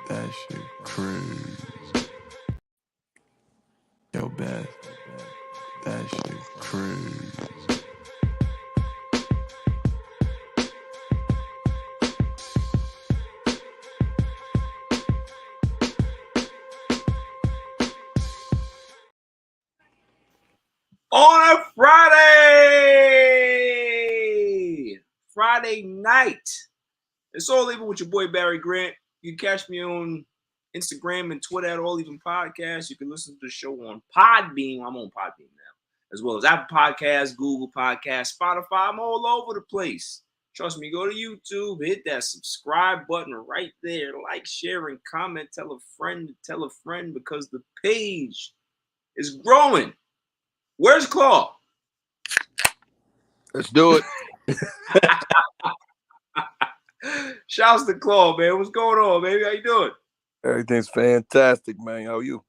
That shit crazy. Yo, Beth. That shit crazy. On a Friday night. It's All Even with your boy Barry Grant. You can catch me on Instagram and Twitter at All Even Podcast. You can listen to the show on Podbean. I'm on Podbean now, as well as Apple Podcasts, Google Podcasts, Spotify. I'm all over the place. Trust me, go to YouTube, hit that subscribe button right there. Like, share, and comment. Tell a friend to tell a friend because the page is growing. Where's Claw? Let's do it. Shouts to Claw, man. What's going on, baby? How you doing? Everything's fantastic, man. How are you?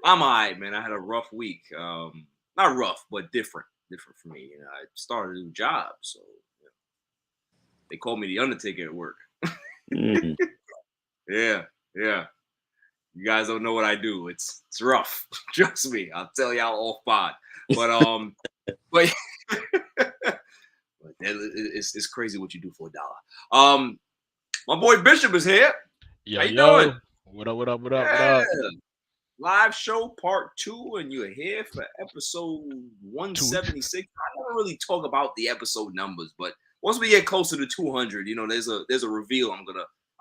I'm all right, man. I had a rough week. Not rough, but different for me. You know, I started a new job, so you know, they called me the Undertaker at work. Yeah. You guys don't know what I do. It's rough. Trust me. I'll tell y'all off pod. But it's crazy what you do for $1. My boy Bishop is here. How you doing? What up? Live show part 2, and you're here for episode 176. I don't really talk about the episode numbers, but once we get closer to 200, you know, there's a reveal I'm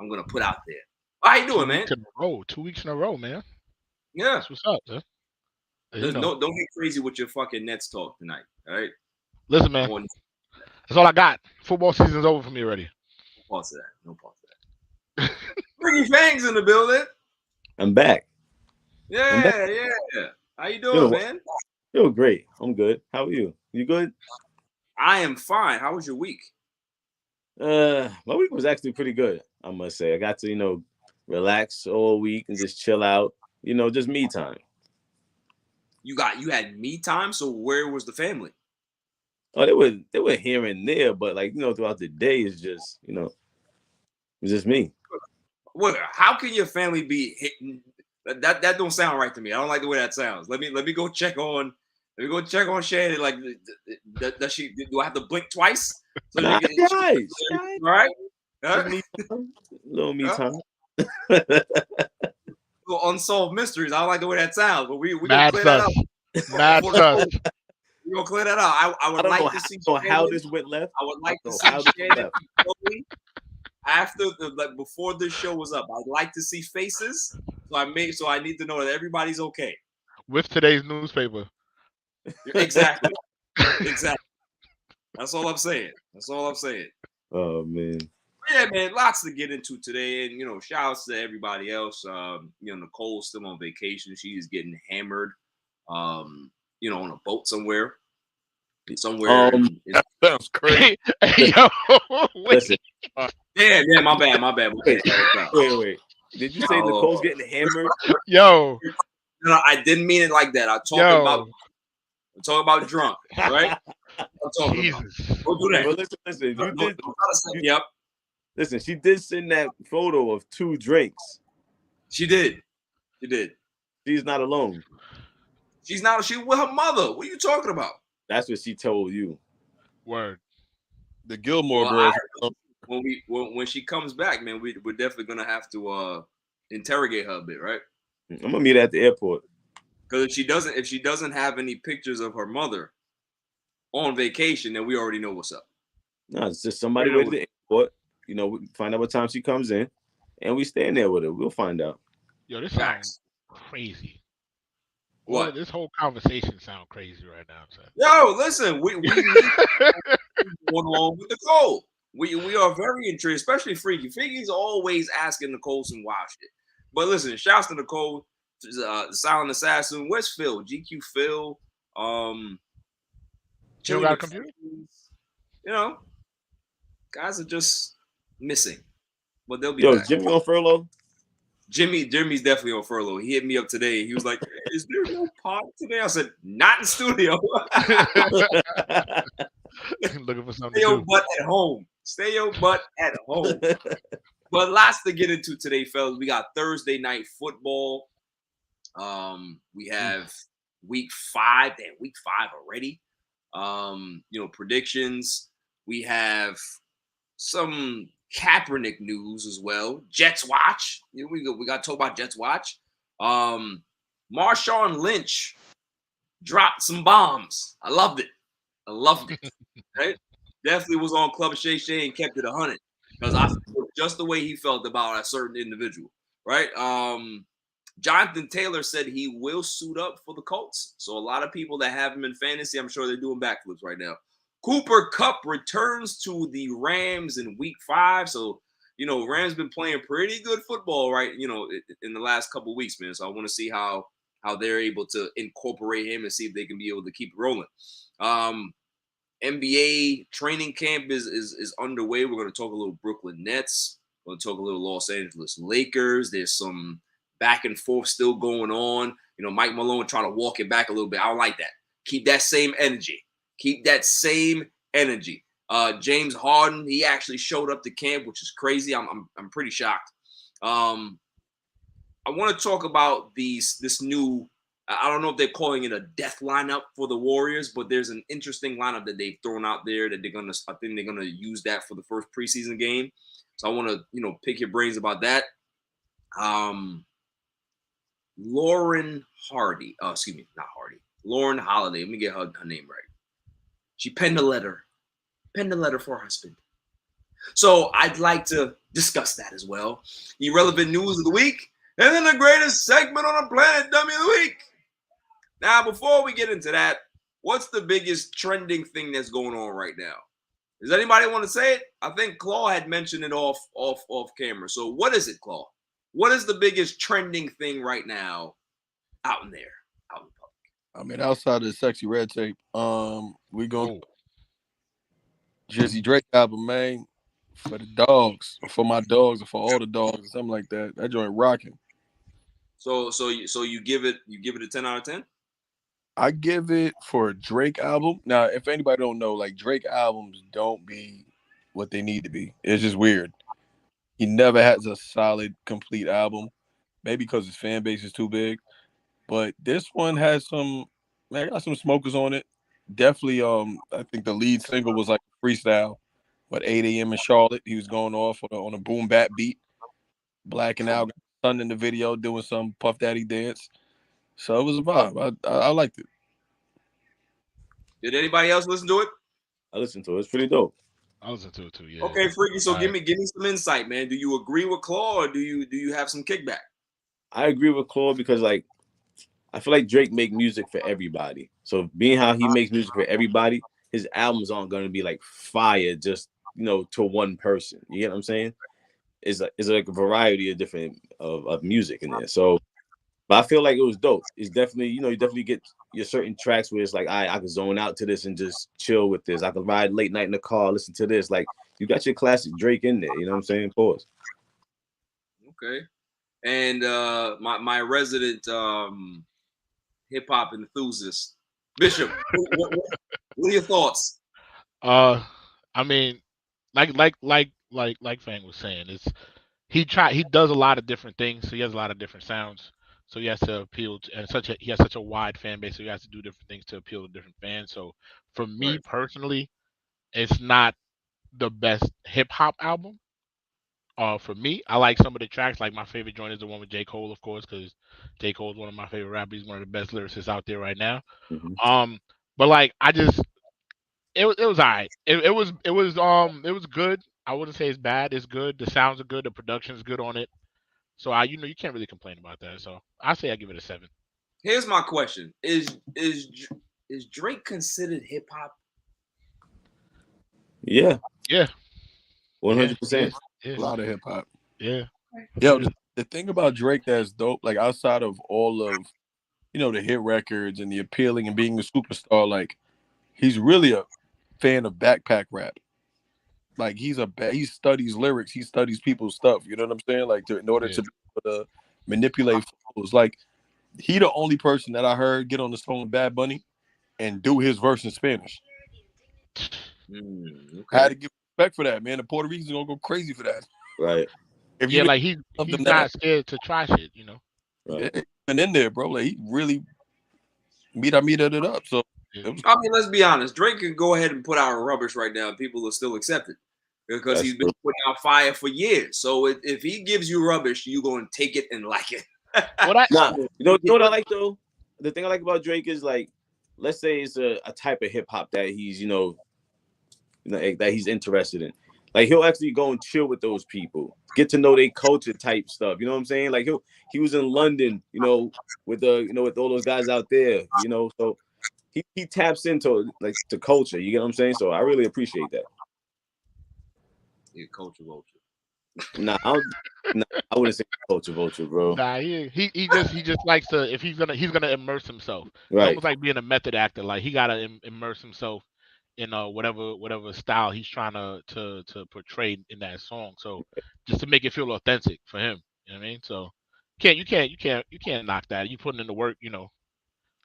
gonna put out there. How you doing, man? 2 weeks in a row, man. Yeah. That's what's up, man. Don't get crazy with your fucking Nets talk tonight, all right? Listen, man. That's all I got. Football season's over for me already. No pause to that. Ricky Fang's in the building. I'm back. Yeah. How you doing, man? Feel great. I'm good. How are you? You good? I am fine. How was your week? My week was actually pretty good, I must say. I got to, relax all week and just chill out. Just me time. You had me time, so where was the family? Oh, they were here and there, but throughout the day it's just, it's just me. Well, how can your family be hitting? That don't sound right to me. I don't like the way that sounds. Let me go check on. Let me go check on Shannon. Like, does she? Do I have to blink twice? So nice. All right. Huh? Little me time. Little unsolved mysteries. I don't like the way that sounds, but we Mad clear that up. Mad stuff. We're gonna clear that out. I would like to see how this went left. I would like to see Shannon after before this show was up. I'd like to see faces. So I need to know that everybody's okay. With today's newspaper. Exactly. That's all I'm saying. Oh man. Yeah, man, lots to get into today. And shout outs to everybody else. Nicole's still on vacation. She is getting hammered. On a boat somewhere. That sounds crazy. Yo, listen. Yeah, my bad. Wait. Did you say Nicole's getting hammered? Yo. No, I didn't mean it like that. I'm talking about drunk, right? Jesus. Don't do that. Well, listen. Yep. Listen, she did send that photo of 2 drinks. She did. She's not alone. She's with her mother. What are you talking about? That's what she told you. Word. The Gilmore girls. When she comes back, man, we're definitely gonna have to interrogate her a bit, right? I'm gonna meet her at the airport. Because if she doesn't have any pictures of her mother on vacation, then we already know what's up. No, it's just somebody went to the airport. We find out what time she comes in, and we stand there with her. We'll find out. Yo, this sounds crazy. What? This whole conversation sounds crazy right now. So. Yo, listen, we need going on with Nicole. We are very intrigued, especially Freaky. Freaky's always asking Nicole some wild shit. But listen, shouts to Nicole, Silent Assassin. Where's Phil? GQ Phil. You got a computer? Guys are just missing. But they'll be back. Jimmy on furlough? Jimmy's definitely on furlough. He hit me up today. He was like, "Is there no pod today?" I said, "Not in studio." Looking for something. Stay your butt at home. But lots to get into today, fellas. We got Thursday night football. We have week 5. Damn, week 5 already. Predictions. We have some Kaepernick news as well. Jets watch. We got to talk about Jets watch. Marshawn Lynch dropped some bombs. I loved it. Right? Definitely was on Club Shay Shay and kept it 100 because I feel just the way he felt about a certain individual. Right? Jonathan Taylor said he will suit up for the Colts. So a lot of people that have him in fantasy, I'm sure they're doing backflips right now. Cooper Kupp returns to the Rams in week 5. So, Rams been playing pretty good football, right? In the last couple of weeks, man. So I want to see how they're able to incorporate him and see if they can be able to keep it rolling. NBA training camp is underway. We're going to talk a little Brooklyn Nets. We're going to talk a little Los Angeles Lakers. There's some back and forth still going on. Mike Malone trying to walk it back a little bit. I don't like that. Keep that same energy. James Harden, he actually showed up to camp, which is crazy. I'm pretty shocked. I want to talk about this new. I don't know if they're calling it a death lineup for the Warriors, but there's an interesting lineup that they've thrown out there that I think they're gonna use that for the first preseason game. So I want to pick your brains about that. Lauren Hardy. Oh, excuse me, not Hardy. Lauren Holiday. Let me get her name right. She penned a letter for her husband. So I'd like to discuss that as well. Irrelevant news of the week, and then the greatest segment on the planet, dummy of the week. Now, before we get into that, what's the biggest trending thing that's going on right now? Does anybody want to say it? I think Claw had mentioned it off camera. So what is it, Claw? What is the biggest trending thing right now out in there, out in the public? I mean, outside of the Sexy Red Tape, we go Jizzy Drake album, man, for the dogs, or for my dogs, or for all the dogs, or something like that. That joint rocking. So you give it a 10 out of 10? I give it for a Drake album. Now, if anybody don't know, like Drake albums don't be what they need to be. It's just weird. He never has a solid, complete album. Maybe because his fan base is too big. But this one has got some smokers on it. Definitely, I think the lead single was like a freestyle. But 8 a.m. in Charlotte, he was going off on a boom bap beat. Blacking out, son in the video doing some Puff Daddy dance. So it was a vibe. I liked it. Did anybody else listen to it? I listened to it. It's pretty dope. I listened to it too. Yeah. Okay, Freaky. So give me some insight, man. Do you agree with Claw or do you have some kickback? I agree with Claw because I feel like Drake make music for everybody. So being how he makes music for everybody, his albums aren't going to be like fire just to one person. You get what I'm saying? It's like a variety of different of music in there. So, but I feel like it was dope. It's definitely you definitely get your certain tracks where it's like I could zone out to this and just chill with this. I could ride late night in the car, listen to this. Like you got your classic Drake in there. You know what I'm saying? Pause. Okay. And my resident hip hop enthusiast, Bishop, what are your thoughts? I mean, like Fang was saying, he does a lot of different things. So he has a lot of different sounds. So he has to appeal to, and he has such a wide fan base. So he has to do different things to appeal to different fans. So for me personally, it's not the best hip hop album. For me, I like some of the tracks. Like my favorite joint is the one with J. Cole, of course, because J. Cole is one of my favorite rappers. He's one of the best lyricists out there right now. Mm-hmm. But like it was all right. It was good. I wouldn't say it's bad. It's good. The sounds are good. The production's good on it. So you can't really complain about that. So I say I give it a 7. Here's my question: Is Drake considered hip hop? Yeah. Yeah. 100%. A lot of hip hop. Yeah. Yo, the thing about Drake that's dope, like outside of all of, the hit records and the appealing and being a superstar, like he's really a fan of backpack rap. Like he studies lyrics, he studies people's stuff. You know what I'm saying? Like in order to be able to manipulate flows. Like he the only person that I heard get on the song with Bad Bunny and do his verse in Spanish. Okay. I had to give respect for that, man. The Puerto Ricans are gonna go crazy for that. Right. If Yeah, you like really love he's them that, not scared to try shit, you know. yeah, Right. he been in there, bro. Like he really meted it up. So Yeah. it was I mean, let's be honest. Drake could go ahead and put out rubbish right now, and people will still accept it because That's he's been true. putting out fire for years. So if he gives you rubbish, you going to take it and like it. Well, that Nah, you know what I like though? The thing I like about Drake is like, let's say it's a type of hip hop that he's that he's interested in. Like he'll actually go and chill with those people, get to know their culture type stuff. You know what I'm saying? Like he was in London, with with all those guys out there, so he taps into like the culture. You get what I'm saying? So I really appreciate that. Yeah, culture vulture. Nah, I wouldn't say culture vulture, bro. Nah, he just likes to, if he's gonna immerse himself. It's Right. almost like being a method actor. Like he gotta immerse himself in whatever style he's trying to portray in that song. So just to make it feel authentic for him. You know what I mean? So you can't knock that. You putting in the work, as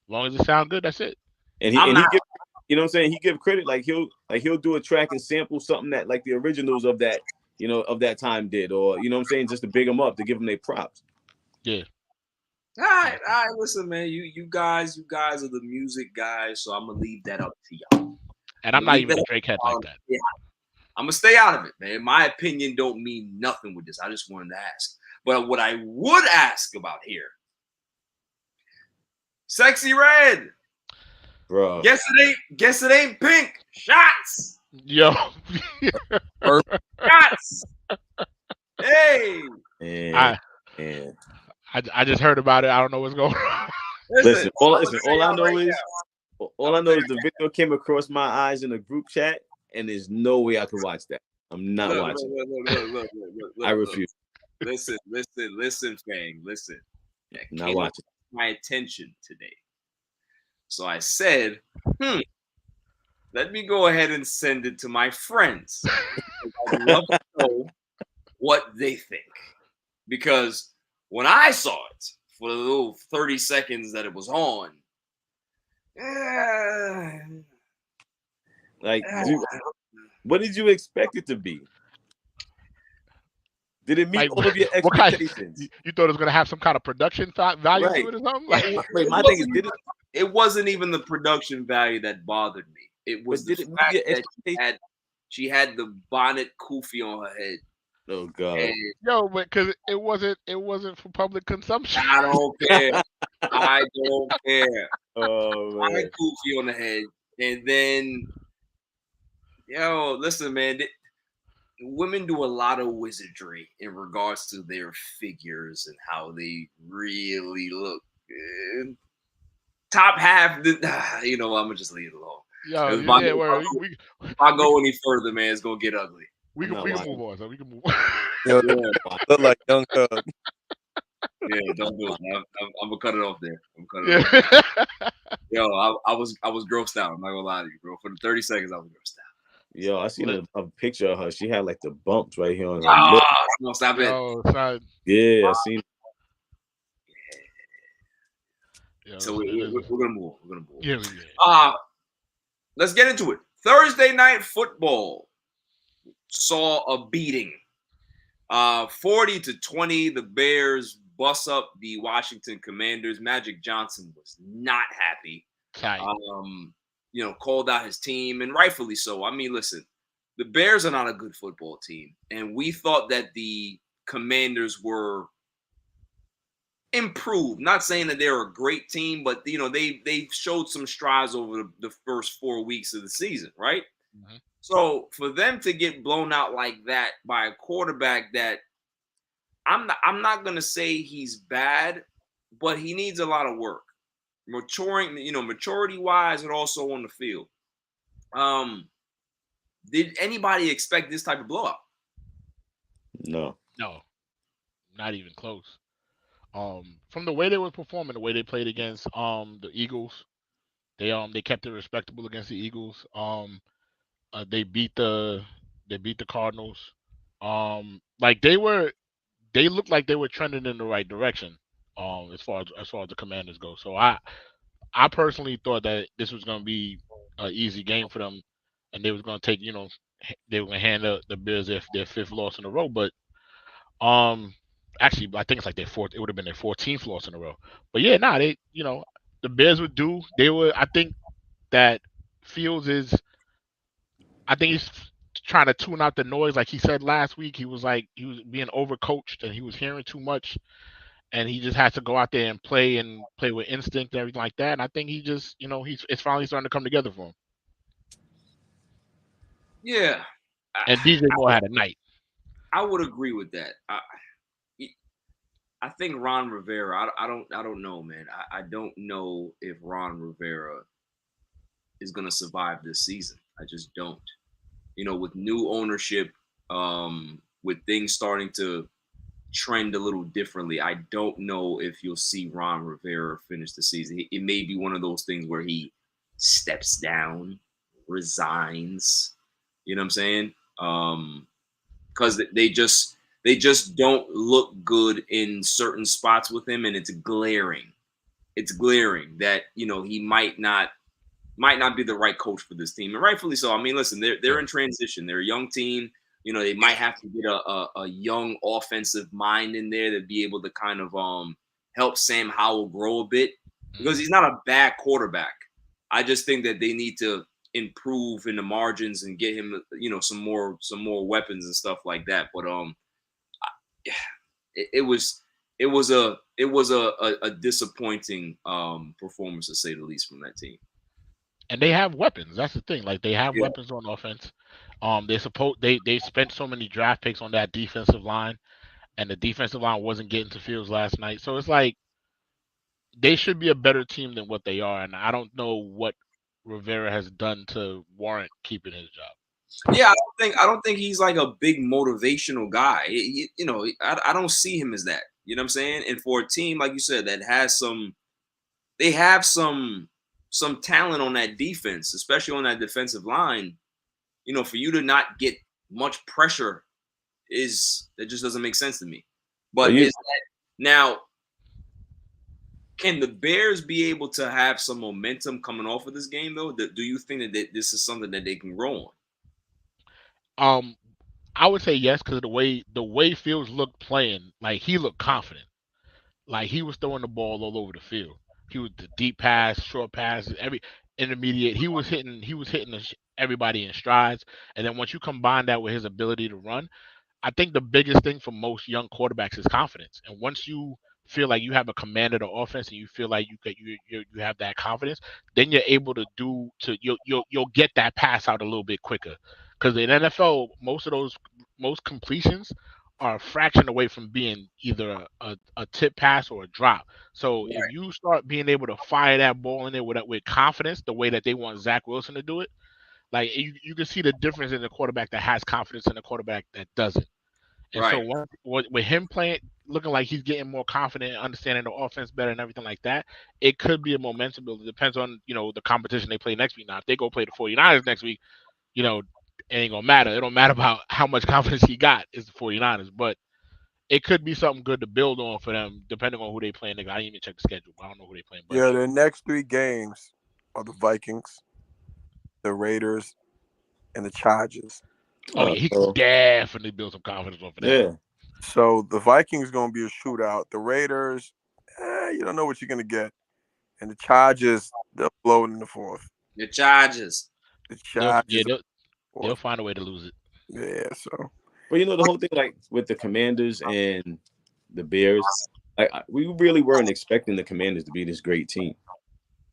long as it sounds good, that's it. And I'm he not. give what I'm saying, he give credit, like he'll do a track and sample something that like the originals of that of that time did, or what I'm saying, just to big them up, to give them their props. Yeah. All right. Listen, man. You guys are the music guys, so I'm gonna leave that up to y'all. And I'm not even a Drake head like that. Yeah. I'm gonna stay out of it, man. My opinion don't mean nothing with this. I just wanted to ask. But what I would ask about here, Sexy Red. Bro. Guess it ain't pink. Shots. Yo. Shots. Hey. Man. I just heard about it. I don't know what's going on. Listen, all I know right is the video came across my eyes in a group chat, and there's no way I could watch that. I'm not watching. Look, I refuse. Listen, fam. Listen. Not watching. My attention today. So I said, let me go ahead and send it to my friends. I'd love to know what they think. Because when I saw it, for the little 30 seconds that it was on, dude, what did you expect it to be? Did it meet all of your expectations? You thought it was going to have some kind of production value to it or something? Wait, my thing is, it wasn't even the production value that bothered me. It was the fact that she had the bonnet kufi on her head. Oh God! Yo, but because it wasn't for public consumption. I don't care. I don't care. Oh man! Bonnet kufi on the head, and then, listen, man. Women do a lot of wizardry in regards to their figures and how they really look. Top half, I'm gonna just leave it alone. Yo, if I go any further, man, it's gonna get ugly. We can move on. So we can move on. Yo, look like Young Thug. Yeah, don't do it. I'm gonna cut it off there. Off. Yo, I was grossed out. I'm not gonna lie to you, bro. For the 30 seconds, I was grossed out. Yo, I seen a picture of her. She had like the bumps right here on her lip. lip. No, stop it. Son. Yeah, I seen. Yeah. So we're gonna move. We're gonna move. Yeah. Let's get into it. Thursday night football saw a beating. 40-20. The Bears bust up the Washington Commanders. Magic Johnson was not happy. Called out his team, and rightfully so. I mean, listen, the Bears are not a good football team, and we thought that the Commanders were improved. Not saying that they're a great team, but they showed some strides over the first 4 weeks of the season, right? Mm-hmm. So for them to get blown out like that by a quarterback that I'm not gonna say he's bad, but he needs a lot of work. Maturity wise and also on the field. Did anybody expect this type of blowout? No, not even close. From the way they were performing, the way they played against the Eagles, they kept it respectable against the Eagles. They beat the Cardinals. They looked like they were trending in the right direction. As far as the Commanders go. So I personally thought that this was going to be an easy game for them, and they was going to take, they were going to hand the Bears their fifth loss in a row. But Actually, I think it's like their fourth. It would have been their 14th loss in a row. But yeah, nah, they the Bears would do. They were. I think that Fields is. I think he's trying to tune out the noise. Like he said last week, he was being overcoached and he was hearing too much, and he just has to go out there and play with instinct and everything like that. And I think he just, it's finally starting to come together for him. Yeah, And DJ Moore had a night. I would agree with that. I think Ron Rivera. I don't know, man. I don't know if Ron Rivera is going to survive this season. I just don't. With new ownership, with things starting to trend a little differently, I don't know if you'll see Ron Rivera finish the season. It may be one of those things where he steps down, resigns. You know what I'm saying? Because they just don't look good in certain spots with him, and it's glaring. It's glaring that he might not be the right coach for this team, and rightfully so. I mean, listen, they're in transition. They're a young team. They might have to get a young offensive mind in there to be able to kind of help Sam Howell grow a bit, because he's not a bad quarterback. I just think that they need to improve in the margins and get him, some more weapons and stuff like that. But it was a disappointing performance, to say the least, from that team. And they have weapons. That's the thing. Like, they have weapons on offense. They spent so many draft picks on that defensive line, and the defensive line wasn't getting to Fields last night. So it's like they should be a better team than what they are, and I don't know what Rivera has done to warrant keeping his job. Yeah, I don't think he's like a big motivational guy. I don't see him as that. You know what I'm saying? And for a team, like you said, that has they have some talent on that defense, especially on that defensive line. For you to not get much pressure that just doesn't make sense to me. But now, can the Bears be able to have some momentum coming off of this game, though? Do you think that this is something that they can grow on? I would say yes, because the way Fields looked playing, like, he looked confident. Like, he was throwing the ball all over the field. He was the deep pass, short pass, every intermediate. He was hitting everybody in strides. And then once you combine that with his ability to run, I think the biggest thing for most young quarterbacks is confidence. And once you feel like you have a command of the offense and you feel like you have that confidence, then you're able to you'll get that pass out a little bit quicker. Because in NFL, most completions are a fraction away from being either a tip pass or a drop. So if you start being able to fire that ball in there with confidence, the way that they want Zach Wilson to do it, like, you can see the difference in the quarterback that has confidence and the quarterback that doesn't. And so with him playing, looking like he's getting more confident and understanding the offense better and everything like that, it could be a momentum builder. It depends on, the competition they play next week. Now, if they go play the 49ers next week, it ain't going to matter. It don't matter about how much confidence he got. It's the 49ers. But it could be something good to build on for them, depending on who they play. I didn't even check the schedule. I don't know who they playing. Yeah, their next 3 games are the Vikings, the Raiders, and the Chargers. Oh, yeah, he could definitely build some confidence off of that. Yeah. So the Vikings going to be a shootout. The Raiders, you don't know what you're going to get. And the Chargers, they'll blow it in the fourth. The Chargers. They'll find a way to lose it. Yeah, so. But the whole thing, like, with the Commanders and the Bears, like, we really weren't expecting the Commanders to be this great team.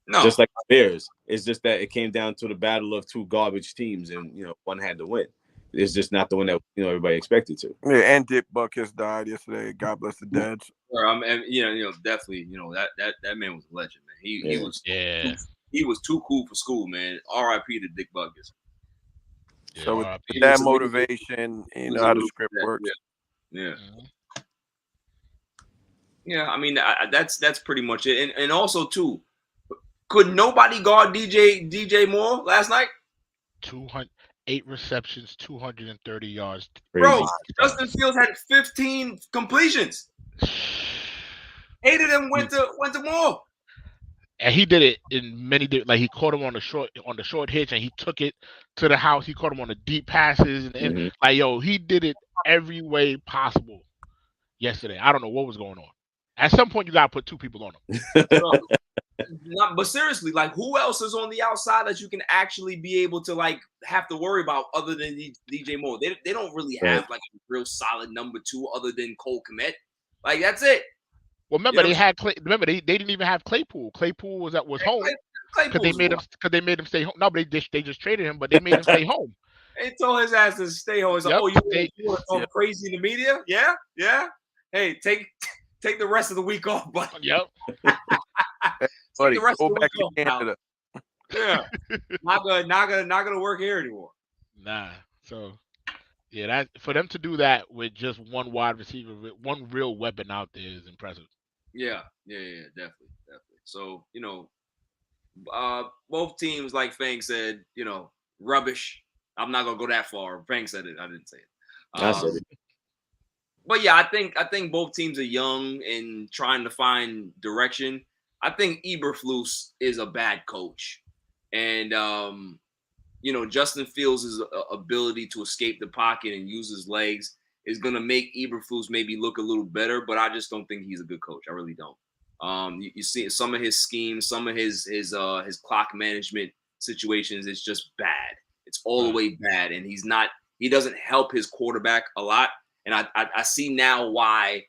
No. Just like the Bears. It's just that it came down to the battle of 2 garbage teams, and one had to win. It's just not the one that everybody expected to. Yeah, and Dick Buckus died yesterday. God bless the dead. Definitely. That man was a legend, man. He was too cool for school, man. R.I.P. to Dick Buckus. Yeah, so with that motivation, how the script works. Yeah. Yeah, I mean, that's pretty much it. And also, too, could nobody guard DJ Moore last night? 8 receptions, 230 yards. Bro, Justin Fields had 15 completions. 8 of them went to Moore. And he did it in many different. Like, he caught him on the short hitch, and he took it to the house. He caught him on the deep passes, and he did it every way possible. yesterday. I don't know what was going on. At some point, you gotta put 2 people on him. But seriously, like, who else is on the outside that you can actually be able to like have to worry about other than DJ Moore? They don't really have like a real solid number 2 other than Cole Kmet. Like, that's it. Well, remember they had Remember they didn't even have Claypool. Claypool was home because they made him stay home. No, but they just traded him, but they made him stay home. They told his ass to stay home. It's like, you want to talk crazy in the media? Yeah. Hey, take the rest of the week off, buddy. Yep. Buddy, go back to Canada. Yeah, not gonna work here anymore. Nah. So, yeah, that for them to do that with just one wide receiver, with one real weapon out there is impressive. Yeah, definitely. So, both teams, like Fang said, rubbish. I'm not gonna go that far. Fang said it. I didn't say it. I said it. But yeah, I think both teams are young and trying to find direction. I think Eberflus is a bad coach, and Justin Fields' ability to escape the pocket and use his legs is going to make Eberflus maybe look a little better, but I just don't think he's a good coach. I really don't. You see some of his schemes, some of his clock management situations. It's just bad. It's all the way bad, and he doesn't help his quarterback a lot. And I see now why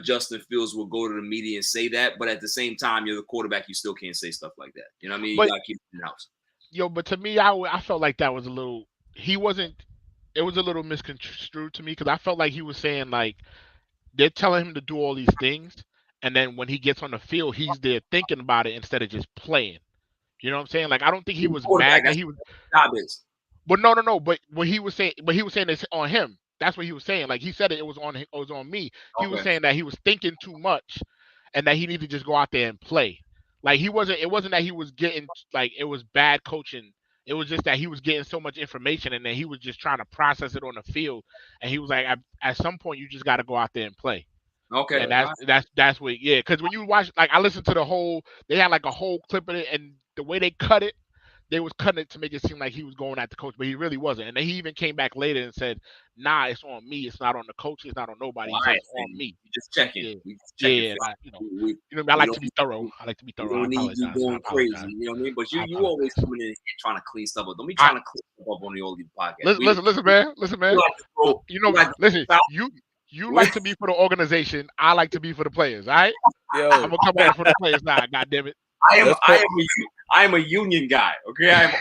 Justin Fields will go to the media and say that, but at the same time, you're the quarterback. You still can't say stuff like that. You know what I mean? You gotta keep it in the house. But to me, I felt like that was a little. It was a little misconstrued to me because I felt like he was saying like they're telling him to do all these things, and then when he gets on the field, he's there thinking about it instead of just playing. You know what I'm saying? Like I don't think he was mad that he was. Job is. But no. But what he was saying, it's on him. That's what he was saying. Like he said it was on me. He was saying that he was thinking too much and that he needed to just go out there and play. Like it wasn't that he was getting like it was bad coaching. It was just that he was getting so much information and then he was just trying to process it on the field. And he was like, at some point you just got to go out there and play. Okay. And that's what, because when you watch, like I listened to they had like a whole clip of it and the way they cut it, they was cutting it to make it seem like he was going at the coach, but he really wasn't. And then he even came back later and said, "Nah, it's on me. It's not on the coach. It's not on nobody. It's on me." Just checking. I like to be thorough. You don't need you going crazy. You know what I mean? But you always coming in and trying to clean stuff up. Don't be trying to clean stuff up on the old podcast. Listen, man. You like to be for the organization. I like to be for the players. All right. Yo, I'm gonna come out for the players now. God damn it. I am a union guy. Okay, I'm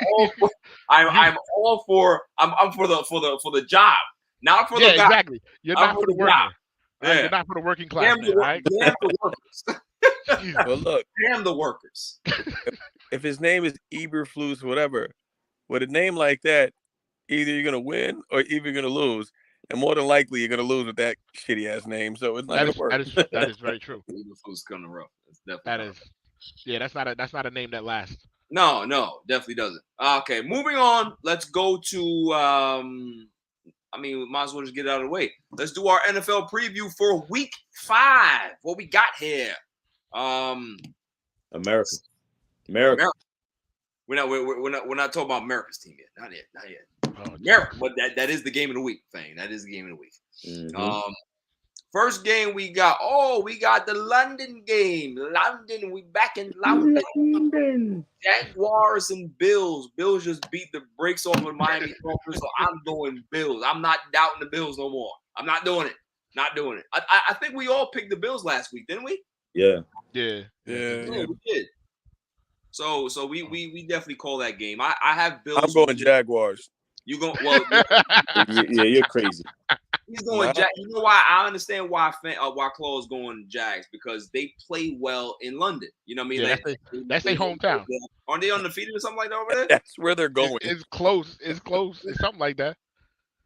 all for the job, not for the guy. Exactly. You're not for the worker. Right? You're not for the working class. Right? Damn the workers. Well, look. Damn the workers. If his name is Eberflus, whatever, with a name like that, either you're gonna win or either you're gonna lose. And more than likely, you're gonna lose with that shitty ass name. So it's not gonna work. That is very true. Eberflus gonna rough. That is. Yeah, that's not a name that lasts. No, definitely doesn't. Okay, moving on. Let's go to we might as well just get it out of the way. Let's do our NFL preview for Week 5. What we got here? America. We're not talking about America's team yet. Not yet. Oh, America, but that is the game of the week thing. That is the game of the week. Mm-hmm. First game we got the London game. London, we back in London. Jaguars and Bills. Bills just beat the brakes off of Miami Dolphins, so I'm going Bills. I'm not doubting the Bills no more. I'm not doing it. Not doing it. I think we all picked the Bills last week, didn't we? Yeah. We did. So we definitely call that game. I have Bills. I'm going Jaguars. You go well. Yeah, you're crazy. He's going Jags. You know why? I understand why Claw's going Jags because they play well in London. You know what I mean? Yeah, that's their hometown. Aren't they undefeated or something like that over there? That's where they're going. It's close. It's something like that.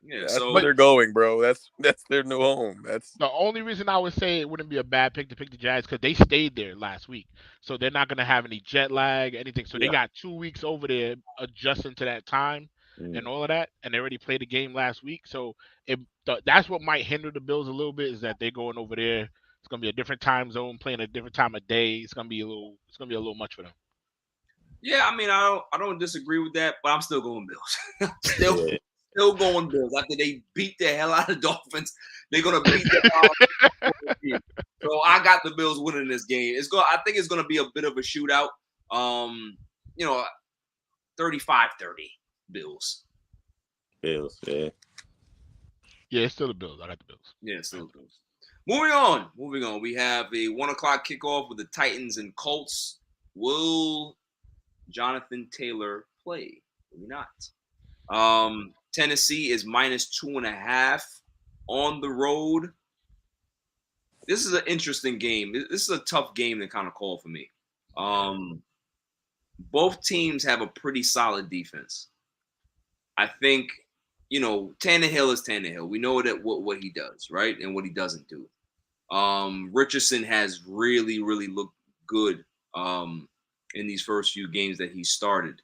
Yeah, that's where they're going, bro. That's their new home. That's the only reason I would say it wouldn't be a bad pick to pick the Jags because they stayed there last week, so they're not gonna have any jet lag, anything. So they got 2 weeks over there adjusting to that time. And all of that, and they already played a game last week, so that's what might hinder the Bills a little bit is that they're going over there. It's gonna be a different time zone, playing a different time of day. It's gonna be a little much for them. Yeah, I mean, I don't disagree with that, but I'm still going Bills. Still going Bills after they beat the hell out of the Dolphins. They're gonna beat the hell out of the team. So I got the Bills winning this game. I think it's gonna be a bit of a shootout. 35-30 Bills. Bills, yeah. Yeah, it's still the Bills. I got the Bills. Yeah, still the Bills. Moving on. We have a 1:00 kickoff with the Titans and Colts. Will Jonathan Taylor play? Maybe not. Tennessee is -2.5 on the road. This is an interesting game. This is a tough game to kind of call for me. Both teams have a pretty solid defense. I think, Tannehill is Tannehill. We know that what he does, right? And what he doesn't do. Richardson has really, really looked good in these first few games that he started.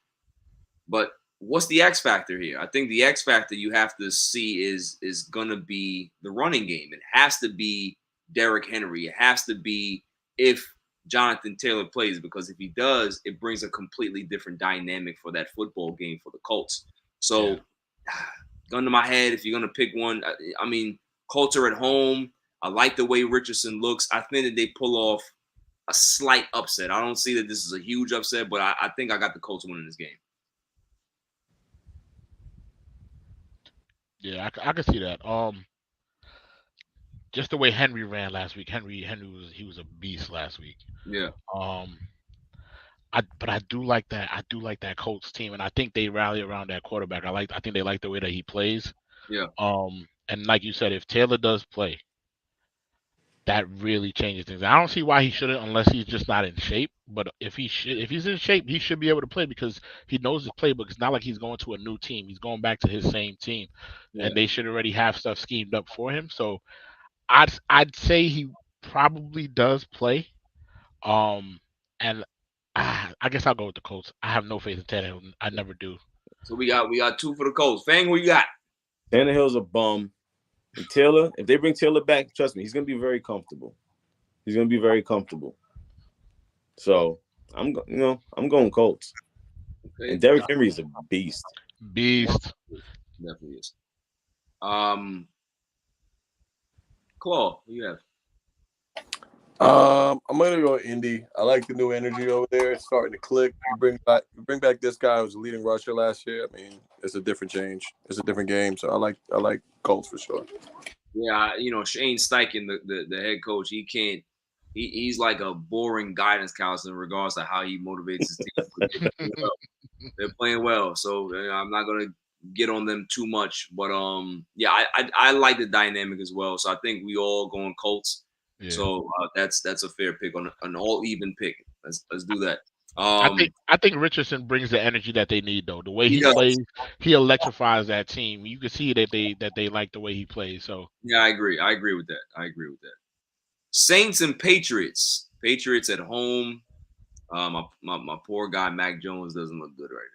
But what's the X factor here? I think the X factor you have to see is going to be the running game. It has to be Derrick Henry. It has to be if Jonathan Taylor plays, because if he does, it brings a completely different dynamic for that football game for the Colts. So, gun to my head, if you're going to pick one, I mean, Colts are at home. I like the way Richardson looks. I think that they pull off a slight upset. I don't see that this is a huge upset, but I think I got the Colts winning this game. Yeah, I can see that. Just the way Henry ran last week. Henry was a beast last week. Yeah. But I do like that. I do like that Colts team, and I think they rally around that quarterback. I think they like the way that he plays. Yeah. And like you said, if Taylor does play, that really changes things. I don't see why he shouldn't, unless he's just not in shape. But if he's in shape, he should be able to play because he knows his playbook. It's not like he's going to a new team. He's going back to his same team, and they should already have stuff schemed up for him. So I'd say he probably does play. And I guess I'll go with the Colts. I have no faith in Tannehill. I never do. So we got two for the Colts. Fang, what you got? Tannehill's a bum. And Taylor, if they bring Taylor back, trust me, he's gonna be very comfortable. He's gonna be very comfortable. So I'm going Colts. Okay. And Derrick Henry is a beast. Definitely is. Claw, what you have? I'm gonna go Indy. I like the new energy over there. It's starting to click. You bring back this guy who was the leading rusher last year. I mean, it's a different change. It's a different game. So I like Colts for sure. Yeah, Shane Steichen, the head coach, he's like a boring guidance counselor in regards to how he motivates his team. They're playing well, so I'm not gonna get on them too much. But I like the dynamic as well. So I think we all going Colts. Yeah. So that's a fair pick on an all even pick. Let's do that. I think Richardson brings the energy that they need, though. The way he plays, he electrifies that team. You can see that they like the way he plays. So yeah, I agree with that. Saints and Patriots. Patriots at home. My poor guy Mac Jones doesn't look good right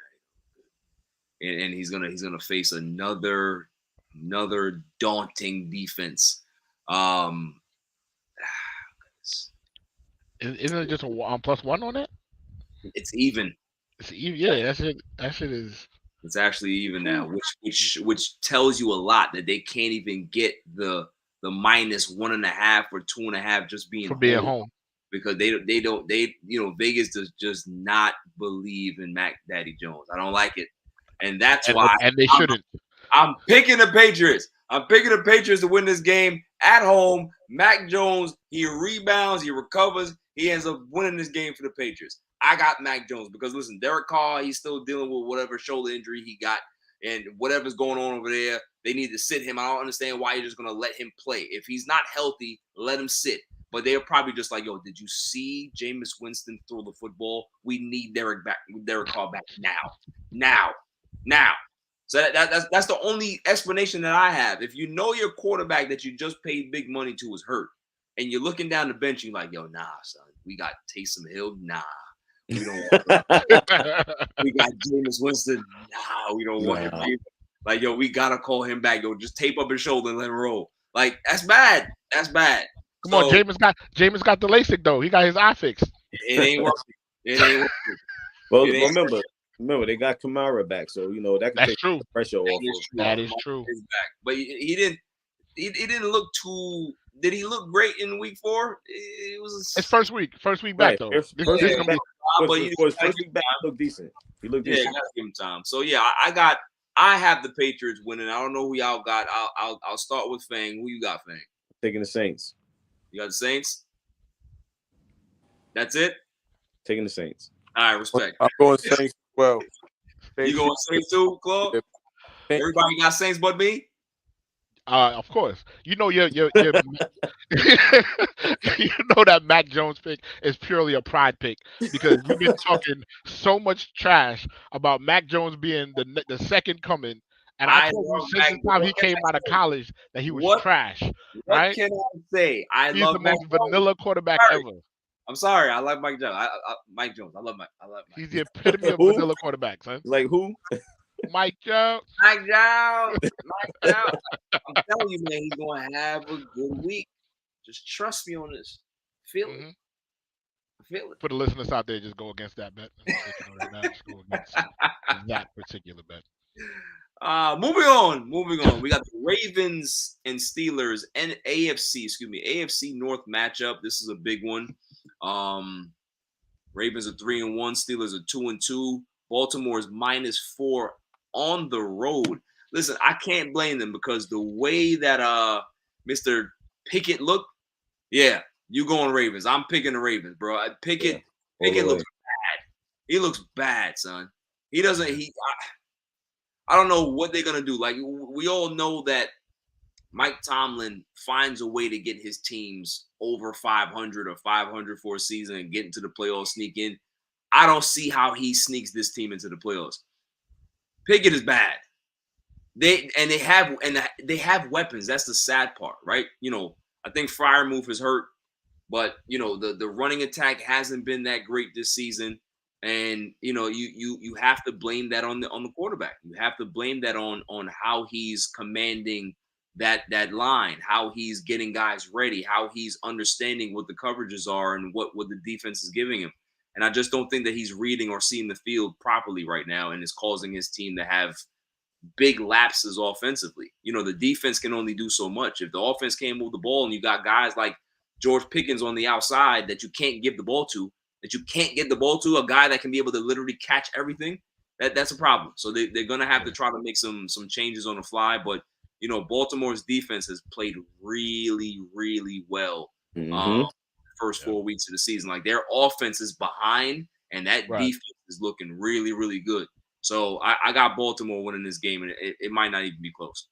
now, and he's gonna face another daunting defense. Isn't it just a +1 on it? It's even. It's even. Yeah, that shit is. It's actually even now, which tells you a lot that they can't even get the -1.5 or 2.5 just being home because they Vegas does just not believe in Mac Daddy Jones. I don't like it, and that's why. And they shouldn't. I'm picking the Patriots. I'm picking the Patriots to win this game at home. Mac Jones, he rebounds, he recovers, he ends up winning this game for the Patriots. I got Mac Jones because, listen, Derek Carr, he's still dealing with whatever shoulder injury he got and whatever's going on over there. They need to sit him. I don't understand why you're just going to let him play. If he's not healthy, let him sit. But they're probably just like, yo, did you see Jameis Winston throw the football? We need Derek Carr back now. So that's the only explanation that I have. If you know your quarterback that you just paid big money to is hurt, and you're looking down the bench, you're like, yo, nah, son, we got Taysom Hill, nah, we don't want we got Jameis Winston, nah, we don't want him. Like, yo, we gotta call him back. Yo, just tape up his shoulder and let him roll. Like, that's bad. Come on, Jameis got the LASIK though. He got his eye fixed. It ain't working. Well, remember, Remember, they got Kamara back, so that can That's take true. the pressure off. That is true. Is back. But he didn't. He didn't look too. Did he look great in week 4? It was. It's first week back Right. though. First This week gonna back, be for you his gotta first give week back, he looked decent. He looked Yeah, you decent. gotta give him time. So yeah, I have the Patriots winning. I don't know who y'all got. I'll start with Fang. Who you got, Fang? Taking the Saints. You got the Saints. That's it. Taking the Saints. All right, respect. I'm going Saints as well. You going Saints too, Claude? Everybody got Saints but me. Of course. You know you know that Mac Jones pick is purely a pride pick because you've been talking so much trash about Mac Jones being the second coming, and I told you love since the Mac. time he came out of college that he was What- trash. What Right? can I say? He's love the Mac most vanilla quarterback Sorry. ever. I'm sorry. I like Mike Jones. Mike Jones. I love Mike. He's the epitome of Who? vanilla quarterback, son. Like who? Mike Jones. Mike Jones. Mike Jones. I'm telling you, man, he's going to have a good week. Just trust me on this. Feel it. I feel it. For the listeners out there, just go against that bet. Just go against that particular bet. Moving on. We got the Ravens and Steelers and AFC North matchup. This is a big one. Ravens are 3-1, Steelers are 2-2. Baltimore is -4 on the road. Listen, I can't blame them because the way that Mr. Pickett looked, yeah, you going Ravens. I'm picking the Ravens, bro. Pickett looks bad. He looks bad, son. He doesn't. I don't know what they're gonna do. Like we all know that Mike Tomlin finds a way to get his teams over 500 or 500 for a season and get into the playoffs, sneak in. I don't see how he sneaks this team into the playoffs. Pickett is bad. They have weapons. That's the sad part, right? I think Freiermuth is hurt, but the running attack hasn't been that great this season. And you have to blame that on the quarterback. You have to blame that on how he's commanding that line, how he's getting guys ready, how he's understanding what the coverages are and what the defense is giving him. And I just don't think that he's reading or seeing the field properly right now, and it's causing his team to have big lapses offensively. The defense can only do so much. If the offense can't move the ball and you got guys like George Pickens on the outside that you can't give the ball to, that you can't get the ball to, a guy that can be able to literally catch everything, that's a problem. So they're going to have to try to make some changes on the fly. But, Baltimore's defense has played really, really well first 4 weeks of the season. Like their offense is behind, and that defense is looking really, really good. So I got Baltimore winning this game, and it might not even be close.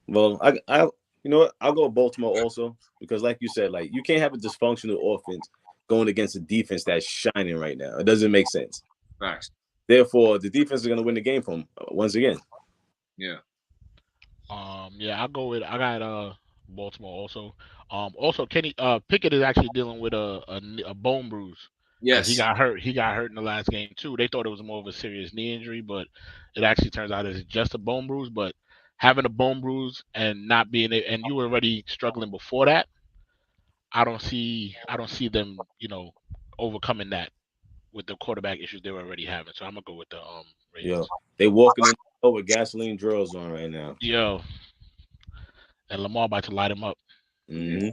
Well, I you know what? I'll go Baltimore also because, like you said, like you can't have a dysfunctional offense going against a defense that's shining right now. It doesn't make sense. Facts. Therefore, the defense is going to win the game from once again. Yeah. I got Baltimore also. Also Kenny Pickett is actually dealing with a bone bruise. Yes. He got hurt in the last game too. They thought it was more of a serious knee injury, but it actually turns out it's just a bone bruise. But having a bone bruise and not being and you were already struggling before that, I don't see them, overcoming that with the quarterback issues they were already having. So I'm gonna go with the Ravens. Yo, they walking in with gasoline drills on right now. Yo, and Lamar about to light him up. Mm-hmm.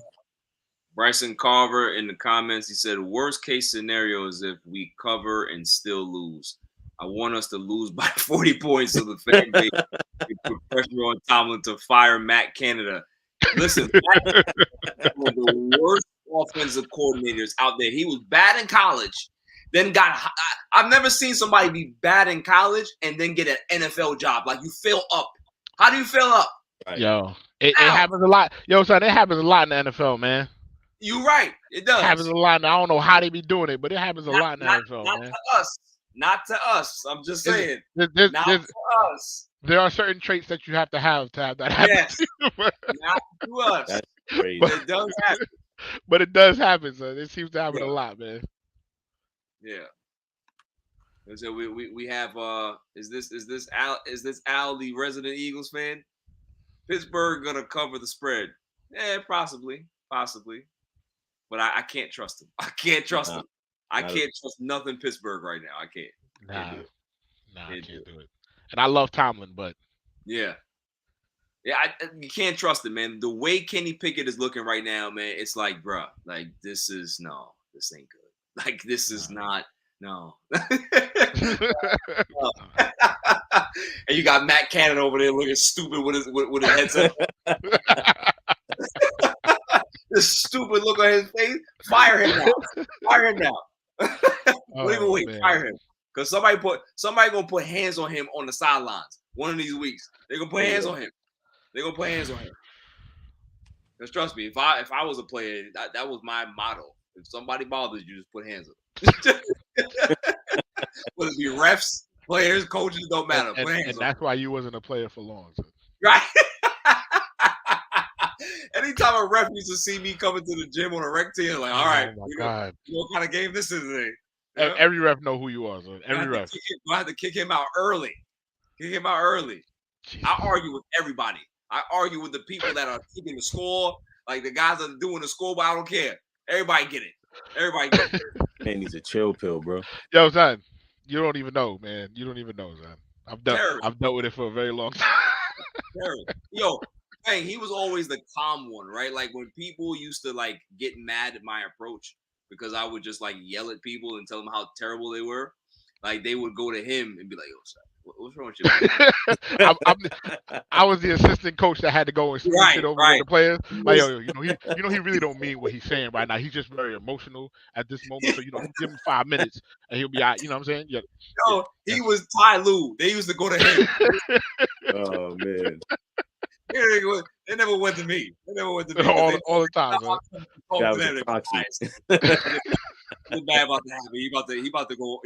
Bryson Carver in the comments, he said, worst case scenario is if we cover and still lose. I want us to lose by 40 points so the fan base can put pressure on Tomlin to fire Matt Canada. Listen, Matt is one of the worst offensive coordinators out there. He was bad in college, then I've never seen somebody be bad in college and then get an NFL job. Like you fail up. How do you fail up? Right. Yo, it happens a lot. Yo, son, it happens a lot in the NFL, man. You're right. It does. It happens a lot. I don't know how they be doing it, but it happens a lot in the NFL, man. Not to us. I'm just saying. Not to us. There are certain traits that you have to have that happen. Yes. Not to us. That's crazy. But it does happen. But it does happen, son. It seems to happen a lot, man. Yeah. So we have is this Al the resident Eagles fan? Pittsburgh gonna cover the spread. Yeah, possibly. But I can't trust him. I can't trust him. I can't trust nothing Pittsburgh right now. I can't. Nah, I Can't can't do it. And I love Tomlin, but yeah. You can't trust it, man. The way Kenny Pickett is looking right now, man, it's like, bruh, like this ain't good. Like this is not, no. And you got Matt Cannon over there looking stupid with his headset. This stupid look on his face. Fire him now. Fire him now. Don't even wait. Man. Fire him. Because somebody gonna put hands on him on the sidelines one of these weeks. They're gonna put hands on him. They're gonna put hands on him. Because trust me, if I was a player, that was my motto. If somebody bothers you, just put hands on them. Whether it be refs, players, coaches, don't matter. Put hands on that's why you wasn't a player for long. So. Right. Anytime a ref used to see me coming to the gym on a rec team, like, all right, you know what kind of game this is today? Every ref know who you are. So every ref. I had to kick him out early. Jeez. I argue with everybody. I argue with the people that are keeping the score, like the guys that are doing the score, but I don't care. Everybody get it. Man needs a chill pill, bro. Yo, son, you don't even know, man. You don't even know, son. I've dealt with it for a very long time. Yo, hey, he was always the calm one, right? Like when people used to like get mad at my approach because I would just like yell at people and tell them how terrible they were. Like they would go to him and be like, "Yo, son, what's wrong with you?" I was the assistant coach that had to go and speak it over with the players. Like, yo, he really don't mean what he's saying right now. He's just very emotional at this moment. So, give him 5 minutes and he'll be out. You know what I'm saying? Yeah. Yo, he was Ty Lue. They used to go to him. Oh man. They never went to me. All the time. What's bad about to happen? He about to go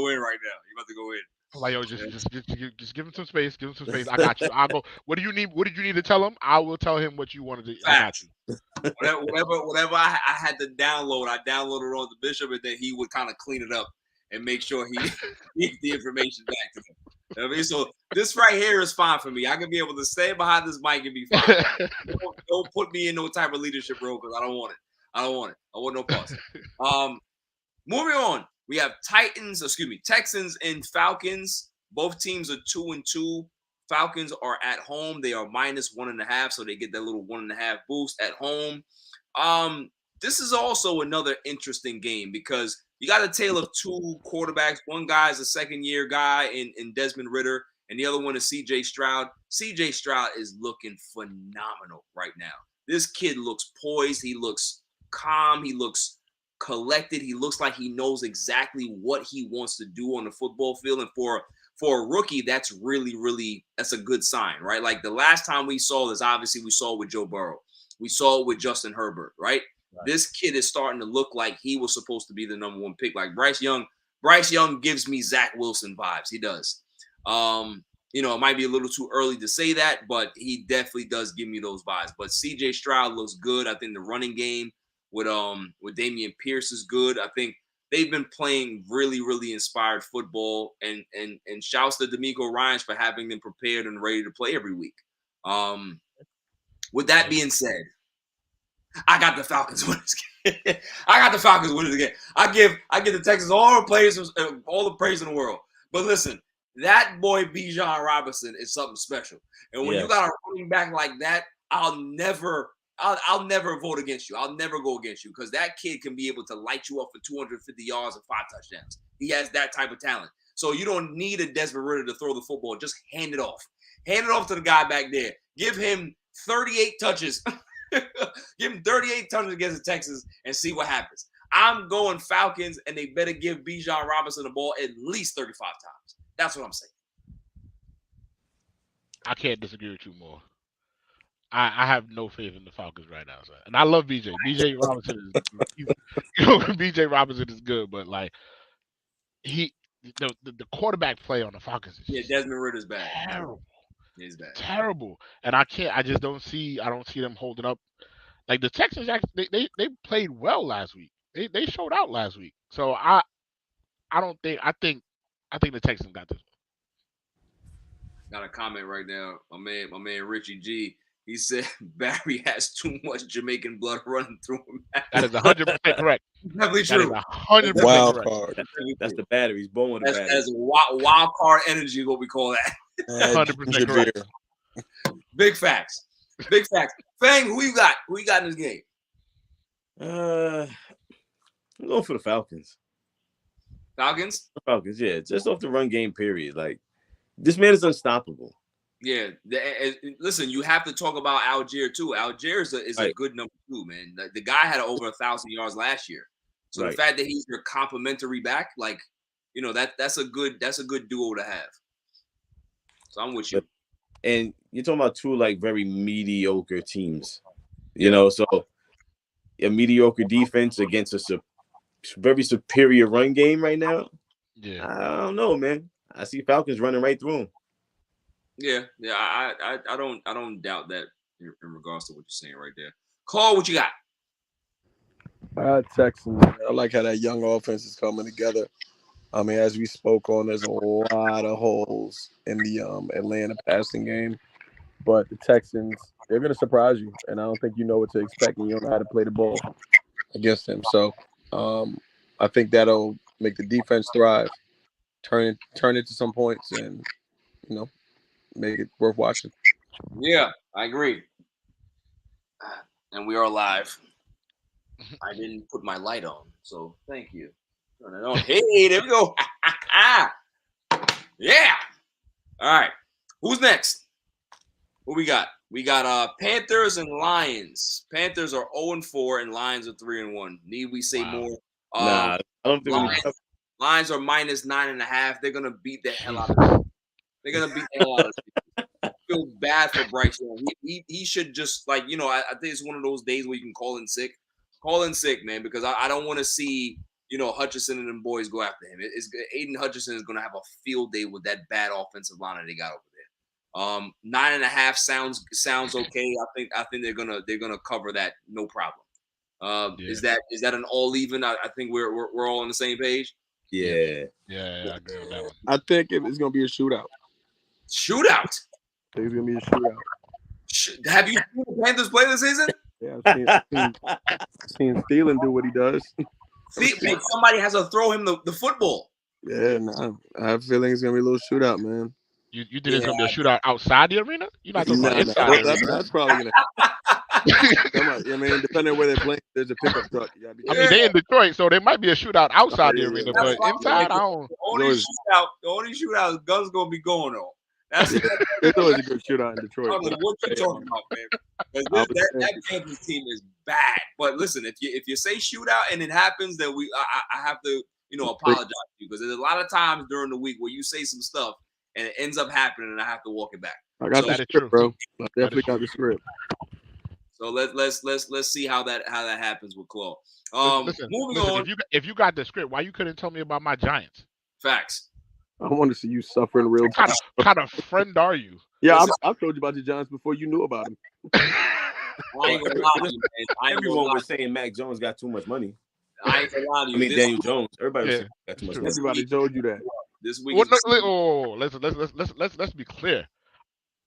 in right now. He about to go in. I'm like, yo, just give him some space. Give him some space. I got you. I'll go. What do you need? What did you need to tell him? I will tell him what you wanted to. I got you. Whatever I had to download, I downloaded on the Bishop, and then he would kind of clean it up and make sure he gave the information back to him. You know what I mean? So this right here is fine for me. I can be able to stay behind this mic and be fine. Don't put me in no type of leadership role because I don't want it. I want no pause. Moving on, we have Texans and Falcons. Both teams are 2-2. Falcons are at home. They are -1.5, so they get that little 1.5 boost at home. This is also another interesting game because you got a tale of two quarterbacks. One guy is a second-year guy in Desmond Ridder, and the other one is C.J. Stroud. C.J. Stroud is looking phenomenal right now. This kid looks poised. He looks calm. He looks collected. He looks like he knows exactly what he wants to do on the football field. And for a rookie, that's that's a good sign, right? Like the last time we saw this, obviously we saw it with Joe Burrow. We saw it with Justin Herbert, right? This kid is starting to look like he was supposed to be the number one pick. Like Bryce Young gives me Zach Wilson vibes. He does. It might be a little too early to say that, but he definitely does give me those vibes. But CJ Stroud looks good. I think the running game with Damian Pierce is good. I think they've been playing really, really inspired football, and shouts to D'Amico Ryans for having them prepared and ready to play every week. With that being said, I got the Falcons winning this game. I give the Texans all the praise in the world. But listen, that boy Bijan Robinson is something special. And when you got a running back like that, I'll never vote against you. I'll never go against you because that kid can be able to light you up for 250 yards and 5 touchdowns. He has that type of talent. So you don't need a Desmond Ridder to throw the football. Just hand it off. Hand it off to the guy back there. Give him 38 touches. Give him 38 touches against the Texans and see what happens. I'm going Falcons, and they better give Bijan Robinson the ball at least 35 times. That's what I'm saying. I can't disagree with you more. I have no faith in the Falcons right now, sir. And I love BJ. BJ Robinson BJ Robinson is good, but like the quarterback play on the Falcons is Desmond Ridder's bad. Terrible. He's bad. Terrible. And I don't see them holding up. Like the Texans actually they played well last week. They showed out last week. So I think the Texans got this. Got a comment right now. My man Richie G. He said Barry has too much Jamaican blood running through him. That is 100% correct. Definitely That true. is 100% Wild correct. card. That's the batteries. Born with the That's batteries. wild card energy, what we call that. 100% Ginger correct. beer. Big facts. Big facts. Fang, who you got? Who you got in this game? I'm going for the Falcons. Falcons? The Falcons, yeah. Just off the run game period. Like, this man is unstoppable. Yeah. Listen, you have to talk about Algier too. Algier is a Right. good number 2, man. The guy had over 1,000 yards last year. So Right. the fact that he's your complimentary back, like, you know, that's a good duo to have. So I'm with you. And you're talking about two like very mediocre teams. You know, so a mediocre defense against a very superior run game right now. Yeah. I don't know, man. I see Falcons running right through them. Yeah. I don't doubt that in regards to what you're saying right there. Call, what you got? Texans. I like how that young offense is coming together. I mean, as we spoke on, there's a lot of holes in the Atlanta passing game. But the Texans, they're going to surprise you. And I don't think you know what to expect, and you don't know how to play the ball against them. So I think that'll make the defense thrive, turn it to some points, and, you know, make it worth watching. Yeah, I agree. And we are live. I didn't put my light on, so thank you. Turn it on. Hey, there we go. Yeah. All right. Who's next? Who we got? We got Panthers and Lions. Panthers are 0-4 and Lions are 3-1. Need we say more? Nah, I don't think Lions are -9.5. They're gonna beat the hell out of them. They're gonna beat the hell out of them. I feel bad for Bryce Young. He should just, like, you know, I think it's one of those days where you can call in sick. Call in sick, man, because I don't want to see, you know, Hutchinson and them boys go after him. Aiden Hutchinson is going to have a field day with that bad offensive line that they got over there. 9.5 sounds okay. I think they're gonna cover that, no problem. Is that an all even? I think we're all on the same page. Yeah, I agree on that one. I think it's going to be a shootout. Shootout. I think it's going to be a shootout. Have you seen the Panthers play this season? Yeah, I've seen Thielen do what he does. See, somebody has to throw him the football. Yeah, I have a feeling it's going to be a little shootout, man. You think it's going to be a shootout outside the arena? You're not talking about inside the arena. That's probably going to I mean, depending on where they're playing, there's a pickup truck. I mean, they're in Detroit, so there might be a shootout outside the arena, but inside, I don't. The only shootout, guns gonna be going on. It's always a good shootout in Detroit. I don't know what you're talking about, man. That Panthers team is bad. But listen, if you say shootout and it happens, then I have to, you know, apologize to you, because there's a lot of times during the week where you say some stuff and it ends up happening and I have to walk it back. I got the script, bro. I definitely got the script. So let's see how that happens with Claw. Moving on. If you got the script, why you couldn't tell me about my Giants? Facts. I want to see you suffering real time. What kind of friend are you? Yeah, I've told you about the Giants before you knew about him. I ain't gonna lie to you, man. Everyone was saying Mac Jones got too much money. I ain't gonna lie to you. I mean, Daniel Jones. Everybody was saying got too much money. Everybody told you that. This week. Let's be clear.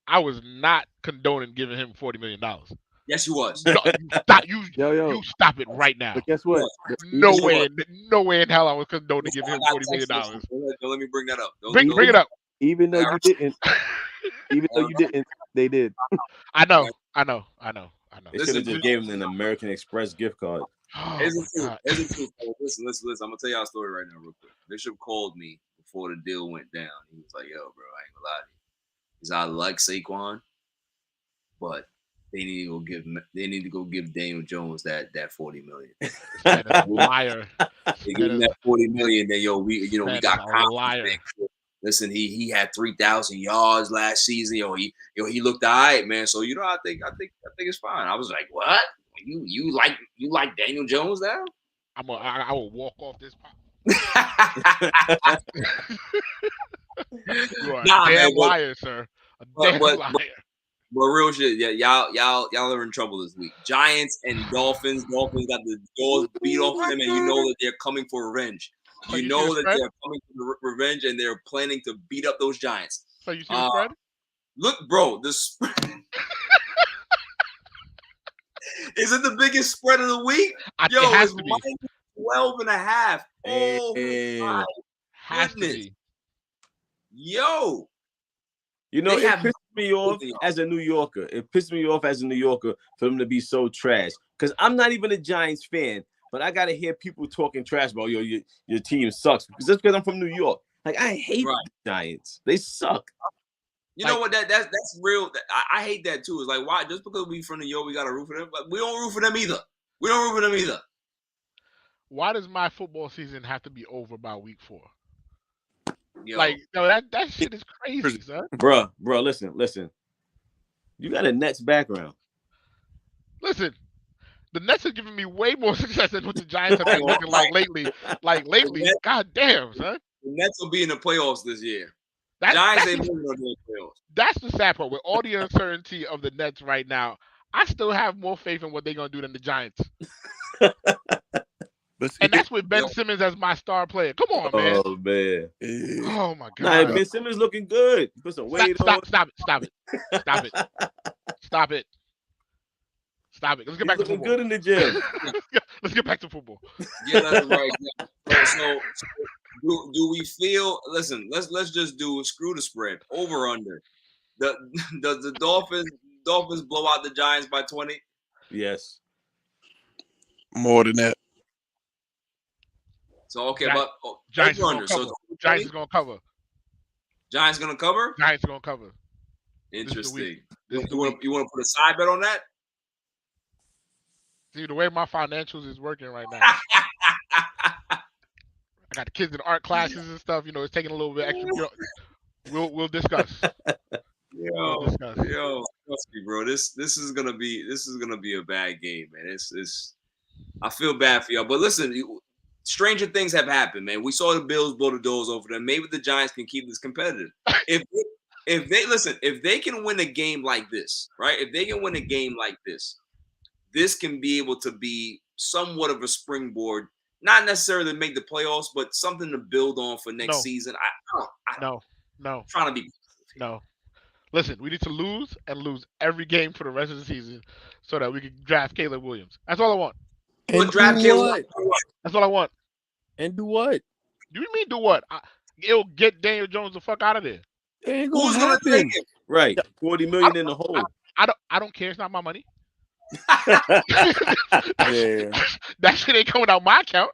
I was not condoning giving him $40 million. Yes, you was. No, you stop it right now. But guess what? No way in hell I was condoning giving him $40 million. Don't let me bring that up. Bring it up. Even though you didn't, they did. I know. They should have just gave him an American Express gift card. Listen. I'm gonna tell y'all a story right now, real quick. Bishop called me before the deal went down. He was like, "Yo, bro, I ain't gonna lie to you. He's I like Saquon, but they need to go give Daniel Jones that $40 million." That is a liar. They give him that $40 million. Then we got a liar. Listen, he had 3,000 yards last season. He looked all right, man. So I think it's fine. I was like, what? You like Daniel Jones now? I will walk off this pot. You are a damn liar, sir. A damn liar. But real shit, yeah, y'all are in trouble this week. Giants and Dolphins. Dolphins got the doors beat off them, and you know that they're coming for revenge. You know that they're coming for revenge, and they're planning to beat up those Giants. So you see the spread? Look, bro, the spread. Is it the biggest spread of the week? Yo, it has it's to be. minus 12.5. Oh my Has to goodness. be. Yo. You know, They it have pissed me off as a New Yorker. It pissed me off as a New Yorker for them to be so trash. Because I'm not even a Giants fan, but I gotta hear people talking trash about your team sucks. Because that's because I'm from New York. Like, I hate the Giants. They suck. You know what? That's real. I hate that too. It's like, why? Just because we from New York, we gotta root for them. But we don't root for them either. We don't root for them either. Why does my football season have to be over by week 4? Yo. Like, no, that shit is crazy, son. Bro, listen. You got a Nets background. Listen, the Nets have given me way more success than what the Giants have been looking like lately. Like lately, god damn, son. The Nets will be in the playoffs this year. Giants ain't moving on the playoffs. That's the sad part. With all the uncertainty of the Nets right now, I still have more faith in what they're gonna do than the Giants. And that's with Ben Simmons as my star player. Come on, man. Oh man. Oh my god. Nah, Ben Simmons looking good. Put some weight on. Stop it. Let's get back to football. Good in the gym. Let's get back to football. Yeah, that's right. So do we feel? Listen, let's just do screw the spread. Over under. Does the Dolphins blow out the Giants by 20? Yes. More than that. So okay, Giants, but Giants over under. So Giants is gonna cover. Giants gonna cover? Giants are gonna cover. Interesting. You want to put a side bet on that? See, the way my financials is working right now. I got the kids in art classes and stuff. You know, it's taking a little bit extra. You know, we'll discuss. Yo, trust me, bro. This is gonna be a bad game, man. It's. I feel bad for y'all, but listen, stranger things have happened, man. We saw the Bills blow the doors over them. Maybe the Giants can keep this competitive. If they can win a game like this, right? If they can win a game like this can be able to be somewhat of a springboard, not necessarily to make the playoffs, but something to build on for next season. No. I'm trying to be. No. Listen, we need to lose every game for the rest of the season so that we can draft Caleb Williams. That's all I want. And draft what? That's all I want. And do what? Do you mean do what? It'll get Daniel Jones the fuck out of there. Who's gonna take it? Right, $40 million in the hole. I don't care. It's not my money. Yeah. That shit ain't coming out my account.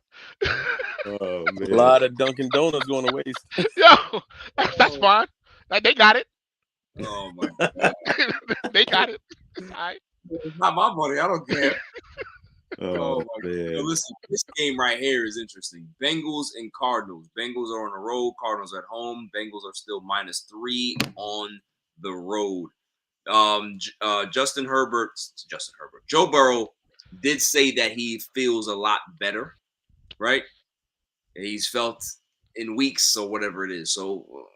Oh man. A lot of Dunkin' Donuts going to waste. Yo, that's fine. They got it. Oh my god. They got it. All right. It's not my money. I don't care. Oh my man. God. Listen, this game right here is interesting. Bengals and Cardinals. Bengals are on the road. Cardinals at home. Bengals are still -3 on the road. Joe Burrow did say that he feels a lot better, right? He's felt in weeks or whatever it is. So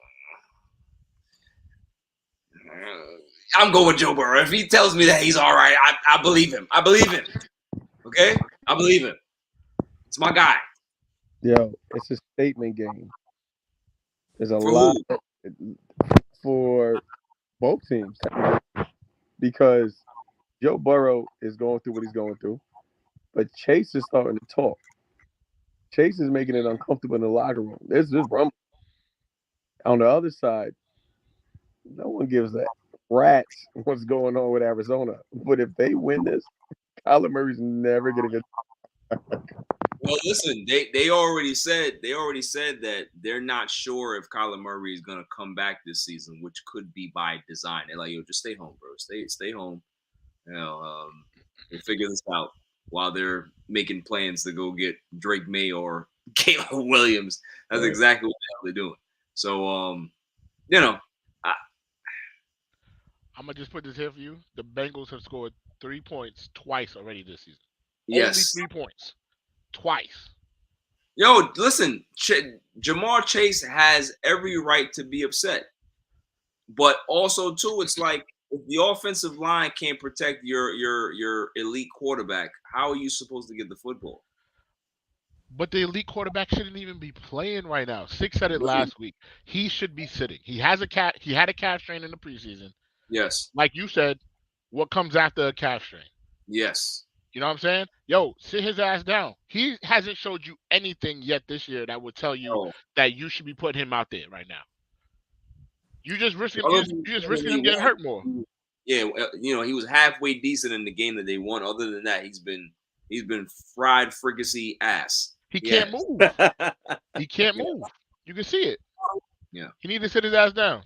I'm going with Joe Burrow. If he tells me that he's all right, I believe him. Okay? I believe him. It's my guy. Yo, it's a statement game. There's a For lot who? for both teams because Joe Burrow is going through what he's going through, but Chase is starting to talk. Chase is making it uncomfortable in the locker room. There's this rumble. On the other side, no one gives a rat's what's going on with Arizona. But if they win this, Kyler Murray's never getting a. Well, listen, they already said that they're not sure if Kyler Murray is gonna come back this season, which could be by design. They're like, yo, just stay home, bro. Stay home. You know, we'll figure this out while they're making plans to go get Drake May or Caleb Williams. That's exactly what the hell they're doing. So, you know, I'm gonna just put this here for you. The Bengals have scored 3 points twice already this season. Yes. Only 3 points. Twice. Yo, listen, Jamar Chase has every right to be upset. But also, too, it's like if the offensive line can't protect your elite quarterback, how are you supposed to get the football? But the elite quarterback shouldn't even be playing right now. Six said it last week. He should be sitting. He had a calf strain in the preseason. Yes. Like you said, what comes after a calf strain? Yes. You know what I'm saying? Yo, sit his ass down. He hasn't showed you anything yet this year that would tell you Oh, that you should be putting him out there right now. You just risking other you than just the game risking that him he getting hurt more. won, yeah, he was halfway decent in the game that they won. Other than that, he's been fried fricassee ass. He Yeah, can't move. He can't yeah, move. You can see it. yeah. He needs to sit his ass down.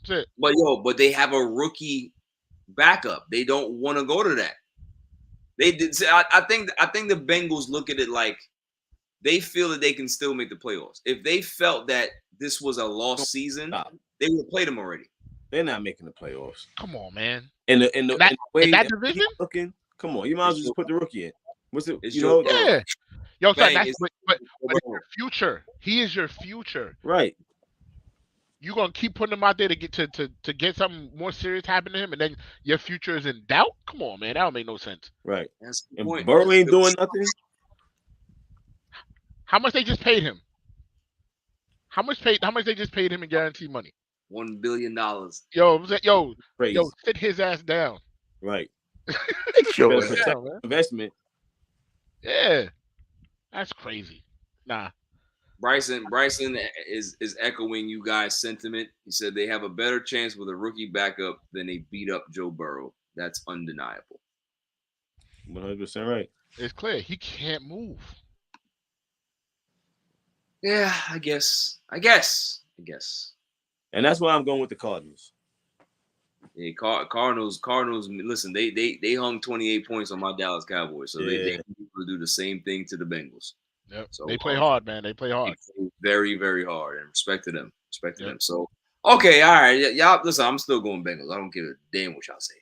That's it. But they have a rookie backup. They don't want to go to that. They did. I think the Bengals look at it like they feel that they can still make the playoffs. If they felt that this was a lost season, Stop. they would have played them already. They're not making the playoffs. Come on, man. In the way in that he's division? looking, come on, you might as well just put the rookie in. What's it? It's You Joe know, Burrow. Yeah. Yo, son, Bang, that's it's but Joe it's Burrow. your future. He is your future. right? You gonna keep putting him out there to get to get something more serious happen to him, and then your future is in doubt? Come on, man. That don't make no sense. Right. That's the And point. Burrow ain't doing nothing. How much they just paid him? How much they just paid him in guaranteed money? $1 billion. Crazy. Yo, sit his ass down. Right. Yo, Better man. protect Down, man. investment. Yeah. That's crazy. Nah. Bryson is echoing you guys' sentiment. He said they have a better chance with a rookie backup than they beat up Joe Burrow. That's undeniable. 100% right. It's clear. He can't move. Yeah, I guess. And that's why I'm going with the Cardinals. Yeah, Cardinals. Listen, they hung 28 points on my Dallas Cowboys, so they will do the same thing to the Bengals. Yep. So They play hard, man. They play hard. They play very, very hard, and respect to them. Yep. So okay, all right, y'all. Listen, I'm still going Bengals. I don't give a damn what y'all say.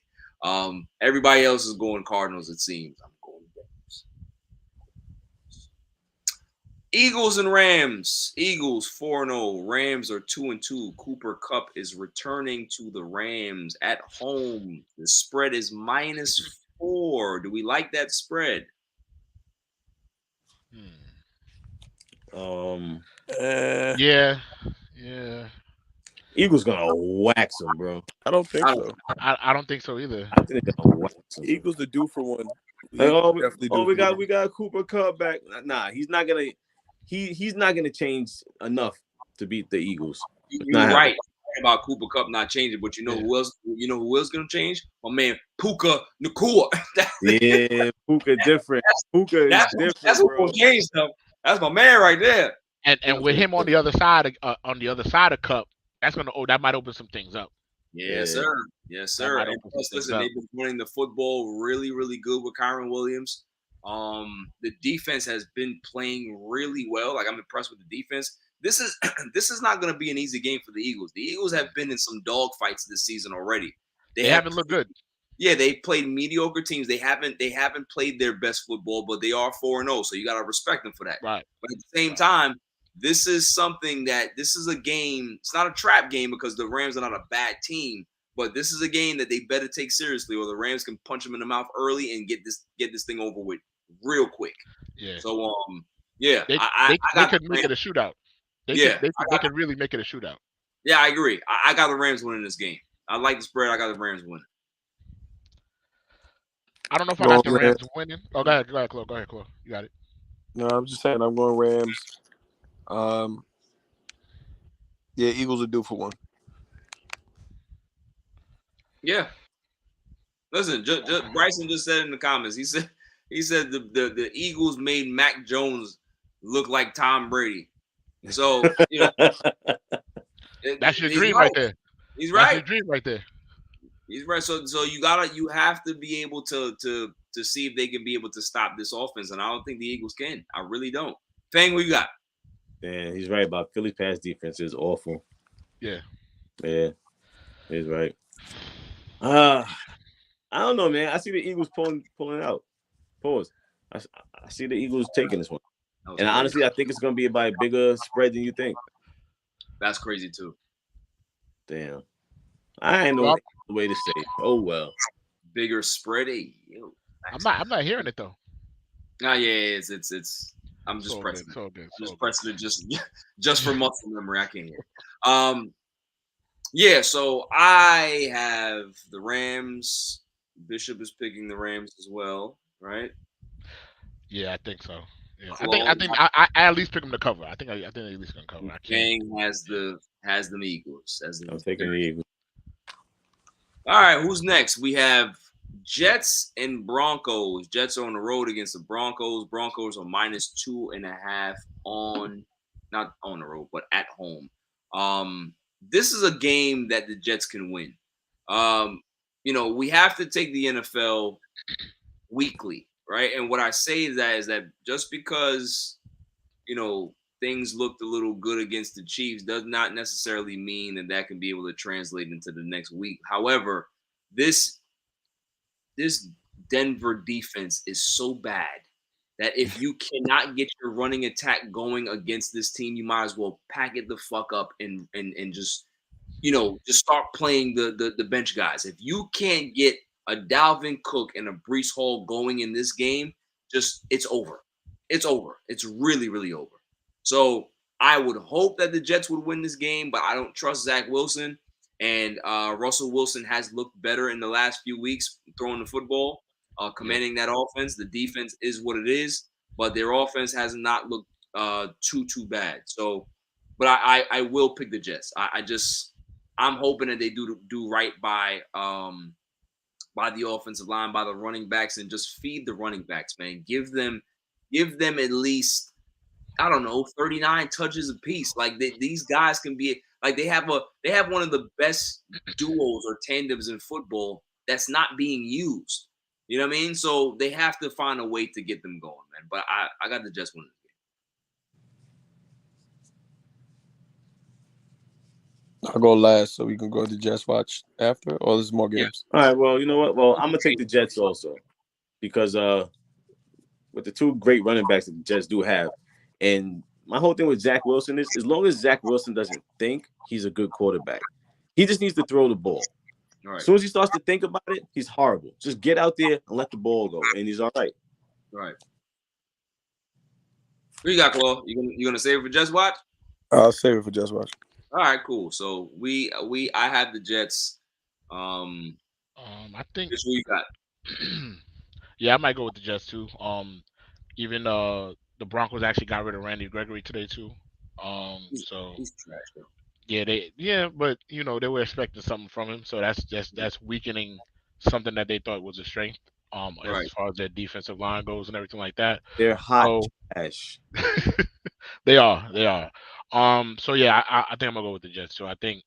Everybody else is going Cardinals. It seems I'm going Bengals. Eagles and Rams. Eagles 4-0. Rams are 2-2. Cooper Kupp is returning to the Rams at home. The spread is -4. Do we like that spread? Yeah. Eagles gonna wax them, bro. I don't think so. I don't think so either. I think they're gonna wax them. Eagles are due for one. Like, we got Cooper Kupp back. Nah, he's not gonna. He's not gonna change enough to beat the Eagles. You're right about Cooper Kupp not changing, but you know who else? You know who else gonna change? My man Puka Nacua. Yeah, Puka different. Puka is different. That's what's gonna change stuff. That's my man right there. And with him on the other side of Kupp, that might open some things up. Yes, sir. Yes, sir. And plus, listen, they've been running the football really, really good with Kyron Williams. The defense has been playing really well. Like, I'm impressed with the defense. This is not going to be an easy game for the Eagles. The Eagles have been in some dog fights this season already. They haven't looked good. Yeah, they played mediocre teams. They haven't played their best football, but they are 4-0, so you got to respect them for that. Right. But at the same time, this is a game. It's not a trap game because the Rams are not a bad team, but this is a game that they better take seriously, or the Rams can punch them in the mouth early and get this thing over with real quick. Yeah. So yeah, they could make it a shootout. They could really make it a shootout. Yeah, I agree. I got the Rams winning this game. I like the spread. I got the Rams winning. I don't know if I got the Rams winning. Oh, go ahead, Chloe. Go ahead, Chloe. You got it. No, I'm just saying I'm going Rams. Yeah, Eagles are due for one. Yeah. Listen, Bryson just said in the comments. He said the Eagles made Mac Jones look like Tom Brady. So that's your dream right there. He's right. That's your dream right there. He's right. So you have to be able to see if they can be able to stop this offense, and I don't think the Eagles can. I really don't. Fang, what you got? Yeah, he's right about Philly's pass defense is awful. Yeah, he's right. I don't know, man. I see the Eagles pulling out. Pause. I see the Eagles taking this one, and honestly, I think it's gonna be by a bigger spread than you think. That's crazy too. Damn, I ain't no way to say it. Oh well, bigger spread. I'm not hearing it though. Oh yeah, it's. I'm just pressing it. Just pressing it just for muscle memory. I can't hear. Yeah, so I have the Rams. Bishop is picking the Rams as well. right? Yeah, I think so. Yeah, I Claw think I at least pick them to cover. I think they at least gonna cover. I can't. Gang has them Eagles as I'm the taking the Eagles. All right, who's next? We have Jets and Broncos. Jets are on the road against the Broncos. Broncos are -2.5 on, not on the road, but at home. This is a game that the Jets can win. We have to take the NFL weekly, right? And what I say is that just because you know things looked a little good against the Chiefs does not necessarily mean that can be able to translate into the next week. However, this this Denver defense is so bad that if you cannot get your running attack going against this team, you might as well pack it the fuck up and just start playing the bench guys. If you can't get a Dalvin Cook and a Brees Hall going in this game, just it's over. It's over. It's really, really over. So I would hope that the Jets would win this game, but I don't trust Zach Wilson. And Russell Wilson has looked better in the last few weeks throwing the football, Yeah. commanding that offense. The defense is what it is, but their offense has not looked too bad. So, but I will pick the Jets. I'm hoping that they do right by the offensive line, by the running backs, and just feed the running backs, man. Give them at least, I don't know, 39 touches apiece. Like these guys can be like they have one of the best duos or tandems in football that's not being used. You know what I mean? So they have to find a way to get them going, man. But I got the Jets winning. I'll go last so we can go to Jets watch after, or there's more Yeah. games. All right. Well, you know what? Well, I'm gonna take the Jets also because with the two great running backs that the Jets do have, and my whole thing with Zach Wilson is as long as Zach Wilson doesn't think, he's a good quarterback. He just needs to throw the ball. All right. As soon as he starts to think about it, he's horrible. Just get out there and let the ball go, and he's all right. All right. Who you got, Claw? You gonna save it for Jets watch? I'll save it for Jets watch. All right, cool. So I have the Jets. I think. Who you got? Yeah, I might go with the Jets too. Even the Broncos actually got rid of Randy Gregory today too. So He's trash though. yeah, but they were expecting something from him, so that's weakening something that they thought was a strength. Right. As far as their defensive line goes and everything like that. They're hot So trash. they are. So yeah, I think I'm gonna go with the Jets too. I think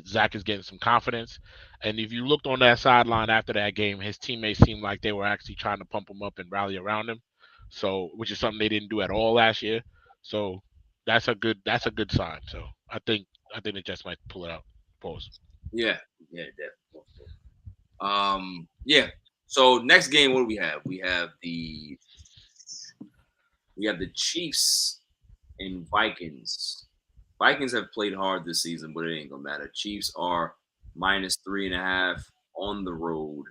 Zach is getting some confidence, and if you looked on that sideline after that game, his teammates seemed like they were actually trying to pump him up and rally around him. So, which is something they didn't do at all last year. So that's a good sign. So I think the Jets might pull it out. Pause. Yeah, definitely. Yeah. So next game, what do we have? We have the Chiefs and Vikings. Vikings have played hard this season, but it ain't gonna matter. Chiefs are -3.5 on the road.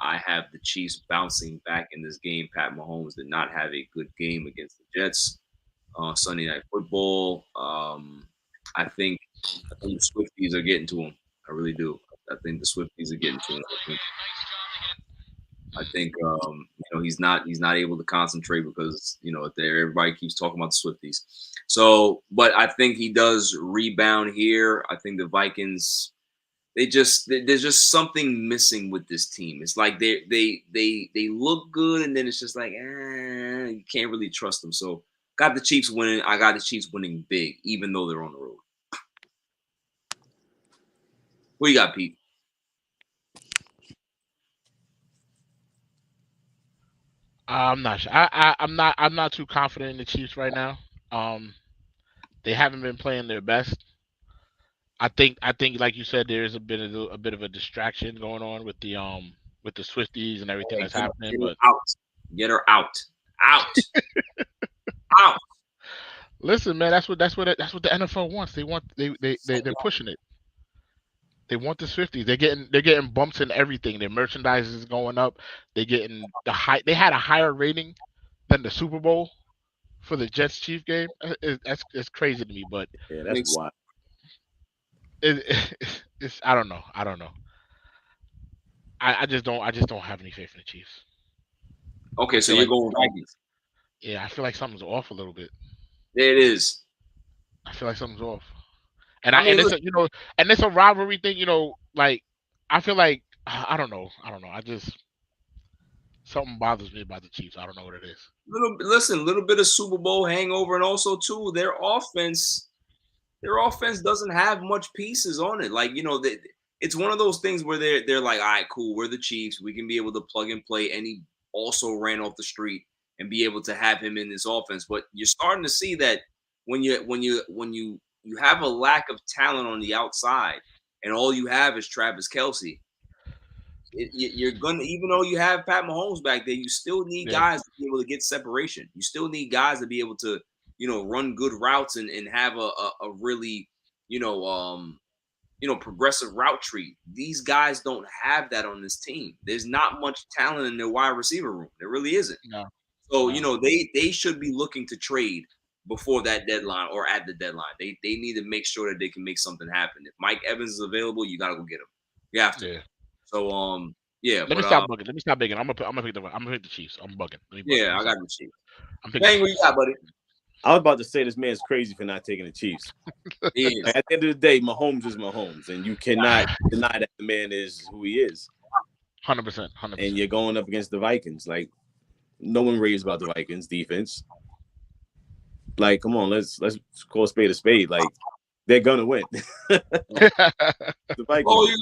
I have the Chiefs bouncing back in this game. Pat Mahomes did not have a good game against the Jets. Sunday Night Football. I think the Swifties are getting to him. I really do. I think the Swifties are getting to him. I think he's not able to concentrate because everybody keeps talking about the Swifties. So, but I think he does rebound here. I think the Vikings, there's just something missing with this team. It's like they look good, and then it's just like you can't really trust them. So, got the Chiefs winning. I got the Chiefs winning big, even though they're on the road. What you got, Pete? I'm not sure. I'm not too confident in the Chiefs right now. They haven't been playing their best. I think like you said, there is a bit of a distraction going on with the Swifties and everything that's happening. But Get her out. Out. Listen, man, that's what the NFL wants. They're pushing it. They want the Swifties. They're getting bumps in everything. Their merchandise is going up. They're getting They had a higher rating than the Super Bowl for the Jets Chief game. It's crazy to me, but Yeah, that's wild. It's I don't know. I just don't have any faith in the Chiefs. Okay, so feel you're like going Vikings. I feel like something's off a little bit. There it is. I feel like something's off. And I mean, it's look, and it's a rivalry thing, like I feel like I don't know. I just something bothers me about the Chiefs. I don't know what it is. little bit of Super Bowl hangover, and also too their offense doesn't have much pieces on it. Like it's one of those things where they're like, all right, cool, we're the Chiefs, we can be able to plug and play. And he also ran off the street and be able to have him in this offense. But you're starting to see that when you have a lack of talent on the outside, and all you have is Travis Kelce. You're gonna, even though you have Pat Mahomes back there, you still need Yeah. guys to be able to get separation. You still need guys to be able to, run good routes and have a really, progressive route tree. These guys don't have that on this team. There's not much talent in their wide receiver room. There really isn't. No. So, No. they should be looking to trade before that deadline or at the deadline. They need to make sure that they can make something happen. If Mike Evans is available, you gotta go get him. You have to. Yeah. So yeah. Let me stop bugging. Let me stop begging. I'm gonna pick the Chiefs. I'm bugging. Let me bug. Yeah, I got the Chiefs. I'm picking. Bang, what you got, buddy? I was about to say this man's crazy for not taking the Chiefs. He is. At the end of the day, Mahomes is Mahomes, and you cannot deny that the man is who he is. 100%. And you're going up against the Vikings. Like, no one raves about the Vikings defense. Like, come on, let's call a spade. Like, they're gonna win. The Vikings. Oh, you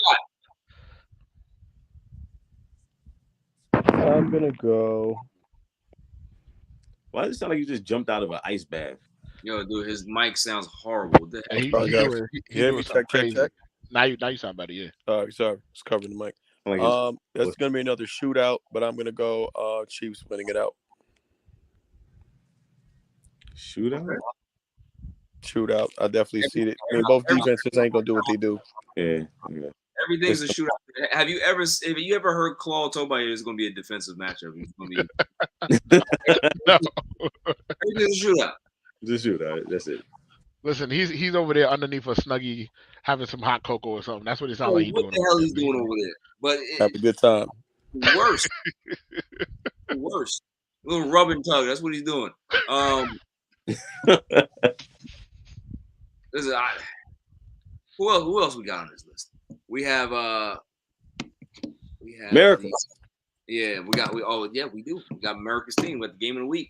got. I'm gonna go. Why does it sound like you just jumped out of an ice bath? Yo, dude, his mic sounds horrible. What the heck? He Sorry, doing, guys. he Yeah, doing something check. crazy. Now you sound better. Yeah. Sorry, it's covering the mic. Like That's gonna be another shootout, but I'm gonna go Chiefs winning it out. shootout? Shootout. I definitely see it. I mean, both defenses ain't gonna do what they do. Yeah. Everything's a shootout. Have you ever heard Claude talk about it's going to be a defensive matchup? It's going to be No. everything's a shootout. Just shootout. That's it. Listen, he's over there underneath a Snuggie having some hot cocoa or something. That's what it sounds like he's What doing. the hell he's doing over there? But Have a good time. worse, worse. A little rub and tug. That's what he's doing. Listen, who else we got on this list? We have America. Yeah, we do. We got America's team with the game of the week.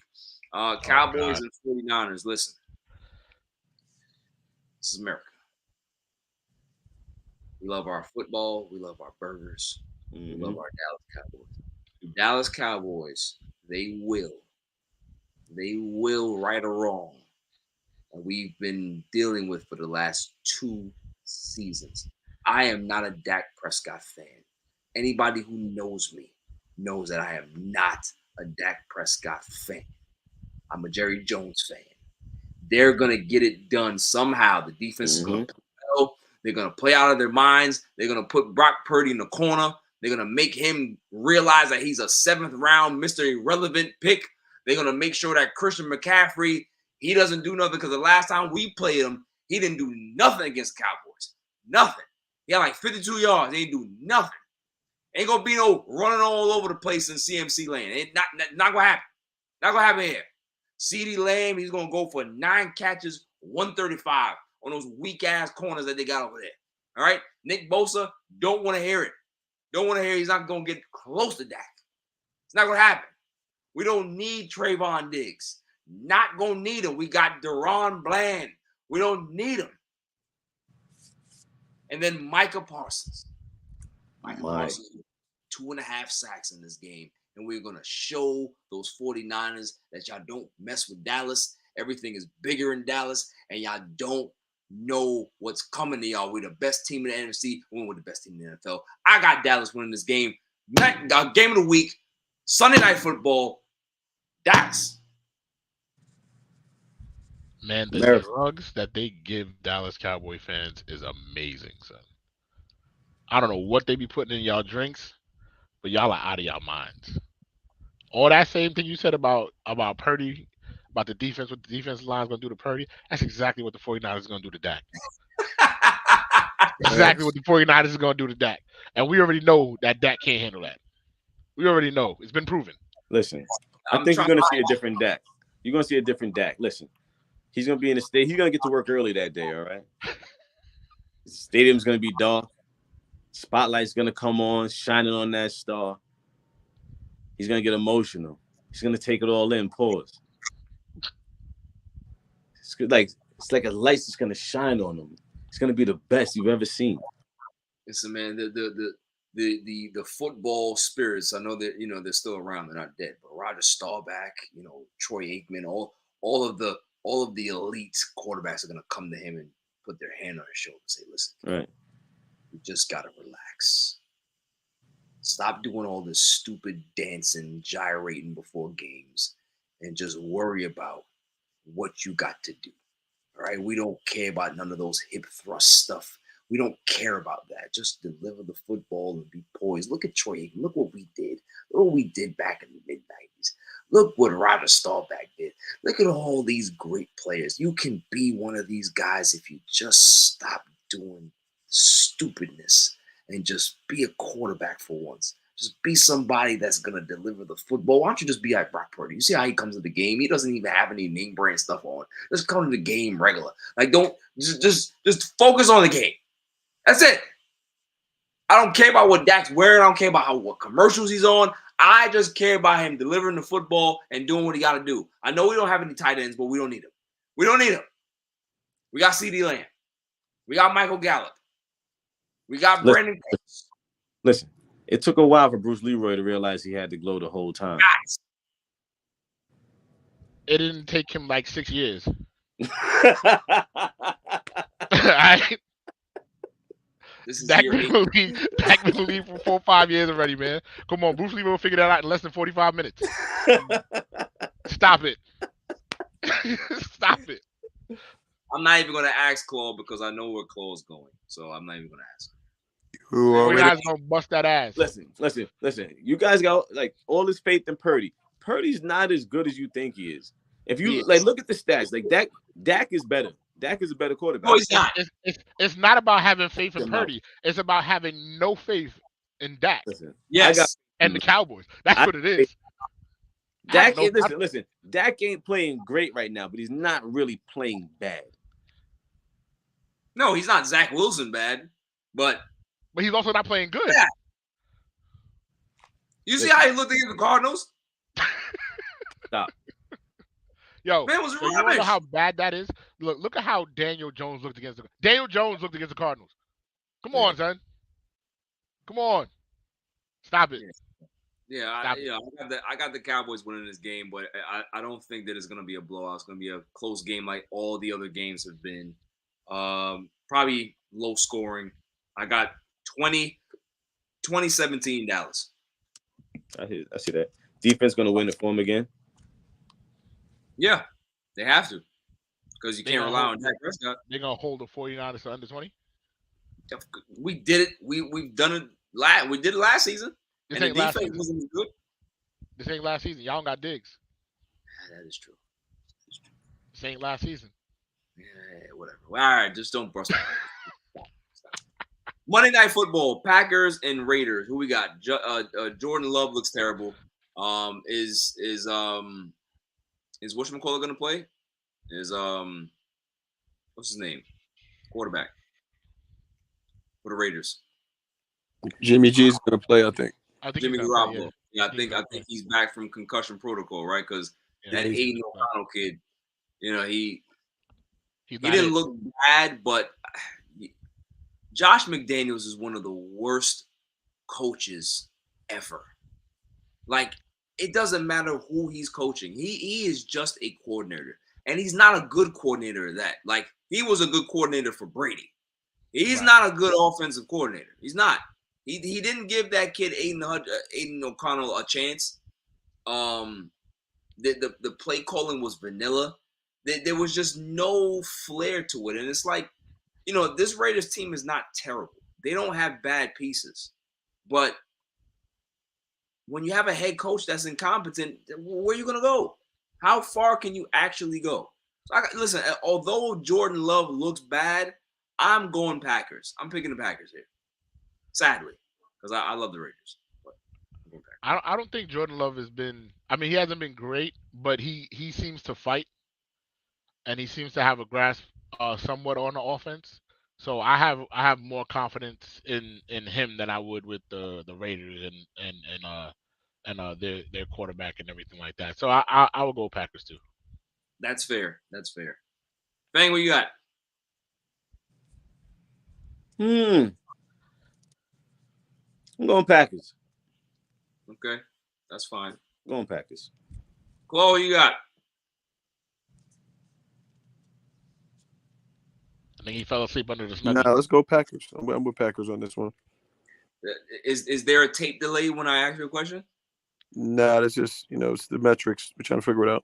Cowboys and 49ers. Listen, this is America. We love our football. We love our burgers. We love our Dallas Cowboys. The Dallas Cowboys, they will, right or wrong, and we've been dealing with for the last 2 seasons. I am not a Dak Prescott fan. Anybody who knows me knows that I am not a Dak Prescott fan. I'm a Jerry Jones fan. They're going to get it done somehow. The defense is going to play well. They're going to play out of their minds. They're going to put Brock Purdy in the corner. They're going to make him realize that he's a 7th round Mr. Irrelevant pick. They're going to make sure that Christian McCaffrey, he doesn't do nothing, because the last time we played him, he didn't do nothing against the Cowboys. Nothing. He had like 52 yards. He ain't do nothing. Ain't going to be no running all over the place in CMC land. Ain't not going to happen. Not going to happen here. CeeDee Lamb, he's going to go for 9 catches, 135 on those weak-ass corners that they got over there. All right? Nick Bosa, don't want to hear it. Don't want to hear he's not going to get close to Dak. It's not going to happen. We don't need Trayvon Diggs. Not going to need him. We got Deron Bland. We don't need him. And then Micah Parsons. Parsons, 2.5 sacks in this game. And we're going to show those 49ers that y'all don't mess with Dallas. Everything is bigger in Dallas, and y'all don't know what's coming to y'all. We're the best team in the NFC. We're the best team in the NFL. I got Dallas winning this game. Game of the week, Sunday Night Football, Dallas. Man, the drugs that they give Dallas Cowboy fans is amazing, son. I don't know what they be putting in y'all drinks, but y'all are out of y'all minds. All that same thing you said about Purdy, about the defense, what the defensive line is going to do to Purdy, that's exactly what the 49ers is going to do to Dak. Exactly what the 49ers is going to do to Dak. And we already know that Dak can't handle that. We already know. It's been proven. Listen, I think you're gonna see a different Dak. You're gonna see a different Dak. Listen, he's gonna be in the state. He's gonna get to work early that day. All right. The stadium's gonna be dark. Spotlight's gonna come on, shining on that star. He's gonna get emotional. He's gonna take it all in. Pause. It's like a light's just gonna shine on him. It's gonna be the best you've ever seen. Listen, man, the football spirits. I know that they're still around. They're not dead. But Roger Staubach, Troy Aikman, all of the elite quarterbacks are gonna come to him and put their hand on his shoulder and say, "Listen, right, you just gotta relax. Stop doing all this stupid dancing, gyrating before games, and just worry about what you got to do. All right, we don't care about none of those hip thrust stuff. We don't care about that. Just deliver the football and be poised. Look at Troy Aikman. Look what we did. Look what we did back in the mid-90s. Look what Roger Staubach did. Look at all these great players. You can be one of these guys if you just stop doing stupidness and just be a quarterback for once. Just be somebody that's going to deliver the football. Why don't you just be like Brock Purdy? You see how he comes to the game? He doesn't even have any name brand stuff on. Just come to the game regular. Like, don't just focus on the game. That's it. I don't care about what Dak's wearing. I don't care about what commercials he's on. I just care about him delivering the football and doing what he got to do. I know we don't have any tight ends, but we don't need him. We don't need him. We got CeeDee Lamb. We got Michael Gallup. We got Brandon Cooks. Listen, it took a while for Bruce Leroy to realize he had to glow the whole time. Guys. It didn't take him like 6 years. Dak been in the league for 4 or 5 years already, man. Come on, Bruce Leroy figured that out in less than 45 minutes. Stop it. Stop it. I'm not even going to ask Claude because I know where Claude's going. So I'm not even going to ask. You guys gonna bust that ass. Listen. You guys got like all this faith in Purdy. Purdy's not as good as you think he is. If you look at the stats, like Dak is better. Dak is a better quarterback. No, he's not. It's not about having faith in Purdy. It's about having no faith in Dak. Listen, and the Cowboys. That's what it is. Listen. Dak ain't playing great right now, but he's not really playing bad. No, he's not Zach Wilson bad, but he's also not playing good. Yeah. You see how he looked against the Cardinals? Stop. Yo, man was you want to know how bad that is? Look at how Daniel Jones looked against the Cardinals. Come on, son. Come on. Stop it. Yeah, I got the Cowboys winning this game, but I don't think that it's going to be a blowout. It's going to be a close game like all the other games have been. Probably low scoring. I got 20-17 Dallas. I see that. Defense going to win it for him again? Yeah, they have to. Because you can't rely on Dak Prescott. They're going to hold the 49ers to under 20? We did it. We've done it. We did it last season. This and ain't the last defense season. wasn't as good. This ain't last season. Y'all don't got Diggs. That is true. This ain't last season. Yeah, whatever. All right, just don't brush my Monday Night Football, Packers and Raiders. Who we got? Jordan Love looks terrible. Is whatchamacallit gonna play? Is what's his name? Quarterback for the Raiders. Jimmy G's gonna play, I think. Jimmy Garoppolo. Yeah, I think he's back from concussion protocol, right? Because that Aiden O'Connell kid, he didn't look bad, but Josh McDaniels is one of the worst coaches ever. Like, it doesn't matter who he's coaching. He is just a coordinator. And he's not a good coordinator at that. Like, he was a good coordinator for Brady. He's not a good offensive coordinator. He's not. He didn't give that kid Aiden O'Connell a chance. The play calling was vanilla. There was just no flair to it. And it's like, this Raiders team is not terrible. They don't have bad pieces. But when you have a head coach that's incompetent, where are you going to go? How far can you actually go? So listen, although Jordan Love looks bad, I'm going Packers. I'm picking the Packers here. Sadly, because I love the Raiders. But I don't think Jordan Love has been. I mean, he hasn't been great, but he seems to fight and he seems to have a grasp somewhat on the offense. So I have more confidence in him than I would with the Raiders and their quarterback and everything like that. So I will go Packers too. That's fair. That's fair. Bang, what you got? I'm going Packers. Okay, that's fine. I'm going Packers. Chloe, what you got? I think he fell asleep under the Nah, snuggie. let's go Packers. I'm with Packers on this one. Is there a tape delay when I ask you a question? Nah, that's just it's the metrics. We're trying to figure it out.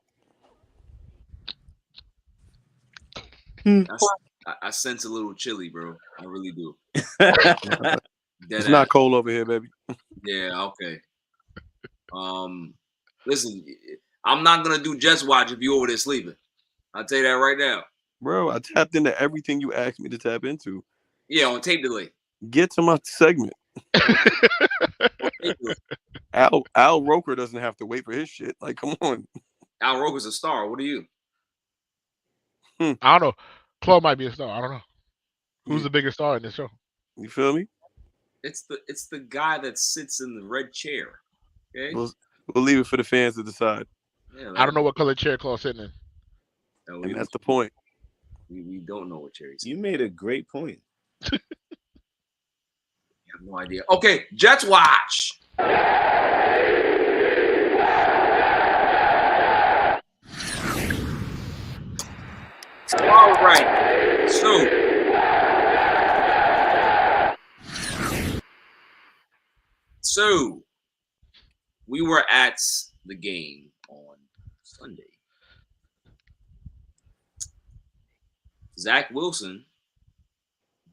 I sense a little chilly, bro. I really do. It's not cold over here, baby. Yeah, okay. Listen, I'm not gonna do Jets watch if you over there sleeping. I'll tell you that right now. Bro, I tapped into everything you asked me to tap into. Yeah, on tape delay. Get to my segment. Al Roker doesn't have to wait for his shit. Like, come on. Al Roker's a star. What are you? I don't know. Claw might be a star. I don't know. Who's the biggest star in this show? You feel me? It's the guy that sits in the red chair. Okay. We'll leave it for the fans to decide. Yeah, I don't know what color chair Claw's sitting in. And that's the point. We don't know what chair he's You made a great point. I have no idea. Okay, Jets watch. All right. So we were at the game on Sunday. Zach Wilson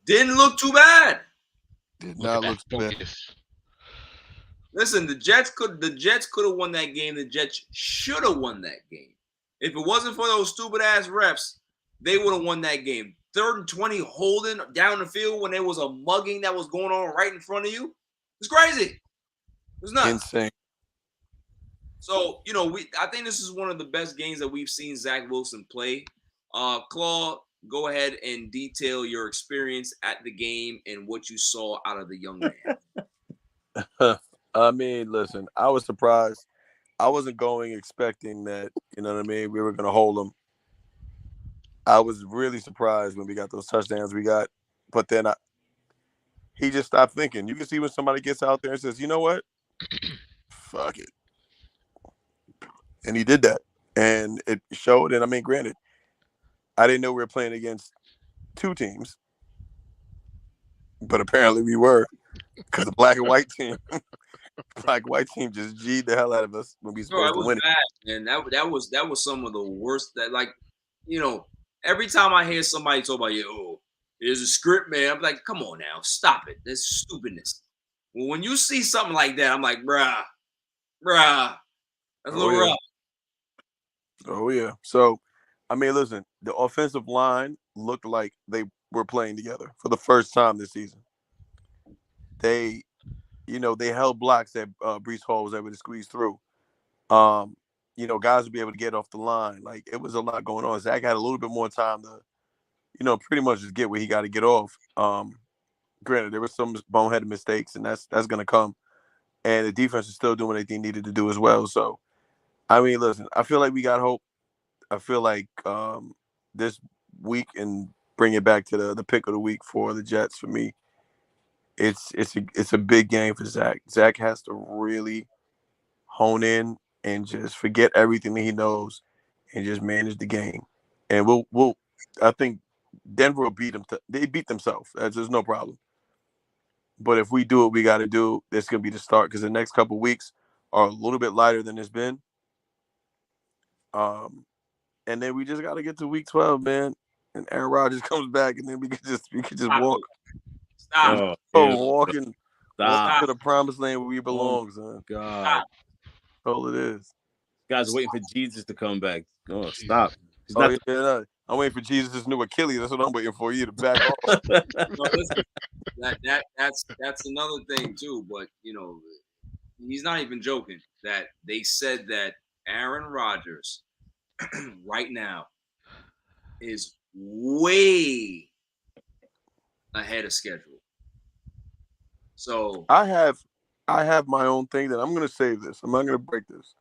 didn't look too bad. Did not look bad. Listen, the Jets could have won that game. The Jets should have won that game. If it wasn't for those stupid ass refs, they would have won that game. 3rd and 20 holding down the field when there was a mugging that was going on right in front of you. It's crazy. It was nuts. Insane. So, I think this is one of the best games that we've seen Zach Wilson play. Claw, go ahead and detail your experience at the game and what you saw out of the young man. I mean, listen, I was surprised. I wasn't going expecting that, we were going to hold him. I was really surprised when we got those touchdowns we got. But then he just stopped thinking. You can see when somebody gets out there and says, you know what? Fuck it. And he did that. And it showed. And, granted, I didn't know we were playing against 2 teams. But apparently we were. Because the black and white team. Black and white team just G'd the hell out of us when we supposed to win it. And that was some of the worst every time I hear somebody talk about there's a script, man, I'm like, come on now, stop it. That's stupidness. Well, when you see something like that, I'm like, bruh, that's a little rough. Oh yeah. So listen, the offensive line looked like they were playing together for the first time this season. They held blocks that Breece Hall was able to squeeze through. Guys would be able to get off the line. Like, it was a lot going on. Zach had a little bit more time to, pretty much just get where he got to get off. Granted, there were some boneheaded mistakes, and that's going to come. And the defense is still doing what they needed to do as well. So, listen, I feel like we got hope. I feel like this week, and bring it back to the pick of the week for the Jets for me, it's a big game for Zach. Zach has to really hone in and just forget everything that he knows and just manage the game. And we'll I think Denver will beat them. They beat themselves. There's no problem. But if we do what we got to do, this could be the start, because the next couple of weeks are a little bit lighter than it's been. And then we just got to get to week 12, man. And Aaron Rodgers comes back, and then we could just walk. Stop. Walking to the promised land where we belong, son. God. Stop. That's all it is. Guys waiting for Jesus to come back. Oh, stop. I'm waiting for Jesus' new Achilles. That's what I'm waiting for. You to back off. No, listen, that's another thing too. But he's not even joking that they said that Aaron Rodgers right now is way ahead of schedule. So I have my own thing that I'm going to save this. I'm not going to break this.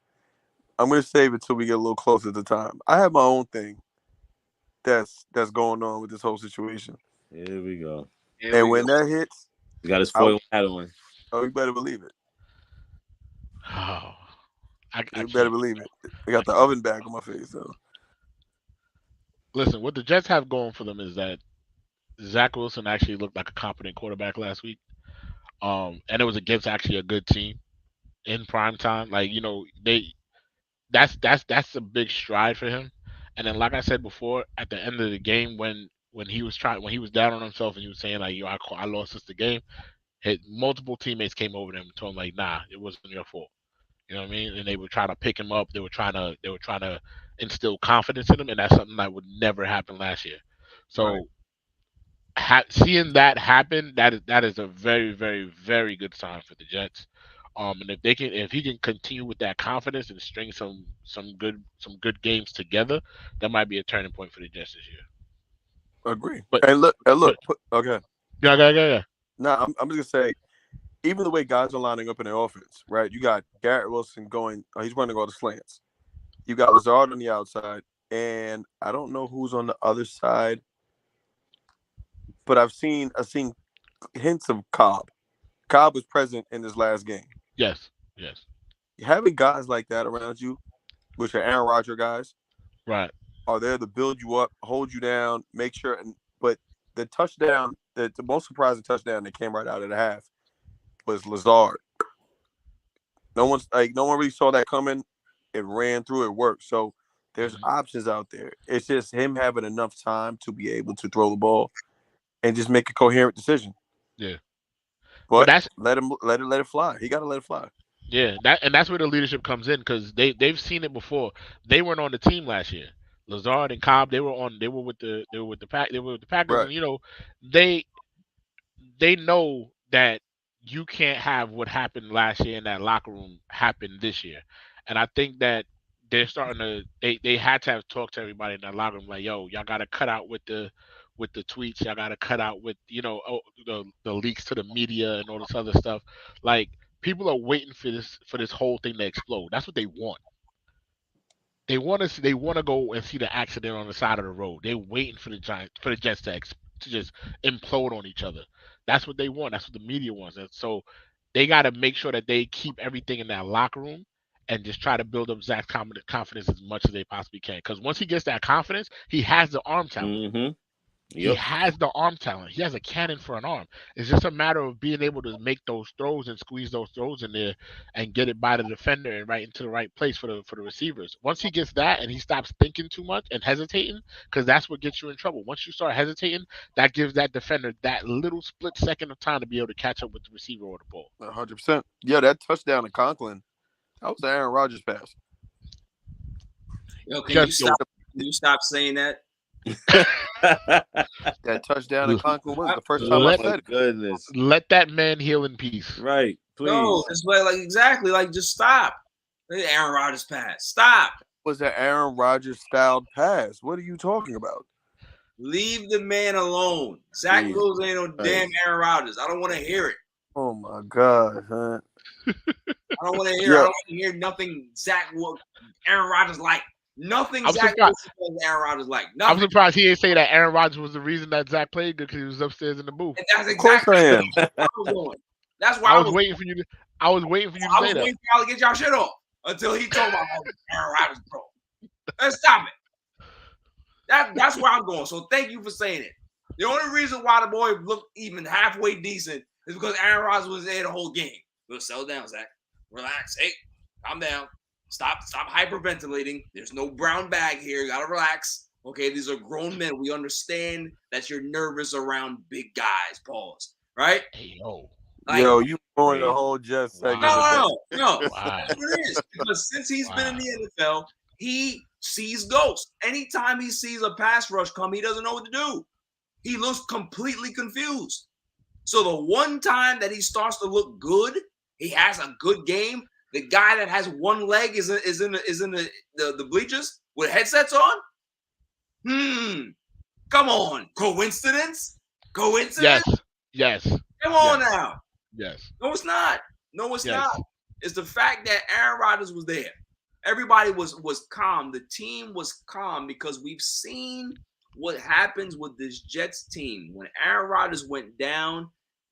I'm going to save it till we get a little closer to time. I have my own thing that's going on with this whole situation. Here we go. And when that hits, He got his foil hat on. oh, you better believe it. Oh, You better believe it. I got the oven back on my face, though. Listen, what the Jets have going for them is that Zach Wilson actually looked like a competent quarterback last week. And it was against actually a good team in prime time. Like, you know, that's a big stride for him. And then, like I said before, at the end of the game, when he was down on himself and he was saying like, "Yo, I lost this the game," multiple teammates came over to him and told him like, "Nah, it wasn't your fault." You know what I mean? And they were trying to pick him up. They were trying to instill confidence in him, and that's something that would never happen last year. So seeing that happen, that is a very, very, very good sign for the Jets. And if he can continue with that confidence and string some good games together, that might be a turning point for the Jets this year. Agree. But and look. Okay. Yeah. No, I'm just gonna say, even the way guys are lining up in their offense, right? You got Garrett Wilson going. He's running all the slants. You got Lazard on the outside, and I don't know who's on the other side, but I've seen hints of Cobb. Cobb was present in this last game. Yes. Having guys like that around you, which are Aaron Rodgers guys, Right. are there to build you up, hold you down, make sure. But the touchdown, the most surprising touchdown that came right out of the half was Lazard. No one really saw that coming. It ran through. It worked. So there's options out there. It's just him having enough time to be able to throw the ball and just make a coherent decision. Yeah. But let it fly. He got to let it fly. Yeah, that's where the leadership comes in because they've seen it before. They weren't on the team last year. Lazard and Cobb, they were with the Packers, Right. and you know they know that you can't have what happened last year in that locker room happen this year, and I think that they're starting to they had to have talked to everybody in that locker room like, yo, y'all got to cut out with the tweets, y'all got to cut out with the leaks to the media and all this other stuff, like. People are waiting for this whole thing to explode. That's what they want. They want to go and see the accident on the side of the road. They're waiting for the Jets to just implode on each other. That's what they want. That's what the media wants. And so they got to make sure that they keep everything in that locker room and just try to build up Zach's confidence as much as they possibly can. Because once he gets that confidence, he has the arm talent. Mm-hmm. He has the arm talent. He has a cannon for an arm. It's just a matter of being able to make those throws and squeeze those throws in there and get it by the defender and right into the right place for the receivers. Once he gets that and he stops thinking too much and hesitating, because that's what gets you in trouble. Once you start hesitating, that gives that defender that little split second of time to be able to catch up with the receiver or the ball. 100%. Yeah, that touchdown to Conklin, that was the Aaron Rodgers pass. Yo, can you stop saying that? That touchdown to Conklin was the first time I said it. Goodness. Let that man heal in peace. Right. Please. No, it's like exactly. Like, just stop. Aaron Rodgers pass. Stop. It was an Aaron Rodgers styled pass. What are you talking about? Leave the man alone. Zach Wilson ain't no damn Aaron Rodgers. I don't want to hear it. Oh my God, huh? I don't want to hear. I don't want to hear nothing. Aaron Rodgers like. Nothing Zach Wilson does Aaron Rodgers like. Nothing. I'm surprised he didn't say that Aaron Rodgers was the reason that Zach played good because he was upstairs in the booth. And that's exactly I am. where I was going. That's why I was waiting for you to say that. I was waiting for y'all to get y'all shit off until he told me Aaron Rodgers, bro. Let's stop it. That's where I'm going. So thank you for saying it. The only reason why the boy looked even halfway decent is because Aaron Rodgers was there the whole game. We'll settle down, Zach. Relax. Hey, calm down. Stop hyperventilating. There's no brown bag here. You gotta relax. Okay, these are grown men. We understand that you're nervous around big guys. Pause. Right? Hey, yo. Like, you going the whole Jets segment. No. Wow. That's what it is. Because since he's been in the NFL, he sees ghosts. Anytime he sees a pass rush come, he doesn't know what to do. He looks completely confused. So the one time that he starts to look good he has a good game. The guy that has one leg is in the bleachers with headsets on. Come on, coincidence? Coincidence? Yes. Come on now. Yes. No, it's not. No, it's Yes. not. It's the fact that Aaron Rodgers was there. Everybody was calm. The team was calm because we've seen what happens with this Jets team. When Aaron Rodgers went down,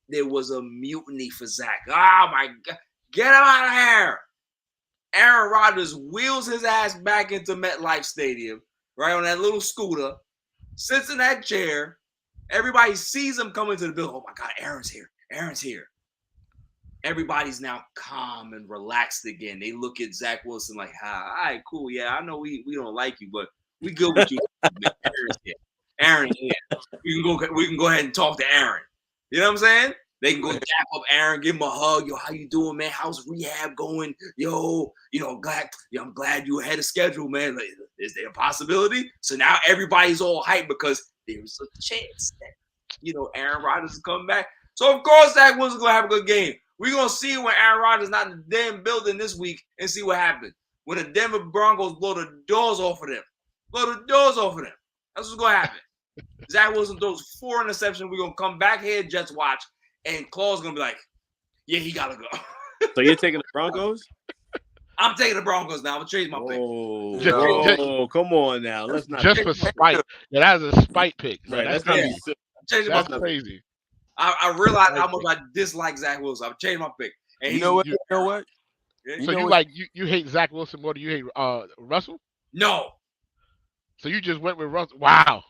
there was a mutiny for Zach. Oh, my God. Get him out of here. Aaron Rodgers wheels his ass back into MetLife Stadium, right, on that little scooter, sits in that chair. Everybody sees him coming to the building. Oh, my God, Aaron's here. Aaron's here. Everybody's now calm and relaxed again. They look at Zach Wilson like, all right, cool. Yeah, I know we don't like you, but we good with you. Aaron's here. Aaron's here. We can go ahead and talk to Aaron. You know what I'm saying? They can go dap up Aaron, give him a hug. Yo, how you doing, man? How's rehab going? Yo, I'm glad you ahead of schedule, man. Like, is there a possibility? So now everybody's all hyped because there's a chance that, Aaron Rodgers is coming back. So, of course, Zach Wilson's going to have a good game. We're going to see when Aaron Rodgers is not in the damn building this week and see what happens. When the Denver Broncos blow the doors off of them. That's what's going to happen. Zach Wilson throws 4 interceptions. We're going to come back here, Jets watch, and Claw's going to be like, yeah, he got to go. So you're taking the Broncos? I'm taking the Broncos now. I'm going to change my pick. Oh, come on now. Let's not. Just for spite. Yeah, that's a spite pick. Right, That's not crazy. be Changing That's my pick. crazy. I realized how much I dislike Zach Wilson. I've changed my pick. And You know what? So you hate Zach Wilson more than you hate Russell? No. So you just went with Russell? Wow.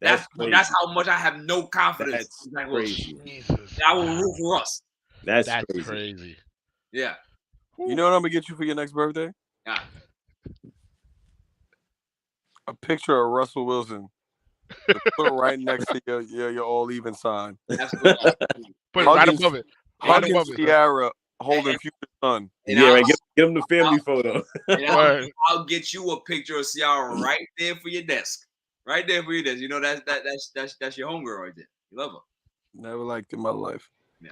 That's how much I have no confidence in Zach Wilson. Jesus. I will root for Russ. That's crazy. Yeah. You know what I'm gonna get you for your next birthday? Yeah. A picture of Russell Wilson. Put it right next to your all even sign. Absolutely. Put it right above it. Hugging Ciara, holding future son. Right. Give him the family photo. I'll get you a picture of Ciara right there for your desk. Right there for your desk. That's your homegirl right there. You love her. Never liked in my life. Yeah.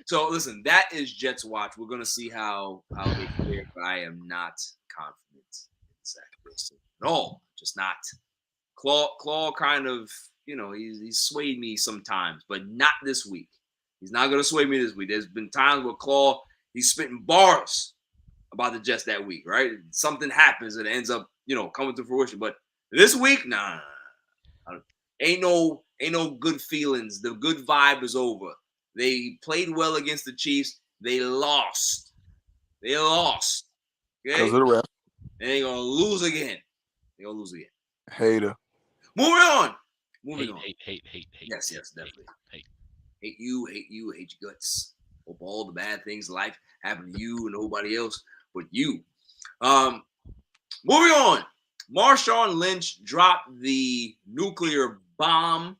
So listen, that is Jets watch. We're gonna see how they fare, but I am not confident in Zach Wilson at all. Just not. Claw kind of, he's swayed me sometimes, but not this week. He's not going to sway me this week. There's been times where Claw, he's spitting bars about the Jets that week, right? Something happens and it ends up, coming to fruition. But this week, nah. Ain't no good feelings. The good vibe is over. They played well against the Chiefs. They lost. Okay? Because of the ref. And they're going to lose again. Hater. Moving on. Hate. Yes, definitely. Hate you, hate your guts. Hope all the bad things in life happen to you and nobody else but you. Moving on. Marshawn Lynch dropped the nuclear bomb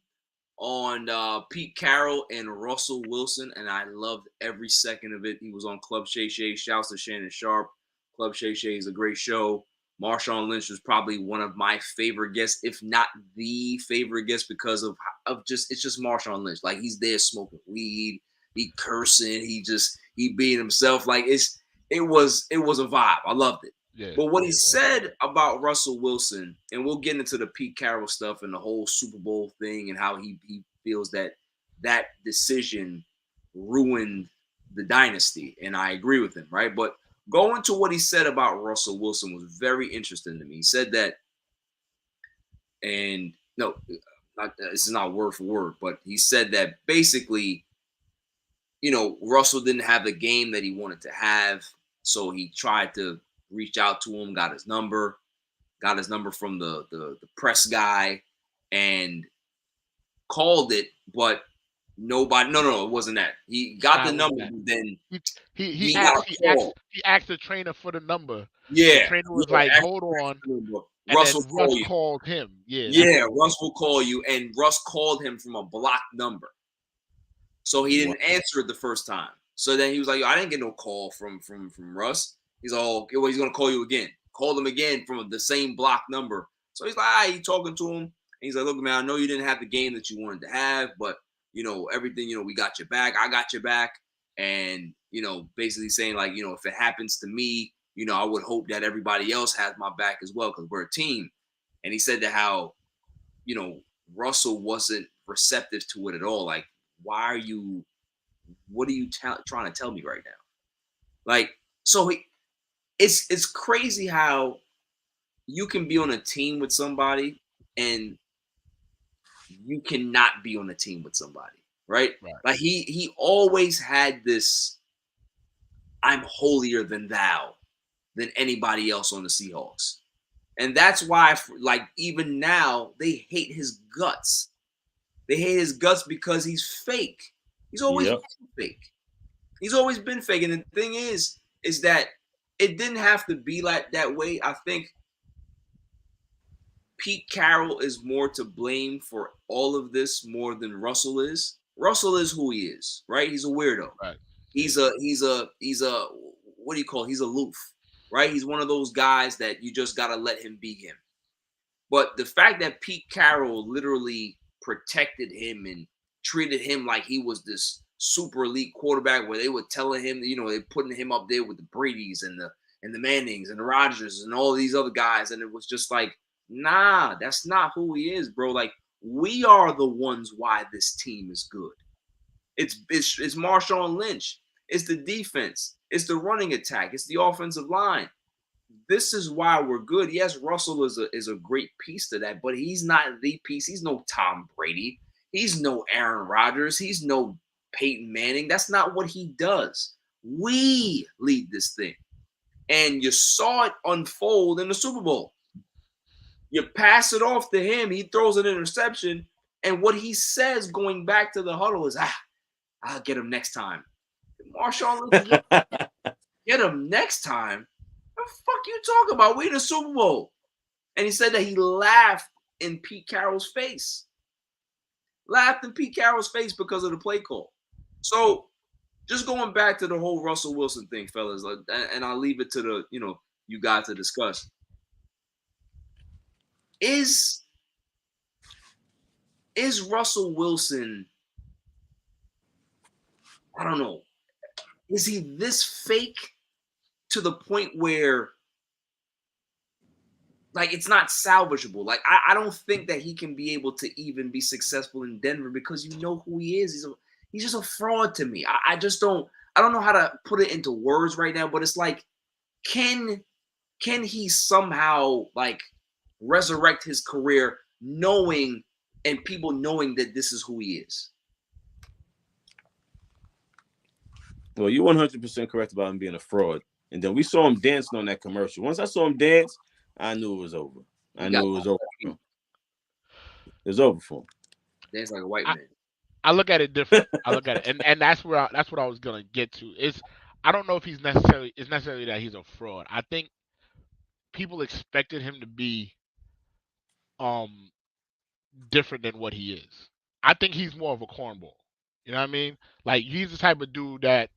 on Pete Carroll and Russell Wilson, and I loved every second of it. He was on Club Shay Shay. Shouts to Shannon Sharp. Club Shay Shay is a great show. Marshawn Lynch was probably one of my favorite guests, if not the favorite guest, because of it's just Marshawn Lynch. Like, he's there smoking weed, he cursing, he being himself. Like, it was a vibe. I loved it. Yeah, but what he said about Russell Wilson, and we'll get into the Pete Carroll stuff and the whole Super Bowl thing and how he feels that decision ruined the dynasty, and I agree with him, right? But going to what he said about Russell Wilson was very interesting to me. He said that, and no, this is not word for word, but he said that basically, Russell didn't have the game that he wanted to have, so he tried to reach out to him, got his number from the press guy, and called it, but nobody. No, it wasn't that. He got the number, then he asked the trainer for the number. Yeah, the trainer was like, "Hold on." Russ called him. Yeah, Russ will call you, and Russ called him from a blocked number, so he didn't answer it the first time. So then he was like, "Yo, I didn't get no call from Russ." He's all, well, he's gonna call you again. Called him again from the same blocked number. So he's like, he's talking to him, and he's like, "Look, man, I know you didn't have the game that you wanted to have, but everything, we got your back. I got your back, and basically saying like, if it happens to me, I would hope that everybody else has my back as well because we're a team. And he said that how, Russell wasn't receptive to it at all. Like, what are you trying to tell me right now? Like, so it's crazy how you can be on a team with somebody and you cannot be on a team with somebody, right? Like he always had this, I'm holier than thou than anybody else on the Seahawks. And that's why, like, even now, they hate his guts. They hate his guts because he's fake. He's always been fake. He's always been fake. And the thing is that it didn't have to be like that way. I think Pete Carroll is more to blame for all of this more than Russell is. Russell is who he is, right? He's a weirdo. Right. He's a what do you call it? He's aloof, right? He's one of those guys that you just gotta let him be him. But the fact that Pete Carroll literally protected him and treated him like he was this super elite quarterback, where they were telling him, they're putting him up there with the Bradys and the Mannings and the Rodgers and all these other guys, and it was just like, nah, that's not who he is, bro. Like, we are the ones why this team is good. It's Marshawn Lynch. It's the defense. It's the running attack. It's the offensive line. This is why we're good. Yes, Russell is a great piece to that, but he's not the piece. He's no Tom Brady. He's no Aaron Rodgers. He's no Peyton Manning. That's not what he does. We lead this thing. And you saw it unfold in the Super Bowl. You pass it off to him. He throws an interception. And what he says going back to the huddle is, I'll get him next time. Marshawn Lynch, get him next time? What the fuck you talking about? We in the Super Bowl. And he said that he laughed in Pete Carroll's face. Laughed in Pete Carroll's face because of the play call. So just going back to the whole Russell Wilson thing, fellas, and I'll leave it to you guys to discuss. Is Russell Wilson, I don't know, is he this fake to the point where, like, it's not salvageable? Like, I don't think that he can be able to even be successful in Denver because you know who he is. He's just a fraud to me. I don't know how to put it into words right now, but it's like, can he somehow, like, resurrect his career knowing and people knowing that this is who he is? Well, you're 100% correct about him being a fraud. And then we saw him dancing on that commercial. Once I saw him dance, I knew it was over. I knew it was over for him. It was over for him. Dance like a white man. I look at it different. I look at it, and that's what I was gonna get to. I don't know if it's necessarily that he's a fraud. I think people expected him to be different than what he is. I think he's more of a cornball. You know what I mean? Like, he's the type of dude that,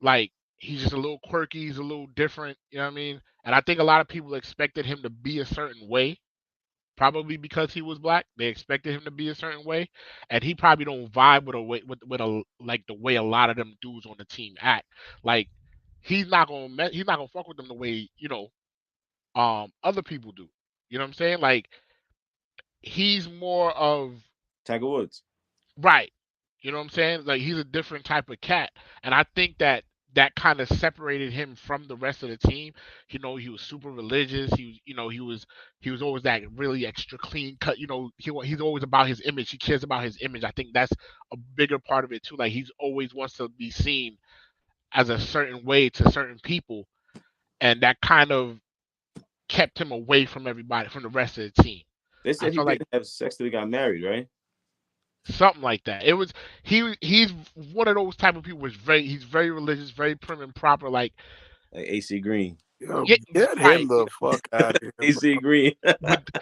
like, he's just a little quirky, he's a little different, you know what I mean? And I think a lot of people expected him to be a certain way, probably because he was black. They expected him to be a certain way, and he probably don't vibe with the way a lot of them dudes on the team act. Like, he's not gonna fuck with them the way other people do. You know what I'm saying? Like, he's more of Tiger Woods. Right. You know what I'm saying? Like, he's a different type of cat. And I think that kind of separated him from the rest of the team. He was super religious. He was always that really extra clean cut. He's always about his image. He cares about his image. I think that's a bigger part of it too. Like, he's always wants to be seen as a certain way to certain people. And that kind of kept him away from everybody, from the rest of the team. They said he didn't have sex till he got married, right? Something like that. It was he's one of those type of people. He's very religious, very prim and proper, like AC Green. Yo, Yeah, get right. him the fuck out of here. AC Green.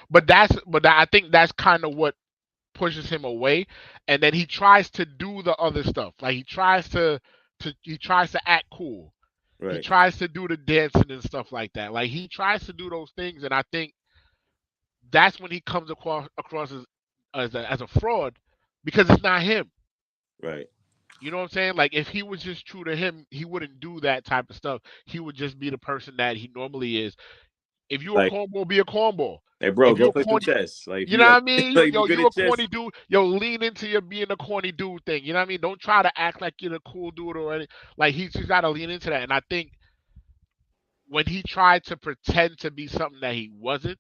but I think that's kind of what pushes him away. And then he tries to do the other stuff. Like, he tries to act cool. Right. He tries to do the dancing and stuff like that. Like, he tries to do those things, and I think that's when he comes across as a fraud, because it's not him. Right. You know what I'm saying? Like if he was just true to him, he wouldn't do that type of stuff. He would just be the person that he normally is. If you're a Like, cornball, be a cornball. bro, If go you're play some corny, chess. Like, if you you know like, what I mean? like, be good You a at chess. corny dude. Yo, lean into your being a corny dude thing. You know what I mean? Don't try to act like you're a cool dude or any. Like he's just got to lean into that. And I think when he tried to pretend to be something that he wasn't,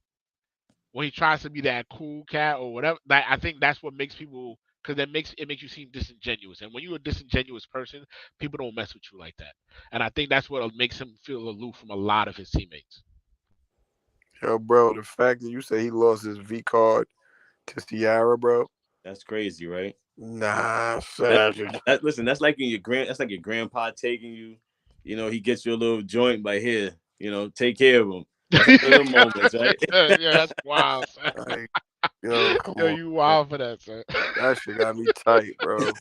when he tries to be that cool cat or whatever, that I think that's what makes people because it makes you seem disingenuous. And when you're a disingenuous person, people don't mess with you like that. And I think that's what makes him feel aloof from a lot of his teammates. Yo, bro, the fact that you say he lost his V card to Ciara, bro. That's crazy, right? Nah, shut That, out your. listen, that's like that's like your grandpa taking you. You know, he gets you a little joint by here. You know, take care of him. That's one of them moments, right? Yeah, that's wild, son. Like, yo, come Yo, on. you Man. wild for that, son. That shit got me tight, bro.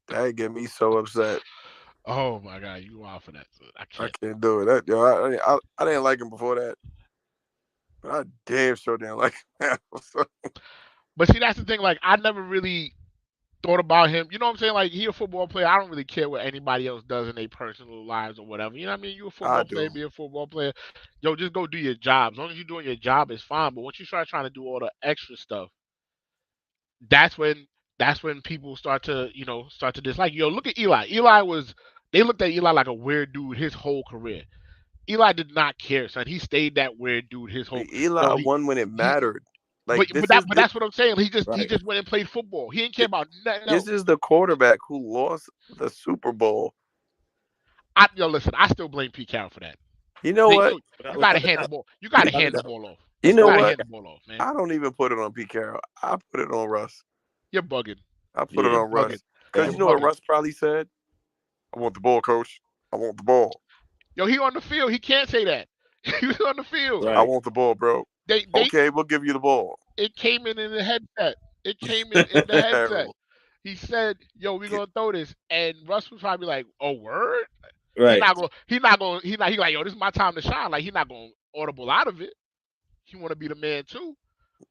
That get me so upset. Oh my god, you wild for that, son. I I can't. can't do it. That yo, I didn't like him before that, but I damn sure didn't like him now. But see, that's the thing. Like, I never really thought about him. You know what I'm saying? Like, he a football player. I don't really care what anybody else does in their personal lives or whatever. You know what I mean? You a I football player, do. be a football player. Yo, just go do your job. As long as you're doing your job, it's fine. But once you start trying to do all the extra stuff, that's when people start to dislike. Yo, look at Eli. They looked at Eli like a weird dude his whole career. Eli did not care, son. He stayed that weird dude his But whole. Eli Yo, won when it he mattered. but Like but this that is but this that's what I'm saying. He right. just went and played football. He didn't care about nothing This else. is the quarterback who lost the Super Bowl. Listen, I still blame Pete Carroll for that. You know what? You Without gotta a hand the doubt. ball. You gotta Without a hand the doubt. ball off. You You know gotta what? hand the ball off, man. I don't even put it on Pete Carroll. I put it on Russ. You're bugging. I put it Yeah, You're on bugging. Russ. Because You're you know what bugging. Russ probably said? I want the ball, coach. I want the ball. Yo, he on the field. He can't say that. He was on the field. I right. want the ball, bro. They Okay, we'll give you the ball. it came in the headset. It came in the headset. Terrible. He said, "Yo, we gonna throw this," and Russ was probably like, "Oh, word." He Right. not gonna. He not gonna. He like, "Yo, this is my time to shine." Like he not gonna audible out of it. He want to be the man too.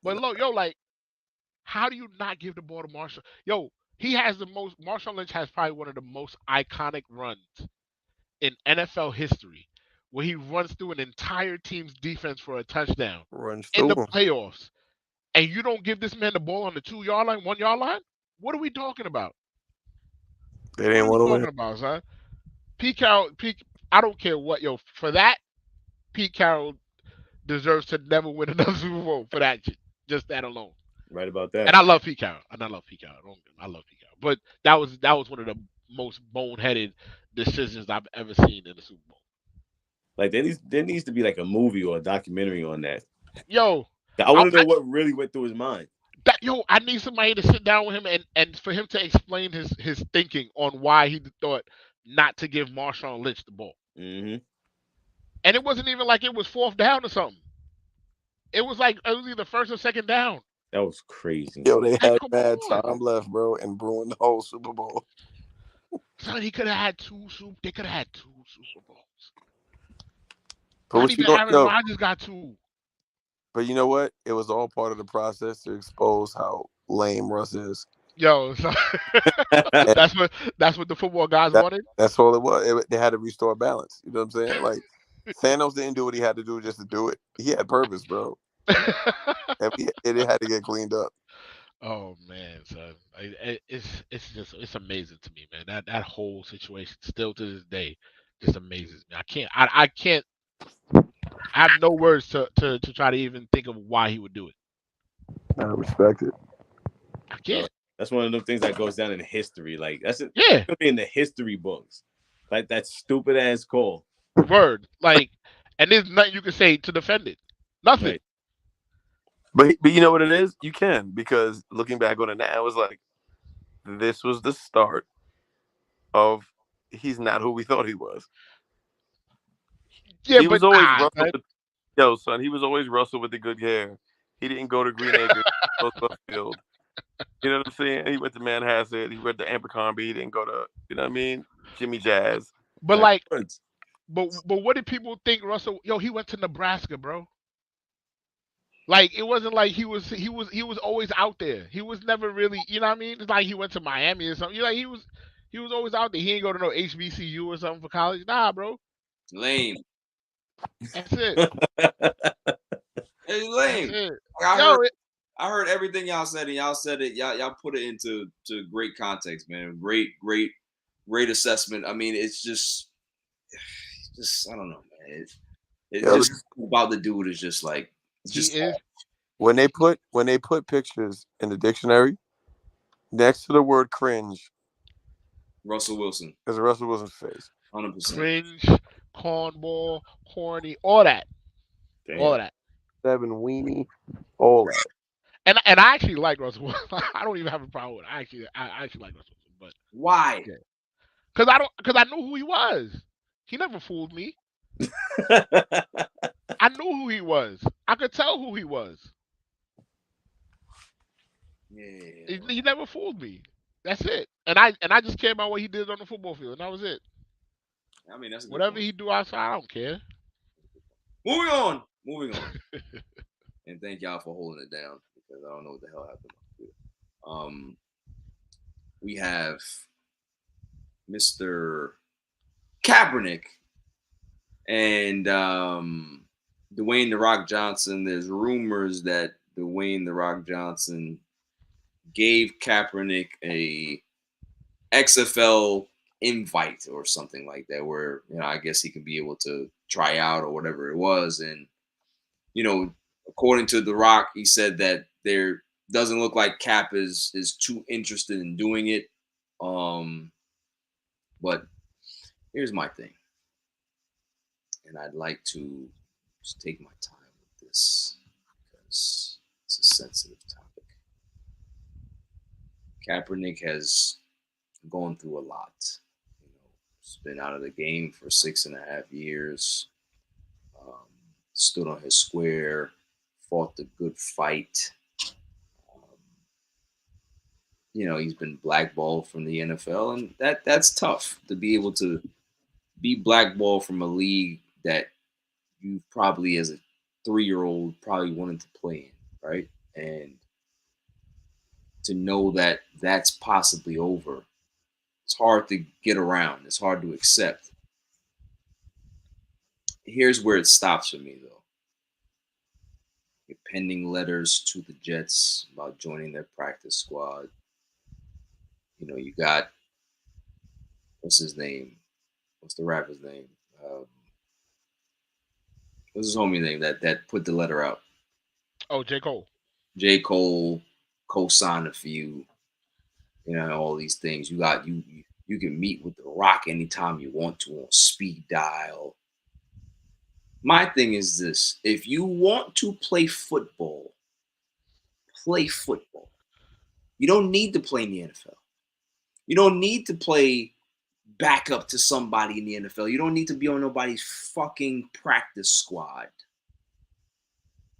But look, yo, like, how do you not give the ball to Marshall? Yo, he has the most. Marshall Lynch has probably one of the most iconic runs in NFL history, where he runs through an entire team's defense for a touchdown Runs in through the him. playoffs, and you don't give this man the ball on the 2 yard line, 1 yard line. What are we talking about? They What didn't are we want to win. talking about, son? Pete Carroll, I don't care what, yo, for that, Pete Carroll deserves to never win another Super Bowl for that, just that alone. Right about And that. I love Pete Carroll. And I love Pete Carroll. I love Pete Carroll. But that was one of the most boneheaded decisions I've ever seen in the Super Bowl. Like there needs to be like a movie or a documentary on that. Yo, I I, want to know what really went through his mind. I need somebody to sit down with him and for him to explain his thinking on why he thought not to give Marshawn Lynch the ball. Mm-hmm. And it wasn't even like it was fourth down or something. It was like it was either first or second down. That was crazy. Yo, they Like, had come bad on. time left, bro, and ruined the whole Super Bowl. Son, he could have had they could have had two Super Bowls. But Not what you even know, Aaron no, Rodgers got two. but you know what? It was all part of the process to expose how lame Russ is. Yo, so And that's what the football guys that, wanted. that's all it was. They had to restore balance. You know what I'm saying? Like Thanos didn't do what he had to do just to do it. He had purpose, bro. And it had to get cleaned up. Oh man, son, it's amazing to me, man. That whole situation still to this day just amazes me. I can't. I have no words to try to even think of why he would do it. I respect it. I No, can't. that's one of those things that goes down in history. Like that's Yeah, gonna be in the history books. Like that stupid ass call. word. Like, and there's nothing you can say to defend it. Nothing. Right. But you know what it is? You can, because looking back on it now, it's like this was the start of he's not who we thought he was. Yeah, He but was always nah, Russell son. with son. He was always Russell with the good hair. He didn't go to Green Acres, he go to Field. You know what I'm saying? He went to Manhasset. He went to Abercrombie. He didn't go to, you know what I mean? Jimmy Jazz. But Like like, words. but what did people think Russell? Yo, he went to Nebraska, bro. Like it wasn't like he was always out there. He was never really, you know what I mean? It's like he went to Miami or something. You know, he was always out there. He ain't go to no HBCU or something for college. Nah, bro. Lame. That's it. It's That's lame. it. Like, Yo, I heard everything y'all said, and y'all said it. Y'all put it into great context, man. Great assessment. I mean, it's just I don't know, man. It Yo, just about the dude is just like he is. when they put pictures in the dictionary next to the word cringe Russell Wilson, is Russell Wilson's face. 100%. Cringe, cornball, corny, all that. All Damn. that. 7 weenie, all that. And I actually like Russell Wilson. I don't even have a problem with it. I actually like Russell Wilson, but Why? yeah. Cause I knew who he was. He never fooled me. I knew who he was. I could tell who he was. Yeah. He never fooled me. That's it. And I just care about what he did on the football field, and that was it. I mean, that's a good Whatever point. he do outside, I don't care. Moving on. And thank y'all for holding it down because I don't know what the hell happened. We have Mr. Kaepernick and Dwayne the Rock Johnson. There's rumors that Dwayne the Rock Johnson gave Kaepernick a XFL invite or something like that, where I guess he could be able to try out or whatever it was. And according to The Rock, he said that there doesn't look like Cap is too interested in doing it. But here's my thing, and I'd like to just take my time with this because it's a sensitive topic. Kaepernick has gone through a lot. He's been out of the game for 6.5 years. Stood on his square, fought the good fight. He's been blackballed from the NFL, and that's tough to be able to be blackballed from a league that you probably, as a 3-year-old, probably wanted to play in, right? And to know that that's possibly over, it's hard to get around. It's hard to accept. Here's where it stops for me, though. Pending letters to the Jets about joining their practice squad. You got, what's his name? What's the rapper's name? What's his homie name that put the letter out? Oh, J. Cole. J. Cole co-signed a few. All these things. You got you can meet with The Rock anytime you want to on speed dial. My thing is this: if you want to play football, play football. You don't need to play in the NFL. You don't need to play backup to somebody in the NFL. You don't need to be on nobody's fucking practice squad.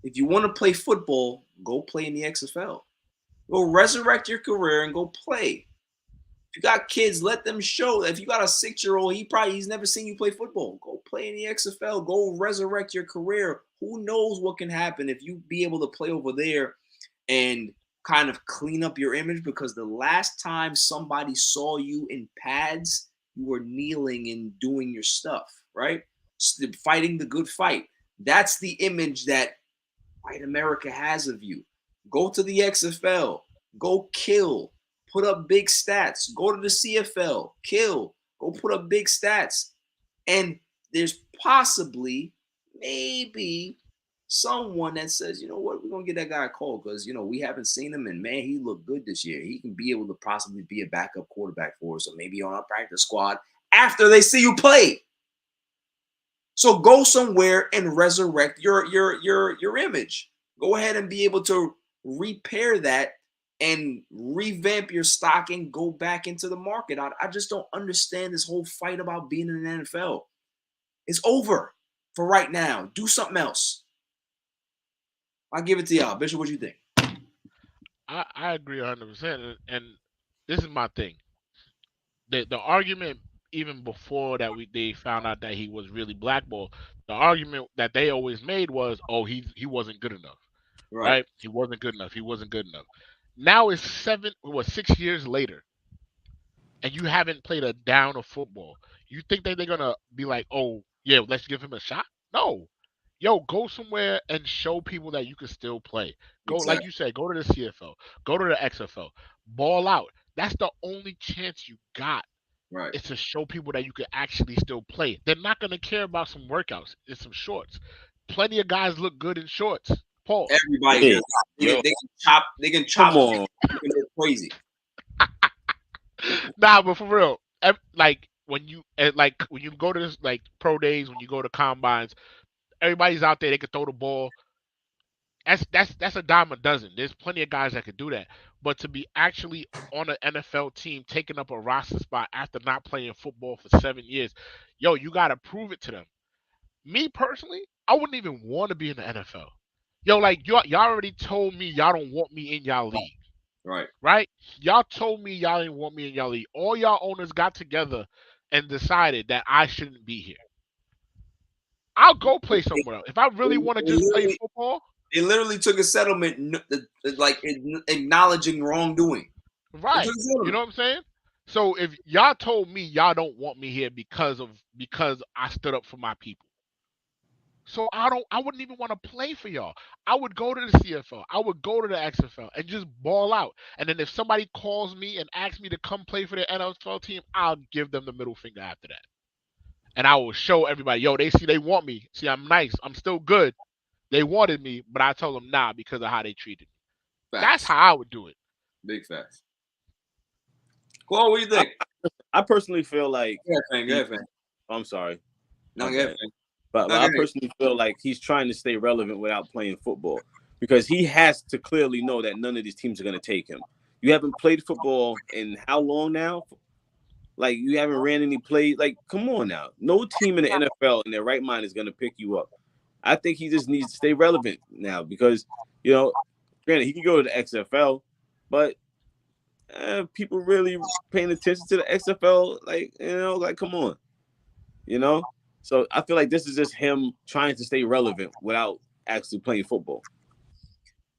If you want to play football, go play in the XFL. Go resurrect your career and go play. If you got kids, let them show. If you got a 6-year-old, he's never seen you play football. Go play in the XFL. Go resurrect your career. Who knows what can happen if you be able to play over there and kind of clean up your image, because the last time somebody saw you in pads, you were kneeling and doing your stuff, right? Fighting the good fight. That's the image that white America has of you. Go to the XFL. Go kill. Put up big stats. Go to the CFL. Kill. Go put up big stats. And there's possibly, maybe, someone that says, you know what, we're going to get that guy a call because, we haven't seen him, and, man, he looked good this year. He can be able to possibly be a backup quarterback for us, or maybe on our practice squad after they see you play. So go somewhere and resurrect your image. Go ahead and be able to repair that and revamp your stock and go back into the market. I just don't understand this whole fight about being in the NFL. It's over for right now. Do something else. I'll give it to y'all. Bishop, what do you think? I agree 100%, and this is my thing. The argument, even before that they found out that he was really blackballed, the argument that they always made was, oh, he wasn't good enough. Right. He wasn't good enough. Now it's 6 years later, and you haven't played a down of football. You think that they're gonna be like, oh yeah, let's give him a shot? No. Yo, go somewhere and show people that you can still play. Go, like Exactly. you said, go to the CFL, go to the XFL, ball out. That's the only chance you got, Right. is to show people that you can actually still play. They're not gonna care about some workouts. It's some shorts. Plenty of guys look good in shorts. Pause. Everybody Hey, does. yo, They can chop. They can come chop. on. They can look crazy. Nah, but for real, like when you go to this, like pro days, when you go to combines, everybody's out there. They can throw the ball. That's a dime a dozen. There's plenty of guys that could do that. But to be actually on an NFL team, taking up a roster spot after not playing football for 7 years, yo, you got to prove it to them. Me personally, I wouldn't even want to be in the NFL. Yo, like y'all already told me y'all don't want me in y'all league, Right. right? Y'all told me y'all didn't want me in y'all league. All y'all owners got together and decided that I shouldn't be here. I'll go play They, somewhere else. If I really want to they just play literally, football, they literally took a settlement, like acknowledging wrongdoing. They took right? a You settlement. know what I'm saying? So if y'all told me y'all don't want me here because I stood up for my people. So I wouldn't even want to play for y'all. I would go to the CFL. I would go to the XFL and just ball out. And then if somebody calls me and asks me to come play for the NFL team, I'll give them the middle finger after that. And I will show everybody, yo, they want me. See, I'm nice. I'm still good. They wanted me, but I told them nah because of how they treated me. That's Facts. how I would do it. Big facts. Chloe, what do you I, think? I personally feel like Go ahead, Fang. Go he. ahead, Fang. I'm sorry, No, my go ahead, bad. Fang. But No, go I ahead. personally feel like he's trying to stay relevant without playing football because he has to clearly know that none of these teams are going to take him. You haven't played football in how long now? Like you haven't ran any plays. Like, come on now. No team in the NFL in their right mind is going to pick you up. I think he just needs to stay relevant now because, granted, he can go to the XFL, but people really paying attention to the XFL. Like, like, come on, you know? So I feel like this is just him trying to stay relevant without actually playing football.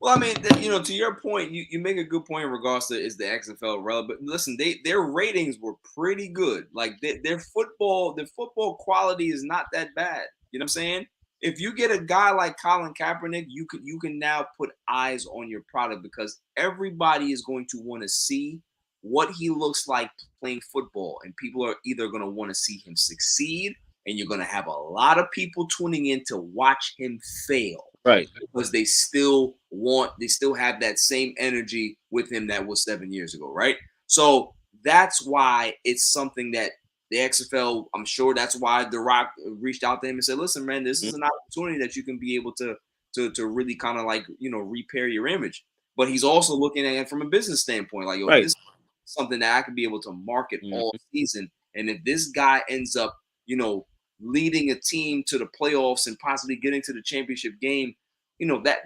Well, I mean, to your point, you make a good point in regards to is the XFL relevant. Listen, their ratings were pretty good. Like their football quality is not that bad. You know what I'm saying? If you get a guy like Colin Kaepernick, you can now put eyes on your product because everybody is going to want to see what he looks like playing football, and people are either going to want to see him succeed, and you're going to have a lot of people tuning in to watch him fail Right. because they still have that same energy with him that was 7 years ago, right? So that's why it's something that the XFL, I'm sure that's why The Rock reached out to him and said, listen, man, this is an opportunity that you can be able to really kind of like, repair your image. But he's also looking at it from a business standpoint, like, yo, Right. this is something that I could be able to market Mhm. all season. And if this guy ends up, leading a team to the playoffs and possibly getting to the championship game,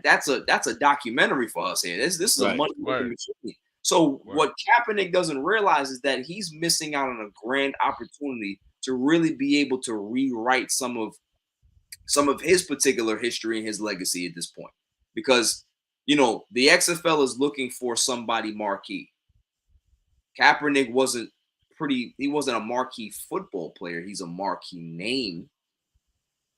that's a documentary for us here. This is a Right. money making machine. So what Kaepernick doesn't realize is that he's missing out on a grand opportunity to really be able to rewrite some of his particular history and his legacy at this point. Because, the XFL is looking for somebody marquee. Kaepernick he wasn't a marquee football player. He's a marquee name.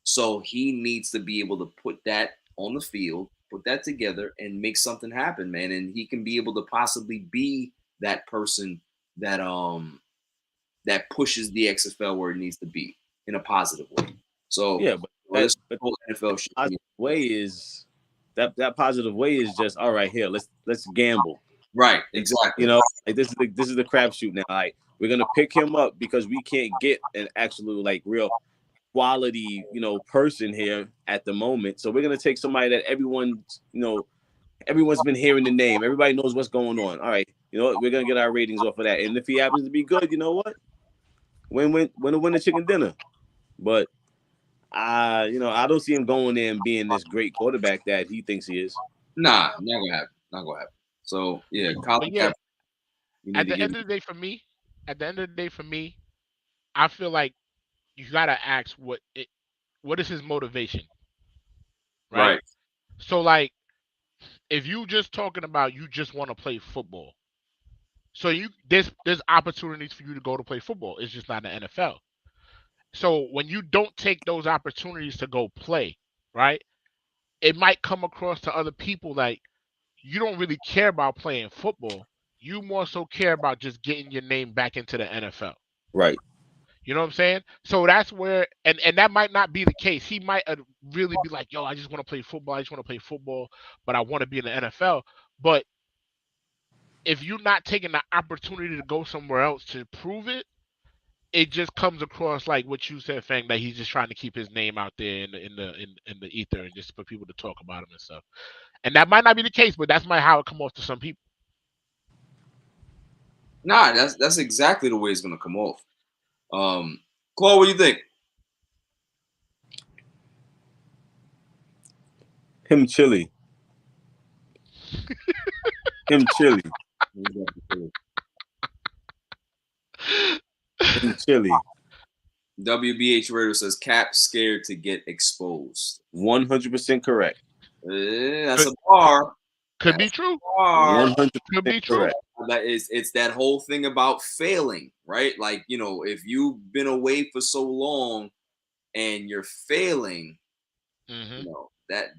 So he needs to be able to put that on the field, put that together, and make something happen, man. And he can be able to possibly be that person that pushes the XFL where it needs to be in a positive way. So Yeah, but this that whole NFL shit. positive way is that positive way is just all right. Here, let's gamble. Right, exactly. Like this is the crapshoot now. Like we're gonna pick him up because we can't get an actual like real quality person here at the moment. So we're gonna take somebody that everyone's been hearing the name. Everybody knows what's going on. All right, we're gonna get our ratings off of that. And if he happens to be good, you know what? Win the chicken dinner. But I don't see him going there and being this great quarterback that he thinks he is. Nah, not gonna happen. Not gonna happen. So yeah, Colin But yeah, Kaepernick. You need at to the give. end of the day, for me, I feel like you gotta ask what is his motivation, right? Right. So like if you just talking about you just want to play football, so there's opportunities for you to go to play football. It's just not the NFL. So when you don't take those opportunities to go play, right? It might come across to other people like you don't really care about playing football. You more so care about just getting your name back into the NFL. Right. You know what I'm saying? So that's where, and that might not be the case. He might really be like, yo, I just want to play football. I just want to play football, but I want to be in the NFL. But if you're not taking the opportunity to go somewhere else to prove it, it just comes across like what you said, Fang, that he's just trying to keep his name out there in the ether and just for people to talk about him and stuff. And that might not be the case, but that's might how it come off to some people. Nah, that's exactly the way it's gonna come off. Claude, what do you think? Him chili. Him chili. Him chili. WBH Radio says Cap scared to get exposed. 100% correct. That's a bar. Could be true. 100% Could be true. correct. It's that whole thing about failing, right? Like, you know, if you've been away for so long and you're failing, Mm-hmm. you know, that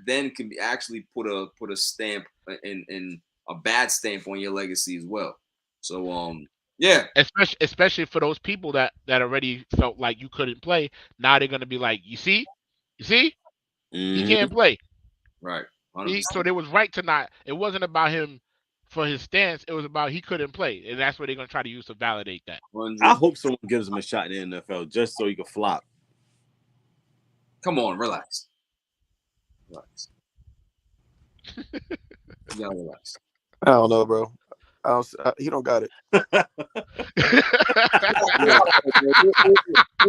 then can be actually put a stamp in a bad stamp on your legacy as well. So yeah, Especially for those people that already felt like you couldn't play. Now they're gonna be like, you see, he can't play. right. So they was right to not. It wasn't about him for his stance. It was about he couldn't play, and that's what they're gonna try to use to validate that. 100. I hope someone gives him a shot in the NFL just so he can flop. Come on, relax. You gotta relax. I don't know, bro. He don't got it. We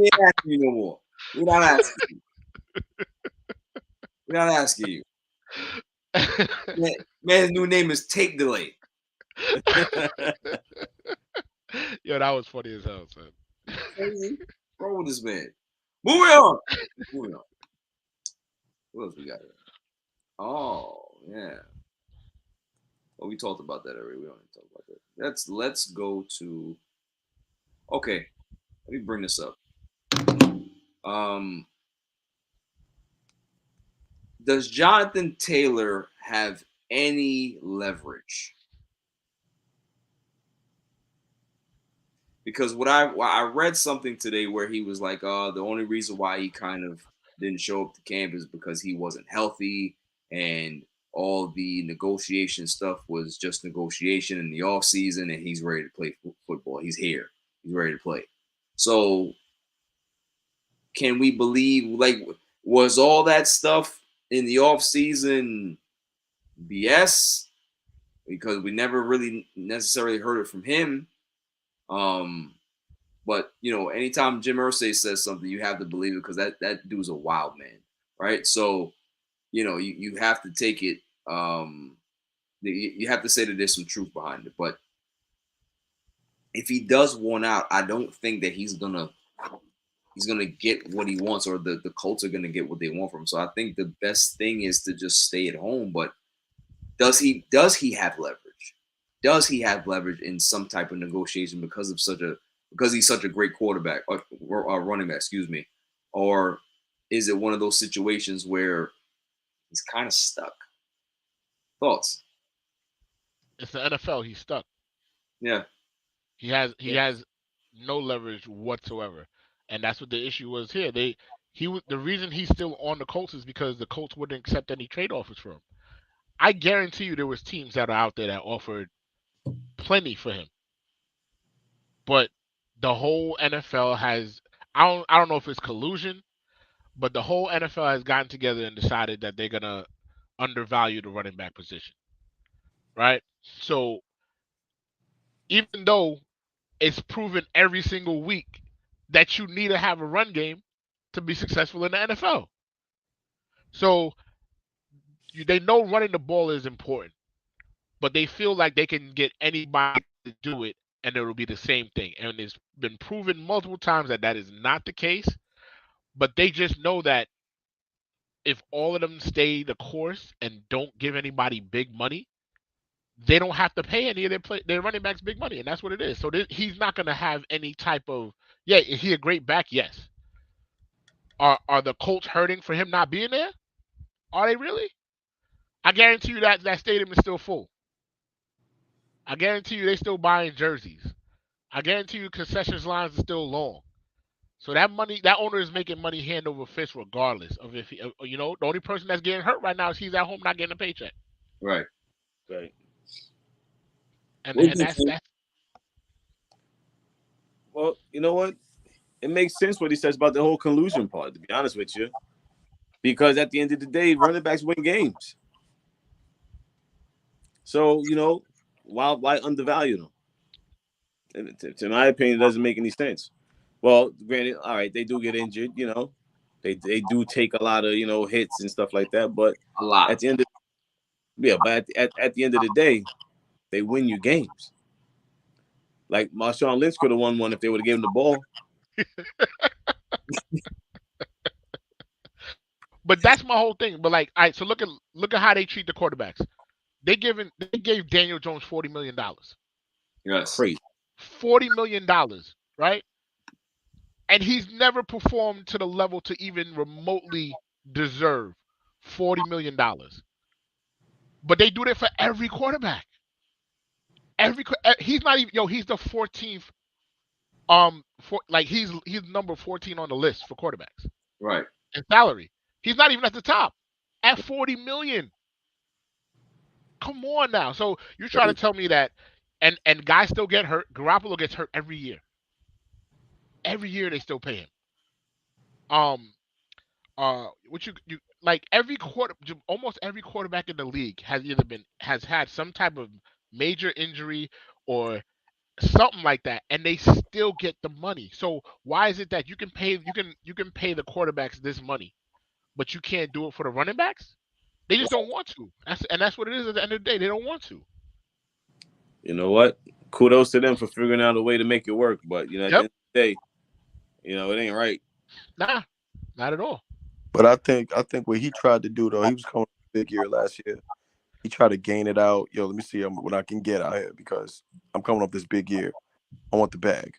ain't asking you no more. We're not asking you. We're not asking you. Man's new name is Tape Delay. Yo, that was funny as hell, son. Crazy. Wrong with this man. Moving on. What else we got here? Oh, yeah. Well, we talked about that already. We don't need to talk about that. Let's go to. Okay, let me bring this up. Does Jonathan Taylor have any leverage? Because I read something today where he was like, the only reason why he kind of didn't show up to camp is because he wasn't healthy and all the negotiation stuff was just negotiation in the off season, and he's ready to play football. He's here. He's ready to play. So can we believe, like, was all that stuff in the off season BS? Because we never really necessarily heard it from him. But you know, anytime Jim Irsay says something, you have to believe it because that dude's a wild man, right? So, you know, you have to take it. You have to say that there's some truth behind it. But if he does want out, I don't think that he's gonna get what he wants, or the Colts are gonna get what they want from him. So I think the best thing is to just stay at home. But does he have leverage? Does he have leverage in some type of negotiation because he's such a great quarterback or running back, excuse me? Or is it one of those situations where he's kind of stuck? Thoughts? It's the NFL. He's stuck. Yeah. He has no leverage whatsoever, and that's what the issue was here. The reason he's still on the Colts is because the Colts wouldn't accept any trade offers for him. I guarantee you there was teams that are out there that offered plenty for him, but the whole NFL has I don't know if it's collusion, but the whole NFL has gotten together and decided that they're gonna undervalue the running back position, right? So even though it's proven every single week that you need to have a run game to be successful in the NFL, so they know running the ball is important, but they feel like they can get anybody to do it and it'll be the same thing. And it's been proven multiple times that is not the case. But they just know that if all of them stay the course and don't give anybody big money, they don't have to pay any of their running backs big money, and that's what it is. So he's not going to have any type of is he a great back? Yes. Are the Colts hurting for him not being there? Are they really? I guarantee you that stadium is still full. I guarantee you they still buying jerseys. I guarantee you concessions lines are still long. So that owner is making money hand over fist regardless of if the only person that's getting hurt right now is he's at home not getting a paycheck. Right. And that's well, you know what? It makes sense what he says about the whole collusion part, to be honest with you. Because at the end of the day, running backs win games. So, why undervalue them? In my opinion, it doesn't make any sense. Well, granted, all right, they do get injured, They do take a lot of, hits and stuff like that. But a lot. At the end at the end of the day, they win you games. Like Marshawn Lynch could have won one if they would have given him the ball. But that's my whole thing. But all right, so look at how they treat the quarterbacks. They gave Daniel Jones $40 million. Yes. Crazy. $40 million, right? And he's never performed to the level to even remotely deserve $40 million. But they do that for every quarterback. He's not even he's the 14th. He's number 14 on the list for quarterbacks. Right. In salary. He's not even at the top. At $40 million. Come on now. So you're trying to tell me that and guys still get hurt. Garoppolo gets hurt every year. Every year they still pay him. Almost every quarterback in the league has had some type of major injury or something like that, and they still get the money. So why is it that you can pay the quarterbacks this money, but you can't do it for the running backs? They just don't want to. That's what it is at the end of the day. They don't want to. You know what? Kudos to them for figuring out a way to make it work. But at the end of the day, it ain't right. Nah, not at all. But I think what he tried to do though, he was coming up a big year last year. He tried to gain it out. Let me see what I can get out here because I'm coming up this big year. I want the bag.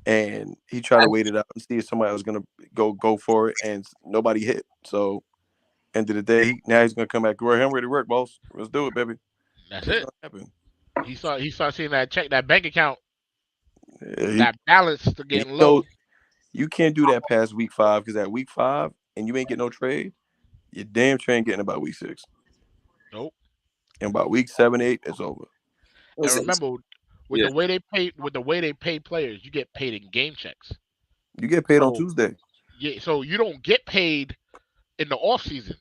And he tried to wait it out and see if somebody was gonna go for it, and nobody hit. So end of the day, now he's gonna come back. Roy, I'm ready to work, boss. Let's do it, baby. That's it. He saw seeing that bank account, that balance to getting low. You can't do that past week 5 because at week 5 and you ain't get no trade, your damn train getting about week 6. Nope. And about week 7, 8, it's over. And remember, the way they pay players, you get paid in game checks. You get paid on Tuesday. Yeah, so you don't get paid in the off season.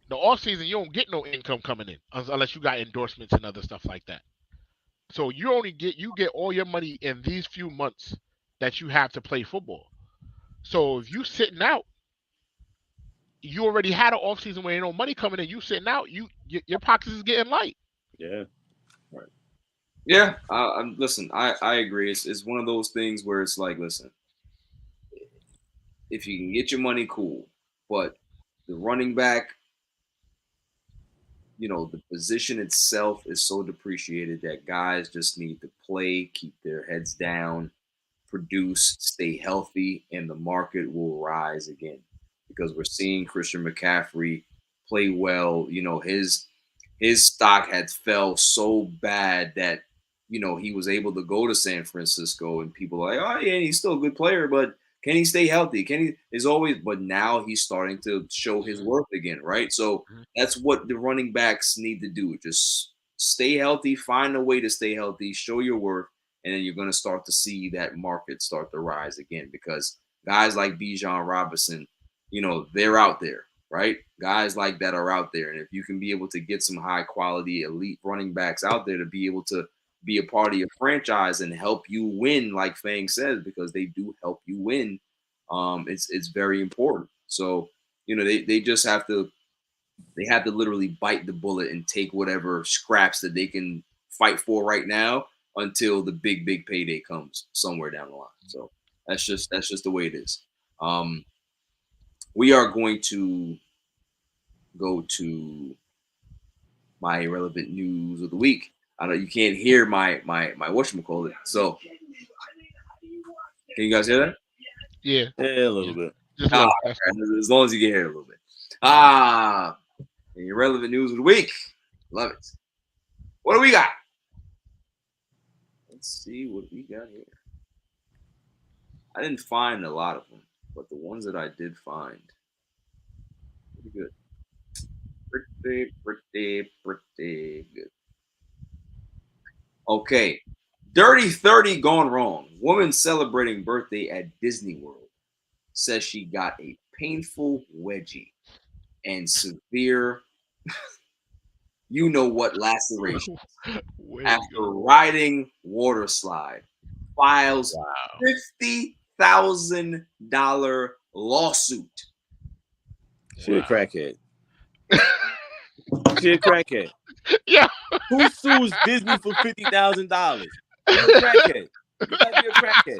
The off season, you don't get no income coming in unless you got endorsements and other stuff like that. So you get all your money in these few months that you have to play football. So if you sitting out, you already had an off season where ain't no money coming in. You sitting out, your pockets is getting light. Yeah. Right. Yeah. Listen, I agree. It's one of those things where it's like, listen, if you can get your money, cool. But the running back, the position itself is so depreciated that guys just need to play, keep their heads down, produce, stay healthy, and the market will rise again. Because we're seeing Christian McCaffrey play well. His stock had fell so bad that, he was able to go to San Francisco and people are like, oh yeah, he's still a good player, but can he stay healthy? But now he's starting to show his worth again, right? So that's what the running backs need to do. Just stay healthy, find a way to stay healthy, show your worth, and then you're going to start to see that market start to rise again because guys like Bijan Robinson, they're out there, right? Guys like that are out there. And if you can be able to get some high quality elite running backs out there to be able to be a part of your franchise and help you win, like Fang says, because they do help you win, it's very important. So, they just have to literally bite the bullet and take whatever scraps that they can fight for right now until the big payday comes somewhere down the line. So that's just the way it is. we are going to go to my irrelevant news of the week. I know you can't hear my whatchamacallit. So can you guys hear that? Yeah, Yeah, a little bit. just Ah, low. That's okay. As long as you can hear it a little bit. The irrelevant news of the week. Love it. What do we got? Let's see what we got here. I didn't find a lot of them, but the ones that I did find, pretty good. Pretty good. Okay. Dirty 30 gone wrong. Woman celebrating birthday at Disney World says she got a painful wedgie and severe, you know what, laceration Way after to go. riding water slide. Files Wow. $50,000 lawsuit. She a crackhead. She a crackhead. Yeah. Who sues Disney for $50,000? You a crackhead. You gotta be a crackhead.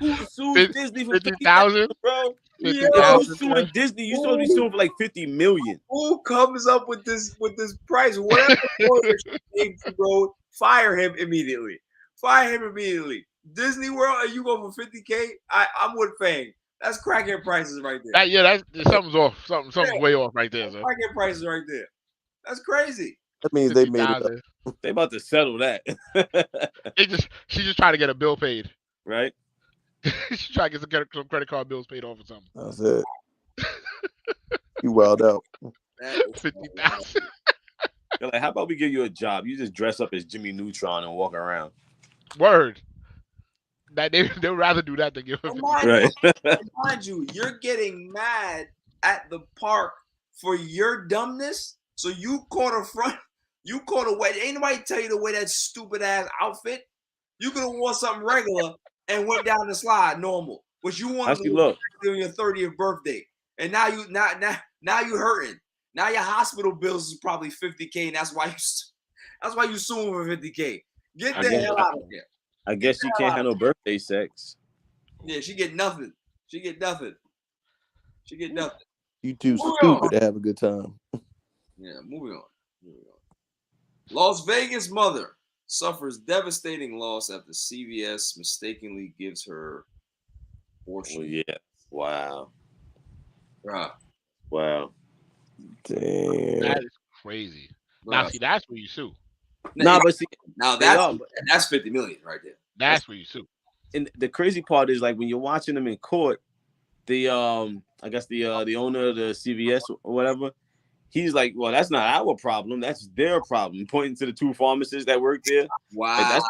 Who sues Disney for 50,000, bro? If you 50,000. suing Disney, you supposed to be suing for like 50 million. Who comes up with this price? Whatever lawyer she gave you, bro, fire him immediately. Fire him immediately. Disney World, and you go for $50K? I'm with Fang. That's crackhead prices right there. That's something's off. Something's way off right there, sir. Crackhead prices right there. That's crazy. That means they made it up. 50,000. They about to settle that. She's just trying to get a bill paid. Right? She's trying to get some credit card bills paid off or something. That's it. You wild out. 50,000. They're like, how about we give you a job? You just dress up as Jimmy Neutron and walk around. Word. That they'd rather do that than give her 50. Right. Mind you, you're getting mad at the park for your dumbness. So you caught a wedge. Ain't nobody tell you to wear that stupid ass outfit. You could have worn something regular and went down the slide normal. But you wanted to look on your 30th birthday. And now you hurting. Now your hospital bills is probably $50K, and that's why you suing for $50K. Get the hell out of here. I guess she can't handle birthday sex. Yeah, she get nothing. She get nothing. You too stupid to have a good time. Yeah, moving on. Las Vegas mother suffers devastating loss after CVS mistakenly gives her abortion. Oh, yeah. Wow. Bruh. Wow. Damn. That is crazy. Now, see, that's where you sue. But see, now that's 50 million right there. That's where you sue. And the crazy part is, like, when you're watching them in court, the I guess the owner of the CVS or whatever, he's like, well, that's not our problem. That's their problem. Pointing to the two pharmacists that work there. Wow.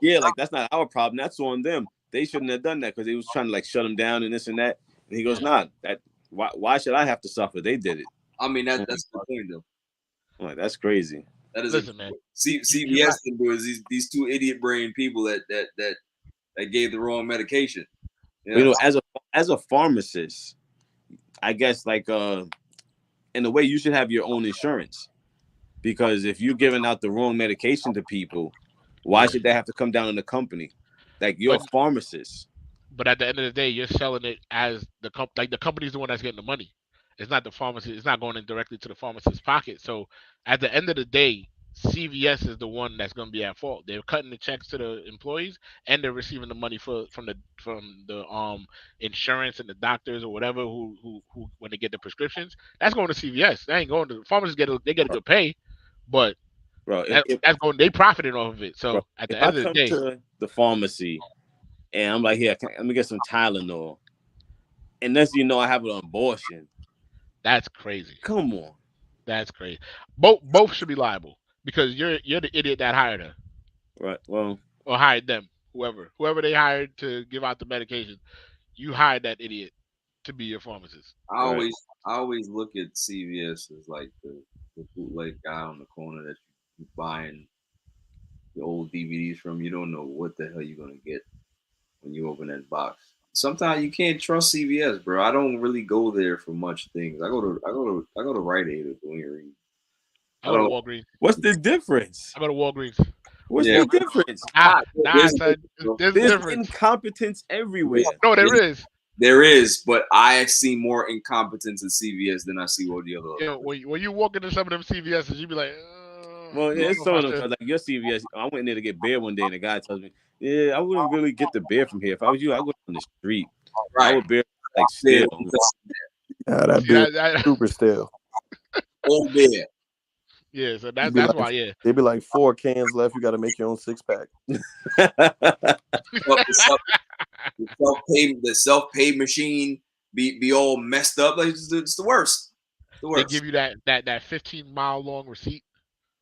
Like, that's not our problem. That's on them. They shouldn't have done that because they was trying to like shut them down and this and that. And he goes, nah, why should I have to suffer? They did it. I mean, that's the thing, though. I'm like, that's crazy. That is Listen, man. CVS is these two idiot brain people that gave the wrong medication. You know, as a pharmacist, I guess like in a way you should have your own insurance, because if you're giving out the wrong medication to people, why should they have to come down on the company? Like, you're a pharmacist. But at the end of the day, you're selling it as the company's the one that's getting the money. It's not the pharmacy. It's not going in directly to the pharmacist's pocket. So at the end of the day, CVS is the one that's going to be at fault. They're cutting the checks to the employees, and they're receiving the money from the insurance and the doctors or whatever who when they get the prescriptions. That's going to CVS. That ain't going to the pharmacists. They get a good pay, but bro, that's going. They profited off of it. So bro, at the end of the day, to the pharmacy and I'm like, here, let me get some Tylenol, and next thing you know, I have an abortion. that's crazy. Come on. That's crazy. Both should be liable because you're the idiot that hired her. Right. Well, or hired them. Whoever they hired to give out the medication, you hired that idiot to be your pharmacist. I always look at CVS as like the bootleg guy on the corner that you buying the old DVDs from. You don't know what the hell you're gonna get when you open that box. Sometimes you can't trust CVS, bro. I don't really go there for much things. I go to Rite Aid or Green. I go to Walgreens. What's the difference? I go to Walgreens. What's the difference? Nah, son. There's There's difference. incompetence everywhere. No, there is. There is, but I see more incompetence at CVS than I see what the other. You know, when you walk into some of them CVSs, you be like, well, I don't it's know some if of I them. should. Like your CVS, I went in there to get beer one day, and the guy tells me, "Yeah, I wouldn't really get the beer from here. If I was you, I would on the street. I Right. would beer like Beer, stale." That See, beer that- super stale. all beer. yeah, so It'd that's be like- why, yeah. It'd be like 4 cans left. You got to make your own 6-pack. The self-pay machine be all messed up. Like it's the worst. The They worst. give you that 15-mile long receipt.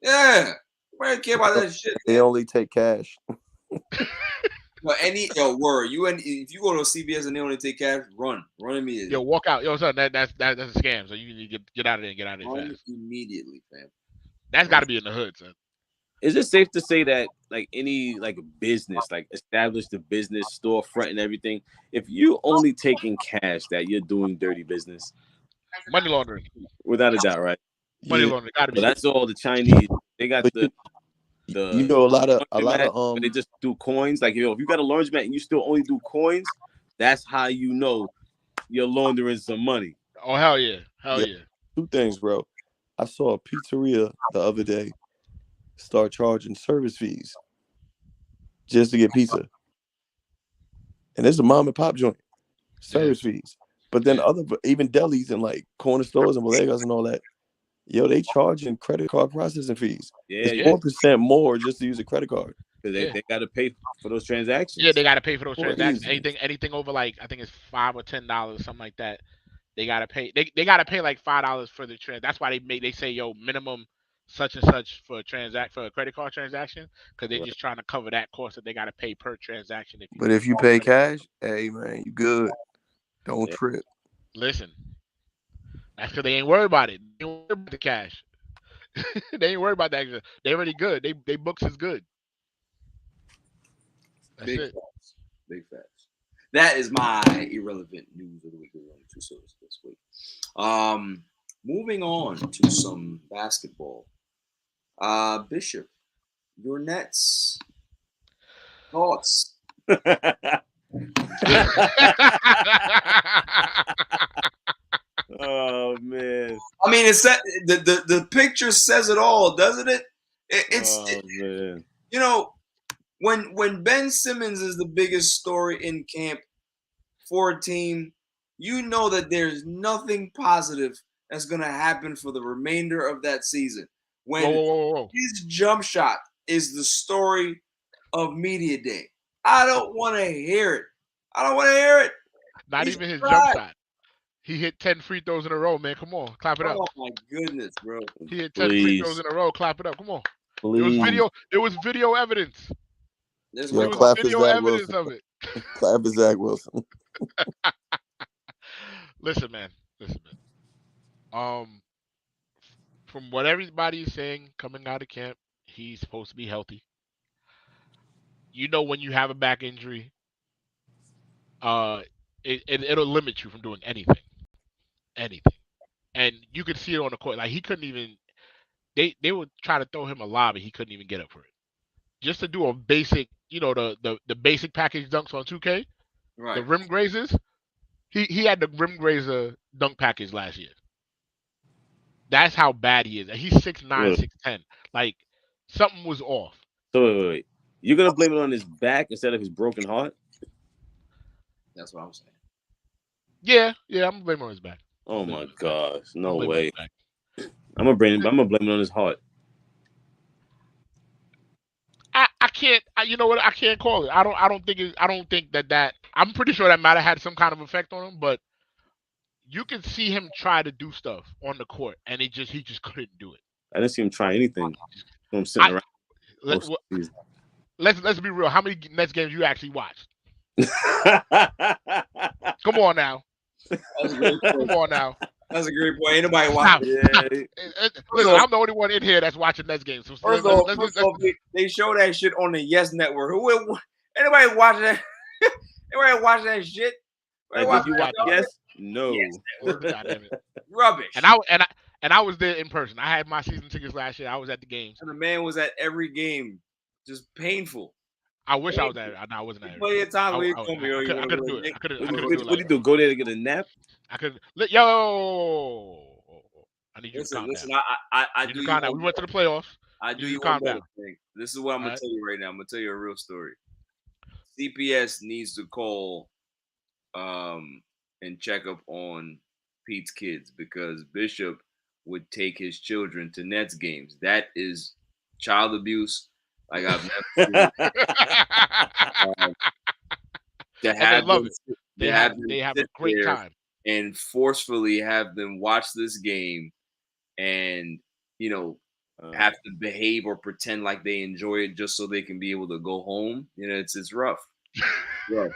Yeah. Nobody don't care about that shit. They only take cash. But word. If you go to a CVS and they only take cash, run immediately. Yo, walk out. Yo, son, that's a scam. So you need to get out of there and get out of there Run fast. immediately, fam. That's got to be in the hood, son. Is it safe to say that like any like business, like established a business storefront and everything, if you only taking cash, that you're doing dirty business? Money laundering. Without a doubt, right? Money Yeah. laundering. Got to be. So that's all the Chinese. They got But the you know a lot of where they just do coins. Like, if you got a laundromat and you still only do coins, that's how you know you're laundering some money. Oh, hell yeah. Hell yeah. 2 things, bro. I saw a pizzeria the other day start charging service fees just to get pizza. And it's a mom and pop joint. Service fees. But then even delis and like corner stores and bodegas and all that, yo, they charging credit card processing fees. Yeah, It's 4% more just to use a credit card. Because they got to pay for those transactions. Yeah, they got to pay for those Or transactions. easy. Anything over like, I think it's $5 or $10, something like that. They got to pay. They got to pay like $5 for the trans. That's why they say, yo, minimum such and such for a credit card transaction, because they're just trying to cover that cost that they got to pay per transaction. But if you pay cash, hey man, you good. Don't trip. Listen, that's because they ain't worried about it. They ain't worried about the cash. They ain't worried about that. They already good. They books is good. That's Big it. facts. Big facts. That is my irrelevant news of the week. There's only 2 shows this week. Moving on to some basketball. Bishop, your Nets thoughts? Oh man! I mean, it's the picture says it all, doesn't it? Man. You know, when Ben Simmons is the biggest story in camp for a team, you know that there's nothing positive that's going to happen for the remainder of that season. When whoa. his jump shot is the story of media day, I don't want to hear it. Not He's even his tried. jump shot. He hit 10 free throws in a row, man. Come on, clap it up. Oh my goodness, bro! He hit 10 free throws in a row. Clap it up. Come on. There was video evidence. There's Yo, one clap for video Zach evidence Wilson. of it. Clap for Zach Wilson. Listen, man. From what everybody's saying coming out of camp, he's supposed to be healthy. You know, when you have a back injury, it'll limit you from doing anything. And you could see it on the court. Like, he couldn't even. They would try to throw him a lob, and he couldn't even get up for it. Just to do a basic, the basic package dunks on 2K, right. The rim grazers. He had the rim grazer dunk package last year. That's how bad he is. He's 6'9", 6'10". Like, something was off. So wait. You're gonna blame it on his back instead of his broken heart? That's what I'm saying. Yeah, I'm gonna blame it on his back. Oh my gosh, no I'm way. I'm gonna blame it on his heart. I can't. You know what? I can't call it. I don't think that. I'm pretty sure that might have had some kind of effect on him, but you can see him try to do stuff on the court, and he just couldn't do it. I didn't see him try anything. I'm sitting around. Let's be real. How many Nets games you actually watched? Come on now. Come on now. That's a great point. Ain't nobody watching. Listen, I'm the only one in here that's watching Nets games. So first off, they show that shit on the Yes Network. Anybody watching that? Anybody watching that shit? Did you watch Yes? No. Yes, God damn it. Rubbish. And I was there in person. I had my season tickets last year. I was at the games. And the man was at every game. Just painful. I wish I was there. No, I wasn't there. Plenty of times I, where you I, call me, I, or I you could, I want couldn't to do it. like, I couldn't. What I do couldn't you, do it what like do you that. do? Go there to get a nap? I could. Yo, I need you to calm listen. down. I You do need to you calm down. one We went to better. the playoffs. I You do need to you one calm better down. thing. This is what I'm All gonna right. tell you right now. I'm gonna tell you a real story. CPS needs to call and check up on Pete's kids because Bishop would take his children to Nets games. That is child abuse like I've never seen. Um, to And they have love them it. to have them They have a sit great there time. and forcefully have them watch this game and you know have to behave or pretend like they enjoy it just so they can be able to go home. It's rough. Rough.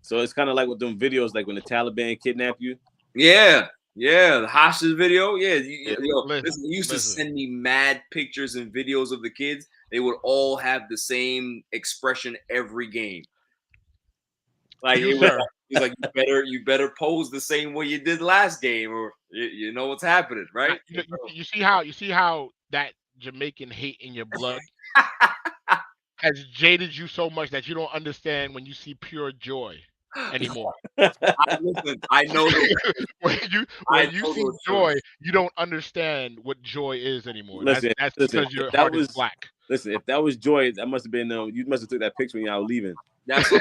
So it's kind of like with them videos, like when the Taliban kidnap you. Yeah, the hostage video. Yeah, Yeah. listen, he used to Listen. send me mad pictures and videos of the kids. They would all have the same expression every game. Like You, sir. he's like, you better pose the same way you did last game, or you know what's happening, right? You see how that Jamaican hate in your blood has jaded you so much that you don't understand when you see pure joy anymore. Listen, I know those. when I you know see those joy, things. you don't understand what joy is anymore. Listen, That's listen. because your If that heart is was black. listen, if that was joy, that must have been you must have took that picture when y'all leaving. That's all.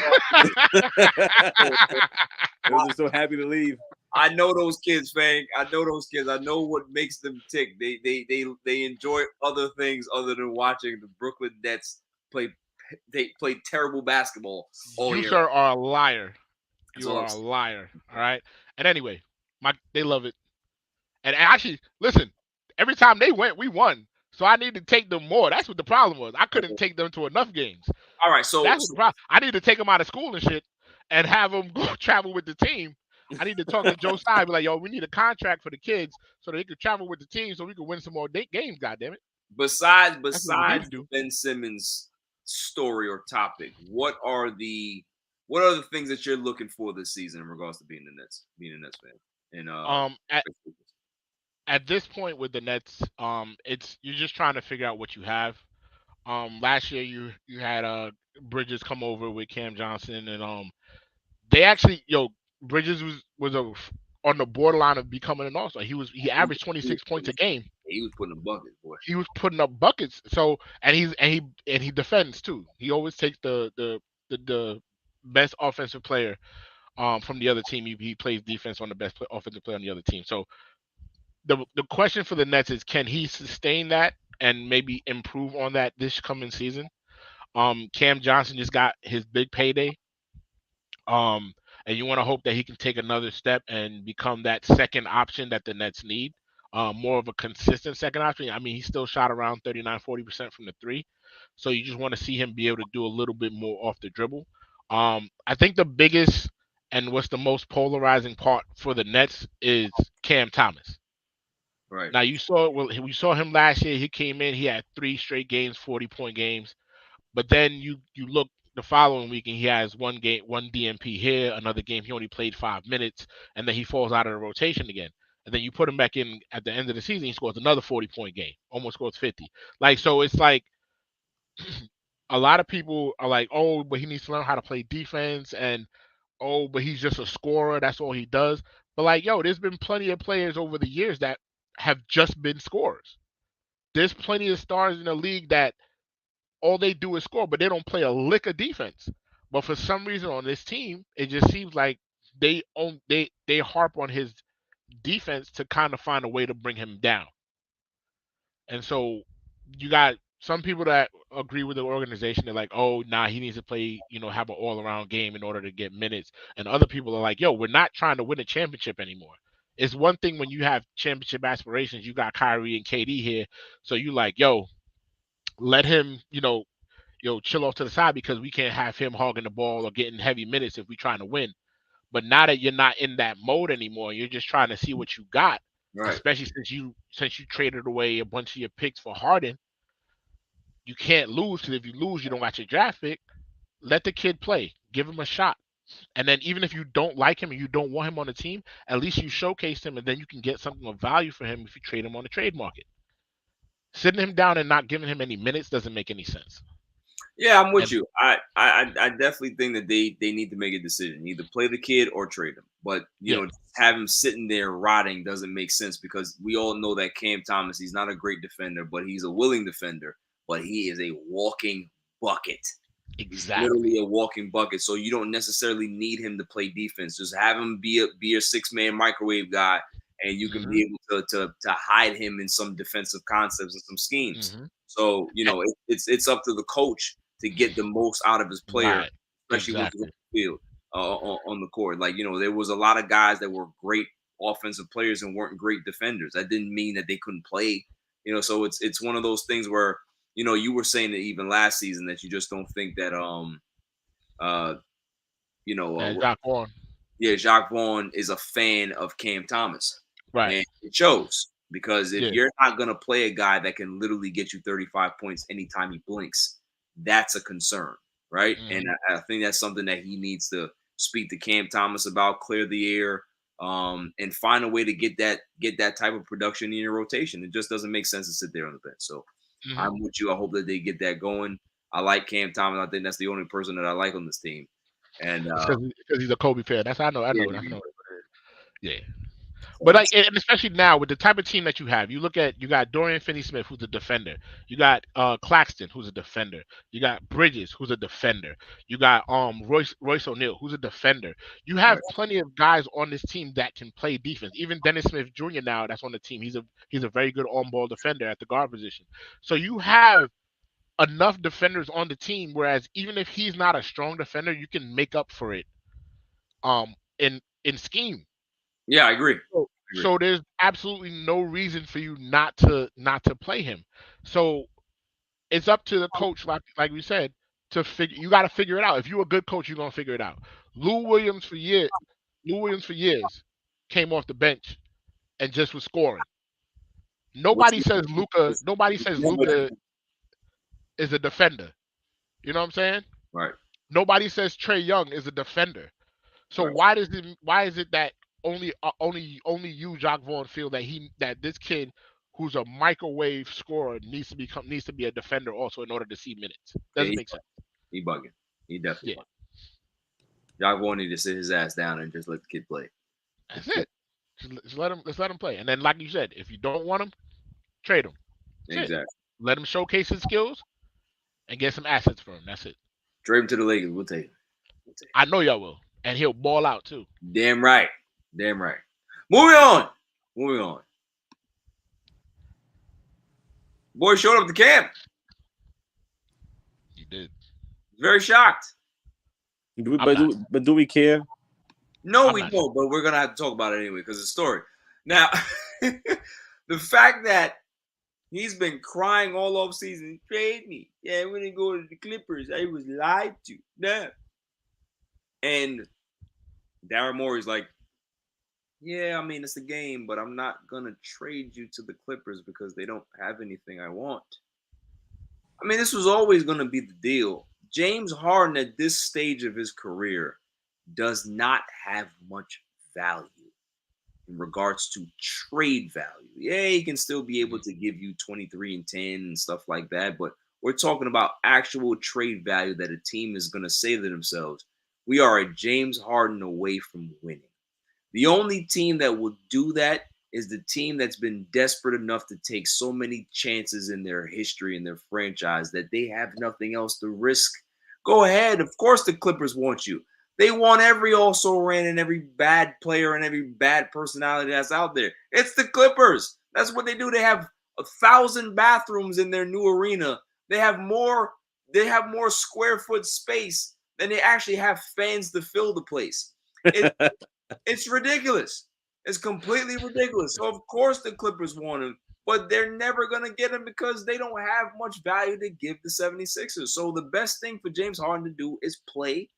They was just so happy to leave. I know those kids, Fang. I know those kids. I know what makes them tick. They enjoy other things other than watching the Brooklyn Nets play. They play terrible basketball all You, year. sir, are a liar. That's You all I'm are a saying. liar. All right. And anyway, they love it. And actually, listen, every time they went, we won. So I need to take them more. That's what the problem was. I couldn't take them to enough games. All right, so That's what the problem. I need to take them out of school and shit and have them go travel with the team. I need to talk to Joe Tsai, be like, yo, we need a contract for the kids so they could travel with the team so we could win some more games, goddammit. besides That's what we need to the do. Ben Simmons story or topic, what are the things that you're looking for this season in regards to being a Nets fan? And At this point with the Nets, you're just trying to figure out what you have. Last year you had Bridges come over with Cam Johnson, and they actually Bridges was on the borderline of becoming an all-star. He averaged 26 points a game. he was putting a bucket, boy. He was putting up buckets. So and he defends too. He always takes the best offensive player from the other team. He plays defense on the best offensive player on the other team. So the question for the Nets is, can he sustain that and maybe improve on that this coming season? Cam Johnson just got his big payday. And you want to hope that he can take another step and become that second option that the Nets need. More of a consistent second option. I mean, he still shot around 39-40% from the three. So you just want to see him be able to do a little bit more off the dribble. I think the biggest and what's the most polarizing part for the Nets is Cam Thomas. Right. Now we saw him last year. He came in, he had 3 straight games, 40-point games. But then you look the following week and he has one DNP here, another game he only played 5 minutes, and then he falls out of the rotation again. And then you put him back in at the end of the season, he scores another 40-point game, almost scores 50. So it's like a lot of people are like, oh, but he needs to learn how to play defense, and oh, but he's just a scorer. That's all he does. But there's been plenty of players over the years that have just been scorers. There's plenty of stars in the league that all they do is score, but they don't play a lick of defense. But for some reason on this team, it just seems like they harp on his defense to kind of find a way to bring him down. And so you got some people that agree with the organization. They're like, oh, nah, he needs to play, have an all-around game in order to get minutes. And other people are like, yo, we're not trying to win a championship anymore. It's one thing when you have championship aspirations. You got Kyrie and KD here. So you like, yo, let him, chill off to the side because we can't have him hogging the ball or getting heavy minutes if we're trying to win. But now that you're not in that mode anymore, you're just trying to see what you got. Right. Especially since you traded away a bunch of your picks for Harden. You can't lose, because if you lose, you don't got your draft pick. Let the kid play. Give him a shot. And then even if you don't like him and you don't want him on the team, at least you showcase him, and then you can get something of value for him if you trade him on the trade market. Sitting him down and not giving him any minutes doesn't make any sense. Yeah, I'm with And you. I definitely think that they need to make a decision, either play the kid or trade him. But yeah, have him sitting there rotting doesn't make sense because we all know that Cam Thomas, he's not a great defender, but he's a willing defender. But he is a walking bucket. He's exactly. literally a walking bucket. So you don't necessarily need him to play defense. Just have him be a 6-man microwave guy, and you can Hmm. be able to hide him in some defensive concepts and some schemes. Hmm. So it's up to the coach to get the most out of his player, Right. especially when he's on Exactly. the field, on the court. Like there was a lot of guys that were great offensive players and weren't great defenders. That didn't mean that they couldn't play. So it's one of those things where you were saying that even last season that you just don't think that uh And Jacques Vaughn. yeah, Jacques Vaughn is a fan of Cam Thomas. Right. And it shows because if Yeah. you're not going to play a guy that can literally get you 35 points anytime he blinks, that's a concern, right? Mhm. And I think that's something that he needs to speak to Cam Thomas about, clear the air, and find a way to get that type of production in your rotation. It just doesn't make sense to sit there on the bench. So Mhm. I'm with you. I hope that they get that going. I like Cam Thomas. I think that's the only person that I like on this team. And It's because he's a Kobe fan. That's I know. I yeah, know. Yeah. But like, and especially now with the type of team that you have, you got Dorian Finney-Smith, who's a defender. You got Claxton, who's a defender. You got Bridges, who's a defender. You got Royce O'Neal, who's a defender. You have plenty of guys on this team that can play defense. Even Dennis Smith Jr. now that's on the team. He's a very good on-ball defender at the guard position. So you have enough defenders on the team, whereas even if he's not a strong defender, you can make up for it in scheme. yeah, I agree. So there's absolutely no reason for you not to play him. So it's up to the coach, like we said, to figure. You got to figure it out. If you're a good coach, you're gonna figure it out. Lou Williams for years came off the bench and just was scoring. Nobody says Luca. Nobody says Luca is a defender. You know what I'm saying? Right. Nobody says Trey Young is a defender. So Right. why is it that only you, Jacques Vaughn, feel that this kid who's a microwave scorer needs to be a defender also in order to see minutes? Doesn't make sense. He bugging. He definitely Yeah. bugging. Y'all want to sit his ass down and just let the kid play. That's it. Just let him play. And then, like you said, if you don't want him, trade him. That's Exactly. it. Let him showcase his skills and get some assets for him. That's it. Trade him to the Lakers. We'll take him. I know y'all will. And he'll ball out too. Damn right. Damn right. Moving on. Boy showed up to camp. He did. Very shocked. But do we care? No, I'm we not don't, but we're gonna have to talk about it anyway because it's a story. Now, the fact that he's been crying all off season, trade me. Yeah, I'm gonna go to the Clippers. I was lied to. Nah. And Daryl Morey's like, yeah, I mean, it's a game, but I'm not going to trade you to the Clippers because they don't have anything I want. I mean, this was always going to be the deal. James Harden at this stage of his career does not have much value in regards to trade value. Yeah, he can still be able to give you 23 and 10 and stuff like that, but we're talking about actual trade value that a team is going to say to themselves, we are a James Harden away from winning. The only team that will do that is the team that's been desperate enough to take so many chances in their history and their franchise that they have nothing else to risk. Go ahead. Of course the Clippers want you. They want every also-ran and every bad player and every bad personality that's out there. It's the Clippers. That's what they do. They have 1,000 bathrooms in their new arena. They have more square foot space than they actually have fans to fill the place. It's ridiculous. It's completely ridiculous. So, of course, the Clippers want him, but they're never going to get him because they don't have much value to give the 76ers. So, the best thing for James Harden to do is play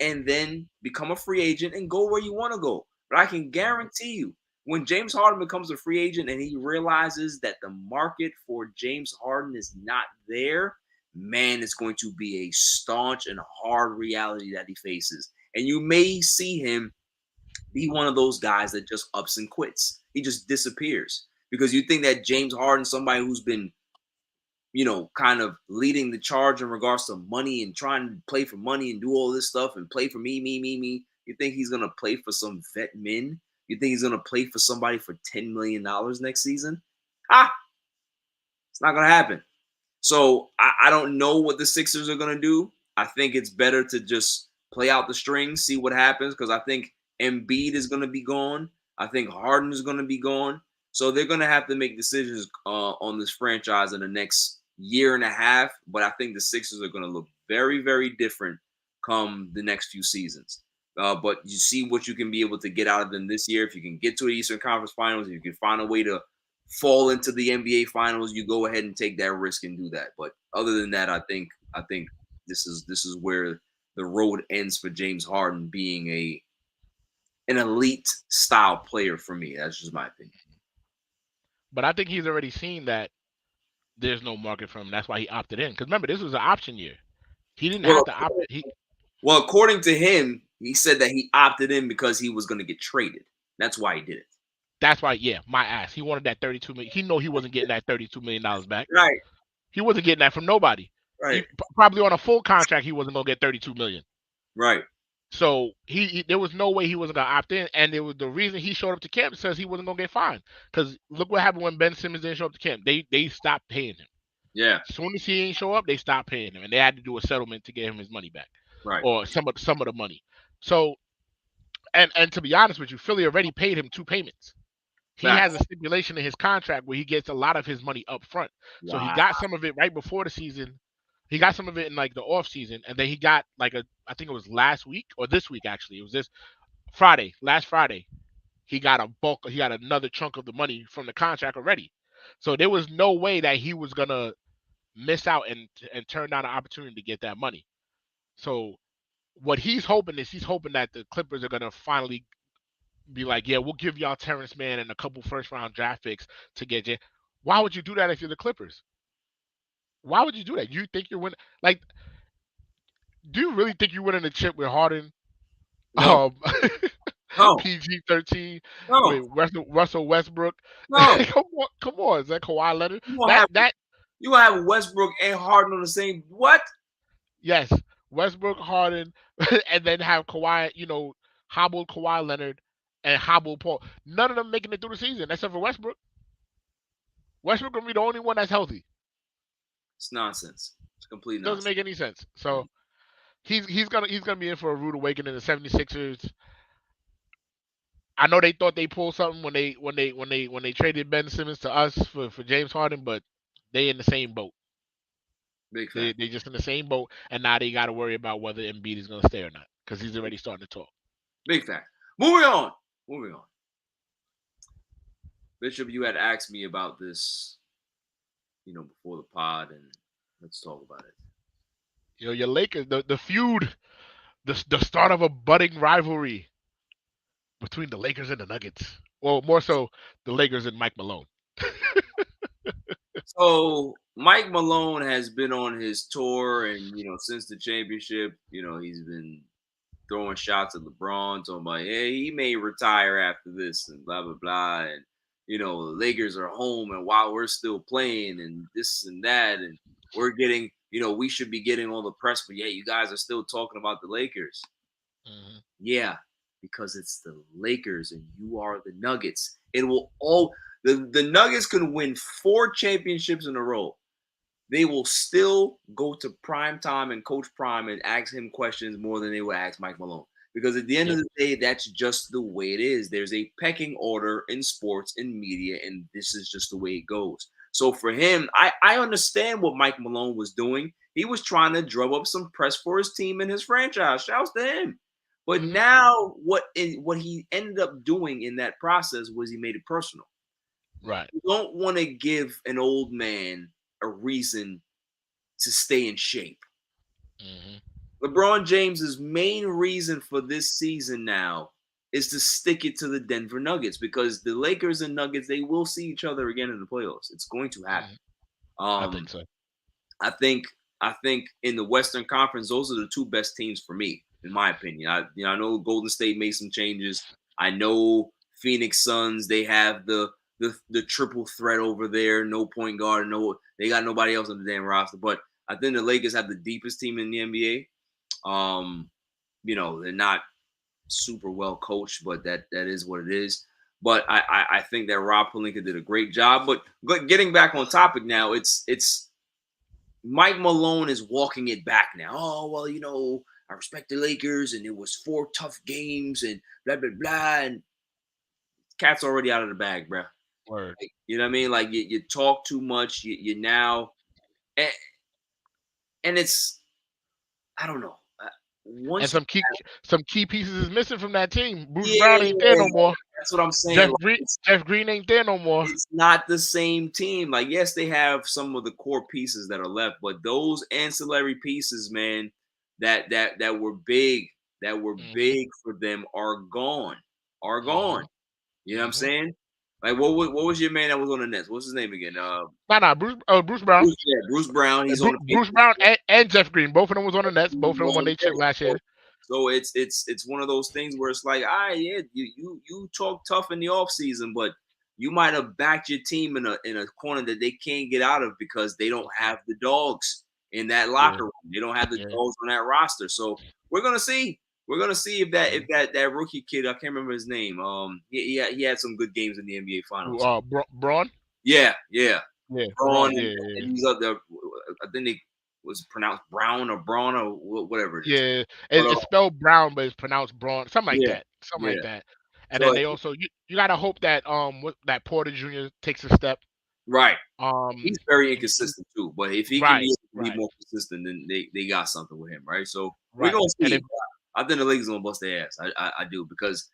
and then become a free agent and go where you want to go. But I can guarantee you, when James Harden becomes a free agent and he realizes that the market for James Harden is not there, man, it's going to be a staunch and hard reality that he faces. And you may see him be one of those guys that just ups and quits. He just disappears because you think that James Harden, somebody who's been kind of leading the charge in regards to money and trying to play for money and do all this stuff and play for me. You think he's going to play for some vet min? You think he's going to play for somebody for $10 million next season? It's not going to happen. So I don't know what the Sixers are going to do. I think it's better to just play out the strings, see what happens, because I think Embiid is going to be gone. I think Harden is going to be gone. So they're going to have to make decisions on this franchise in the next year and a half. But I think the Sixers are going to look very, very different come the next few seasons. But you see what you can be able to get out of them this year. If you can get to the Eastern Conference Finals, if you can find a way to fall into the NBA Finals, you go ahead and take that risk and do that. But other than that, I think this is where the road ends for James Harden being an elite style player for me. That's just my opinion. But I think he's already seen that there's no market for him. That's why he opted in. Because remember, this was an option year. He didn't have to opt in. Well, according to him, he said that he opted in because he was going to get traded. That's why he did it. That's why, my ass. He wanted that $32 million. He knew he wasn't getting that $32 million back. Right. He wasn't getting that from nobody. Right. Probably on a full contract, he wasn't going to get $32 million. Right. So there was no way he wasn't going to opt in. And it was the reason he showed up to camp says he wasn't going to get fined. Because look what happened when Ben Simmons didn't show up to camp. They stopped paying him. Yeah. As soon as he didn't show up, they stopped paying him. And they had to do a settlement to get him his money back. Right. Or some of the money. So, and to be honest with you, Philly already paid him 2 payments. He has a stipulation in his contract where he gets a lot of his money up front. Wow. So he got some of it right before the season. He got some of it in like the off season, and then he got I think it was last week or this week actually. It was this last Friday. He got another chunk of the money from the contract already. So there was no way that he was gonna miss out and turn down an opportunity to get that money. So what he's hoping that the Clippers are gonna finally be like, yeah, we'll give y'all Terrence Mann and a couple first-round draft picks to get Jay. Why would you do that if you're the Clippers? Why would you do that? You think you're winning? Like, do you really think you're winning a chip with Harden? No. No. PG-13 No. with Russell Westbrook? No. Come on. Is that Kawhi Leonard? You gonna have Westbrook and Harden on the same what? Yes, Westbrook, Harden, and then have Kawhi, hobbled Kawhi Leonard and hobbled Paul. None of them making it through the season except for Westbrook. Westbrook gonna be the only one that's healthy. It's nonsense. It's complete nonsense. Doesn't make any sense. So he's gonna be in for a rude awakening. The 76ers. I know they thought they pulled something when they traded Ben Simmons to us for James Harden, but they in the same boat. They just in the same boat, and now they got to worry about whether Embiid is going to stay or not because he's already starting to talk. Big fact. Moving on. Bishop, you had asked me about this, before the pod, and let's talk about it. Your Lakers, the feud, the start of a budding rivalry between the Lakers and the Nuggets. Well, more so the Lakers and Mike Malone. So Mike Malone has been on his tour, and since the championship, he's been throwing shots at LeBron, talking about, hey, he may retire after this, and blah blah blah, and the Lakers are home, and while we're still playing, and this and that, and we're getting, we should be getting all the press, but yeah, you guys are still talking about the Lakers. Mm-hmm. Yeah, because it's the Lakers, and you are the Nuggets. It will all. The Nuggets can win 4 championships in a row. They will still go to Prime Time and Coach Prime and ask him questions more than they would ask Mike Malone. Because at the end of the day, that's just the way it is. There's a pecking order in sports, in media, and this is just the way it goes. So for him, I understand what Mike Malone was doing. He was trying to drum up some press for his team and his franchise. Shouts to him. But now what he ended up doing in that process was he made it personal. Right. You don't want to give an old man a reason to stay in shape. Mm-hmm. LeBron James's main reason for this season now is to stick it to the Denver Nuggets because the Lakers and Nuggets, they will see each other again in the playoffs. It's going to happen. I think so. I think in the Western Conference, those are the 2 best teams for me, in my opinion. I know Golden State made some changes. I know Phoenix Suns, they have the the triple threat over there, no point guard, they got nobody else on the damn roster. But I think the Lakers have the deepest team in the NBA. They're not super well coached, but that is what it is. But I think that Rob Pelinka did a great job. But getting back on topic now, it's Mike Malone is walking it back now. Oh, well, I respect the Lakers, and it was 4 tough games, and blah, blah, blah. And cat's already out of the bag, bro. Word. Like, you know what I mean? Like, you talk too much. You now – and it's – I don't know. And some key pieces is missing from that team. Bruce Brown ain't there no more. That's what I'm saying. Jeff Green ain't there no more. It's not the same team. Like, yes, they have some of the core pieces that are left, but those ancillary pieces, man, that were big, big for them are gone. You know what I'm saying? Like, what was your man that was on the Nets? What's his name again? Bruce Brown. Bruce Brown. He's on Bruce Brown and Jeff Green. Both of them was on the Nets. Both of them won their chip last year. So it's one of those things where it's like, you talk tough in the offseason, but you might have backed your team in a corner that they can't get out of because they don't have the dogs in that locker room. They don't have the dogs on that roster. So we're gonna see. We're gonna see if that rookie kid, I can't remember his name. He had some good games in the NBA Finals. Braun. Yeah. Braun. And he's up there. I think it was pronounced Brown or Braun or whatever it is. Yeah, it's spelled Brown, but it's pronounced Braun. Something like that. Like that. And so then they also you gotta hope that that Porter Jr. takes a step. Right. He's very inconsistent too, but if he can be more consistent, then they got something with him, right? So we're gonna see. I think the Lakers gonna bust their ass. I do, because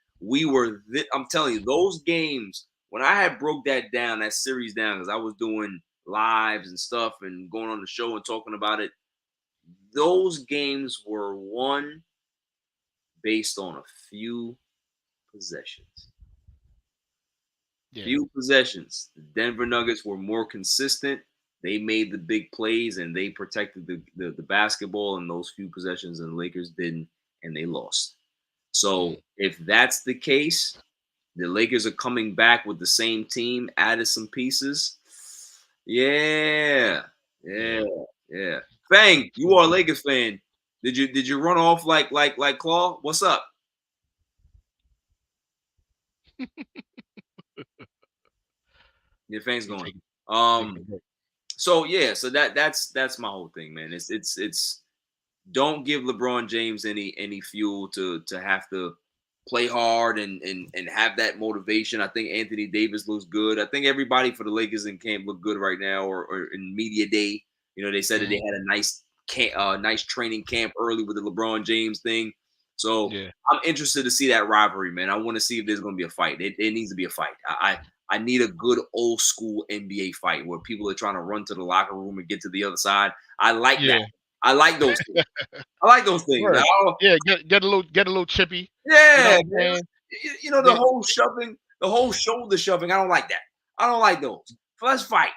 I'm telling you, those games when I had broke that series down, because I was doing lives and stuff and going on the show and talking about it. Those games were won based on a few possessions. Few possessions. The Denver Nuggets were more consistent. They made the big plays and they protected the basketball in those few possessions, and the Lakers didn't, and they lost. So if that's the case, the Lakers are coming back with the same team, added some pieces. Yeah. Fang, you are a Lakers fan. Did you run off like Claw? What's up? Your Fang's going. So that's my whole thing, man. It's don't give LeBron James any fuel to have to play hard and have that motivation. I think Anthony Davis looks good. I think everybody for the Lakers in camp look good right now, or in media day. They said that they had a nice training camp early with the LeBron James thing. So I'm interested to see that rivalry, man. I want to see if there's going to be a fight. It needs to be a fight. I need a good old school NBA fight where people are trying to run to the locker room and get to the other side. I like that. I like those things. Get a little chippy. Yeah, man. The whole shoving, the whole shoulder shoving. I don't like that. I don't like those. Let's fight.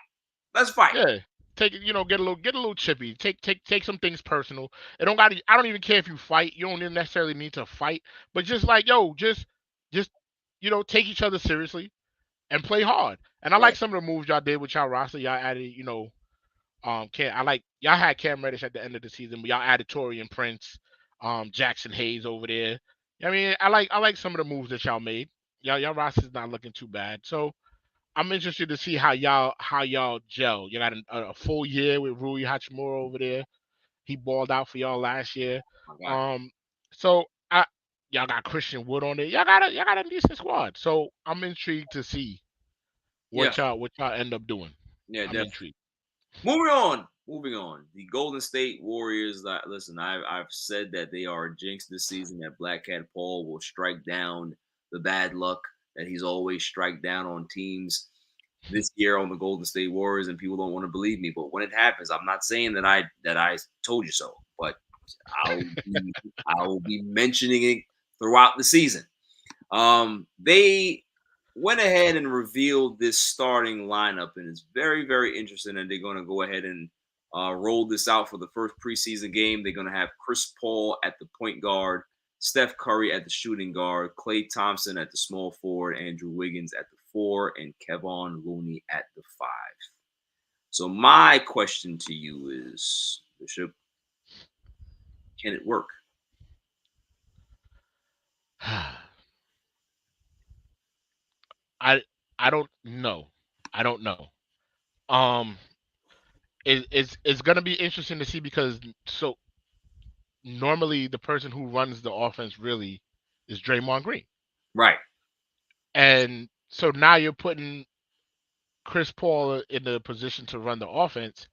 Yeah. Take it, get a little chippy. Take some things personal. I don't even care if you fight. You don't even necessarily need to fight, but just take each other seriously and play hard. And I like some of the moves y'all did with y'all roster. Y'all added, y'all had Cam Reddish at the end of the season, but y'all added Taurean Prince, Jackson Hayes over there. I mean, I like some of the moves that y'all made. Y'all roster's not looking too bad. So I'm interested to see how y'all gel. You got a full year with Rui Hachimura over there. He balled out for y'all last year. So y'all got Christian Wood on there. Y'all got a decent squad. So I'm intrigued to see what y'all end up doing. Yeah, I'm intrigued. Moving on. The Golden State Warriors. Listen, I've said that they are a jinx this season. That Black Cat Paul will strike down the bad luck that he's always strike down on teams this year on the Golden State Warriors, and people don't want to believe me. But when it happens, I'm not saying that I told you so, but I will be mentioning it throughout the season. They went ahead and revealed this starting lineup, and it's very, very interesting. And they're going to go ahead and roll this out for the first preseason game. They're going to have Chris Paul at the point guard, Steph Curry at the shooting guard, Klay Thompson at the small forward, Andrew Wiggins at the 4 and Kevon Looney at the 5. So my question to you is, Bishop, can it work? I don't know. I don't know. It's gonna be interesting to see because so normally the person who runs the offense really is Draymond Green. Right. And so now you're putting Chris Paul in the position to run the offense.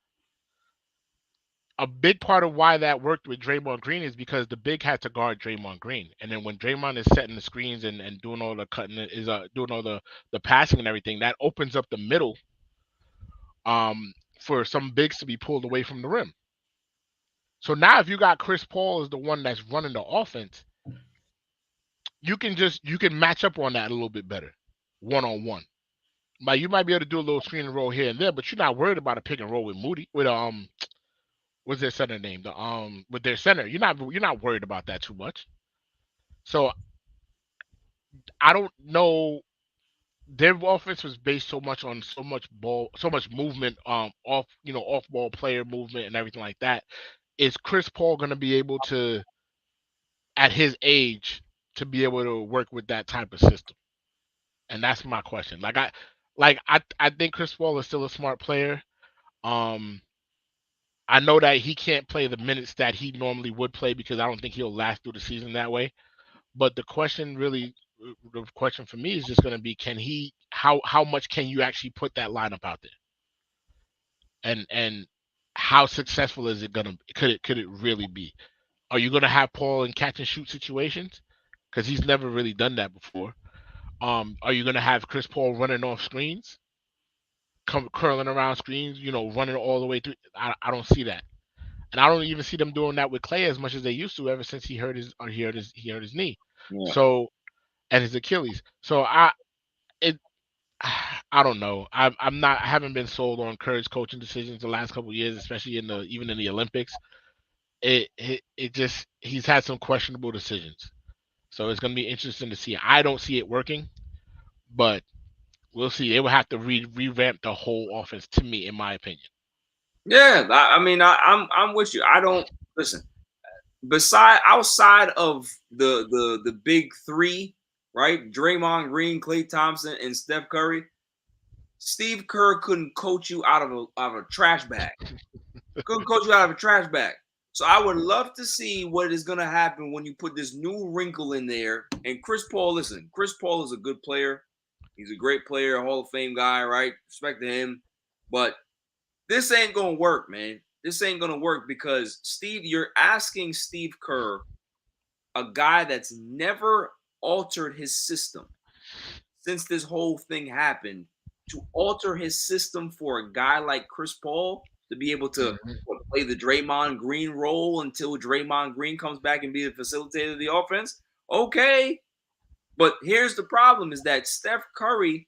A big part of why that worked with Draymond Green is because the big had to guard Draymond Green. And then when Draymond is setting the screens and doing all the cutting, doing all the passing and everything, that opens up the middle for some bigs to be pulled away from the rim. So now if you got Chris Paul as the one that's running the offense, you can match up on that a little bit better, one-on-one. Like you might be able to do a little screen and roll here and there, but you're not worried about a pick and roll with Moody with what's their center name? With their center. You're not worried about that too much. So I don't know. Their offense was based so much on so much movement, off ball player movement and everything like that. Is Chris Paul going to be able to, at his age, to be able to work with that type of system? And that's my question. I think Chris Paul is still a smart player. I know that he can't play the minutes that he normally would play because I don't think he'll last through the season that way. But the question for me is just going to be, how much can you actually put that lineup out there? And how successful is it could it really be? Are you going to have Paul in catch and shoot situations? Because he's never really done that before. Are you going to have Chris Paul running off screens, curling around screens, running all the way through? I don't see that. And I don't even see them doing that with Clay as much as they used to ever since he hurt his knee. Yeah. So, and his Achilles. So I don't know. I haven't been sold on Curry's coaching decisions the last couple of years, especially even in the Olympics. He's had some questionable decisions. So it's going to be interesting to see. I don't see it working, but we'll see. They will have to revamp the whole offense, to me, in my opinion. Yeah, I mean, I'm with you. I don't listen. Outside of the big three, right? Draymond Green, Klay Thompson, and Steph Curry. Steve Kerr couldn't coach you out of a trash bag. Couldn't coach you out of a trash bag. So I would love to see what is going to happen when you put this new wrinkle in there. And Chris Paul, listen, Chris Paul is a good player. He's a great player, a Hall of Fame guy, right? Respect to him. But this ain't going to work, man. This ain't going to work because, Steve, you're asking Steve Kerr, a guy that's never altered his system since this whole thing happened, to alter his system for a guy like Chris Paul to be able to play the Draymond Green role until Draymond Green comes back and be the facilitator of the offense. Okay. But here's the problem is that Steph Curry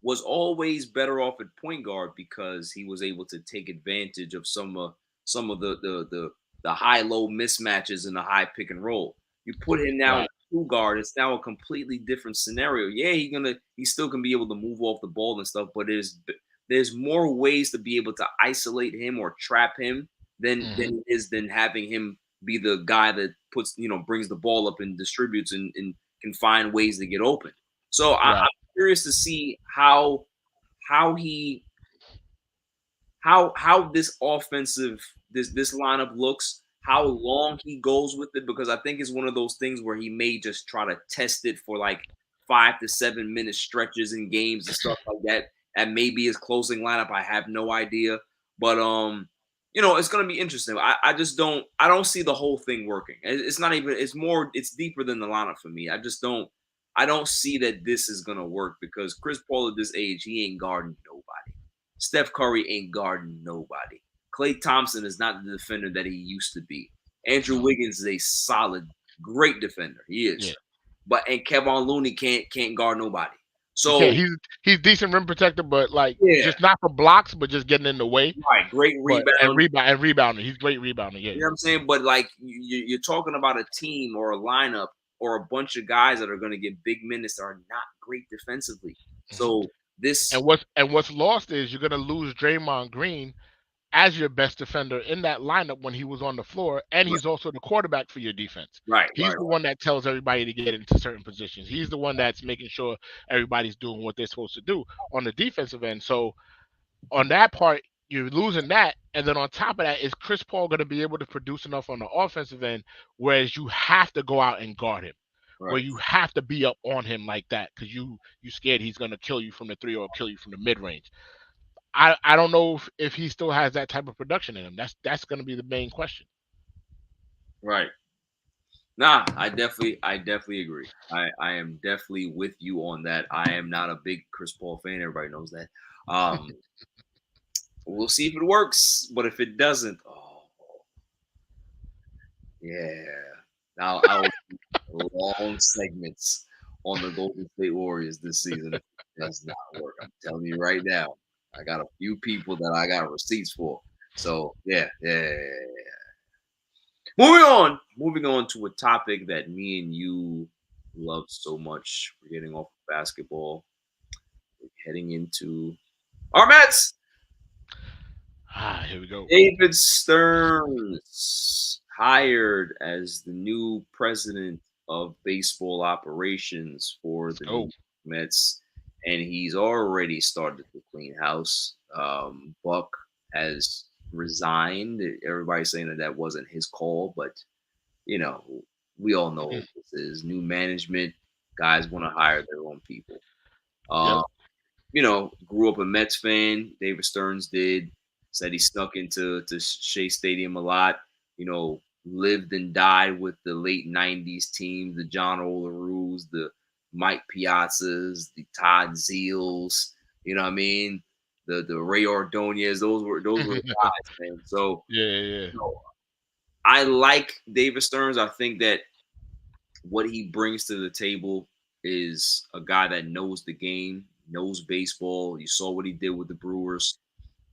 was always better off at point guard because he was able to take advantage of some of the high-low mismatches in the high pick and roll. You put him now at two guard, it's now a completely different scenario. Yeah, he still can be able to move off the ball and stuff, but there's more ways to be able to isolate him or trap him than having him be the guy that brings the ball up and distributes and can find ways to get open. So I'm curious to see how this offensive this lineup looks, how long he goes with it, because I think it's one of those things where he may just try to test it for like 5 to 7 minute stretches in games and stuff like that. And maybe his closing lineup, I have no idea. But it's gonna be interesting. I don't see the whole thing working. It's deeper than the lineup for me. I don't see that this is gonna work because Chris Paul at this age, he ain't guarding nobody. Steph Curry ain't guarding nobody. Klay Thompson is not the defender that he used to be. Andrew Wiggins is a solid, great defender. He is. Yeah. And Kevon Looney can't guard nobody. So he's decent rim protector, but just not for blocks, but just getting in the way. Right, great rebound rebounding. He's great rebounder. Yeah, you know what I'm saying. But you're talking about a team or a lineup are a bunch of guys that are going to get big minutes that are not great defensively. So this And what's lost is you're gonna lose Draymond Green as your best defender in that lineup when he was on the floor, and he's also the quarterback for your defense. He's the one that tells everybody to get into certain positions. He's the one that's making sure everybody's doing what they're supposed to do on the defensive end. So on that part, you're losing that, and then on top of that, is Chris Paul going to be able to produce enough on the offensive end, whereas you have to go out and guard him, where you have to be up on him like that because you scared he's going to kill you from the three or kill you from the mid range. I don't know if he still has that type of production in him. That's going to be the main question. Right. Nah, I definitely agree. I am definitely with you on that. I am not a big Chris Paul fan. Everybody knows that. We'll see if it works, but if it doesn't, yeah. Now I'll do long segments on the Golden State Warriors this season. It does not work. I'm telling you right now. I got a few people that I got receipts for. So yeah. Moving on to a topic that me and you love so much. We're getting off of basketball. We're heading into our Mets. Here we go. David Stearns hired as the new president of baseball operations for the Mets, and he's already started to clean house. Buck has resigned. Everybody's saying that wasn't his call, but we all know what this is. New management, guys want to hire their own people. Grew up a Mets fan. David Stearns did. Said he snuck into Shea Stadium a lot. Lived and died with the late '90s team, the John Olaroos, the Mike Piazzas, the Todd Zeals. You know what I mean? The Ray Ordonez. Those were the guys, man. So I like David Stearns. I think that what he brings to the table is a guy that knows the game, knows baseball. You saw what he did with the Brewers.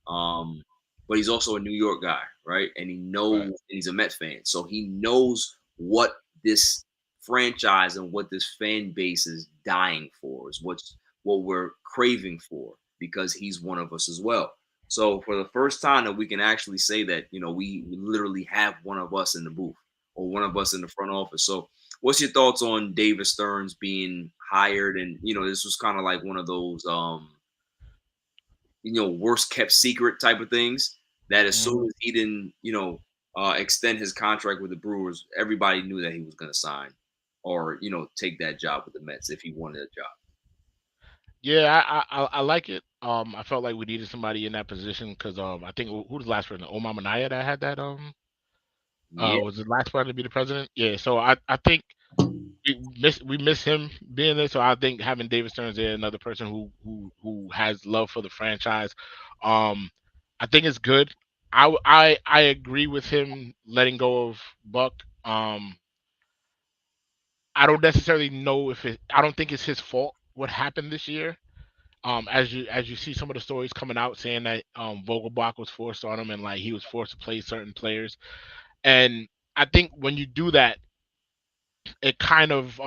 But he's also a New York guy, right? And he knows, and he's a Mets fan. So he knows what this franchise and what this fan base is dying for, is what we're craving for, because he's one of us as well. So for the first time that we can actually say that, we literally have one of us in the booth or one of us in the front office. So what's your thoughts on David Stearns being hired? And, this was kind of like one of those, worst kept secret type of things that as soon as he didn't, extend his contract with the Brewers, everybody knew that he was going to sign or, take that job with the Mets if he wanted a job. Yeah, I like it. I felt like we needed somebody in that position because I think who was the last person? Omar Minaya that had that was the last person to be the president. Yeah, so I think we miss him being there. So I think having David Stearns there, another person who has love for the franchise, I think it's good. I agree with him letting go of Buck. I don't necessarily know I don't think it's his fault what happened this year. As you see some of the stories coming out saying that Vogelbach was forced on him and like he was forced to play certain players. And I think when you do that, it kind of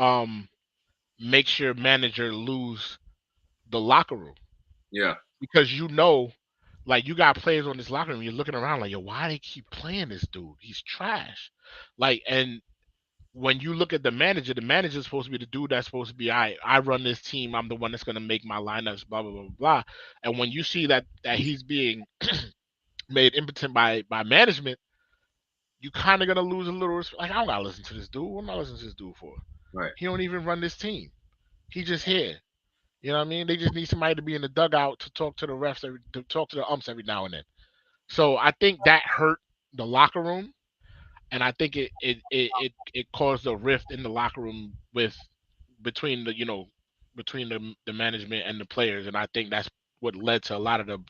makes your manager lose the locker room. Yeah. Because like you got players on this locker room, you're looking around like, yo, why they keep playing this dude? He's trash. Like, and when you look at the manager's supposed to be the dude that's supposed to be, I run this team, I'm the one that's gonna make my lineups, blah blah blah blah. And when you see that he's being made impotent by management, you kind of gonna lose a little respect. Like, I don't gotta listen to this dude. What am I listening to this dude for? Right. He don't even run this team. He just here. You know what I mean? They just need somebody to be in the dugout to talk to the refs, to talk to the umps every now and then. So I think that hurt the locker room, and I think it caused a rift in the locker room between the management and the players, and I think that's what led to a lot of the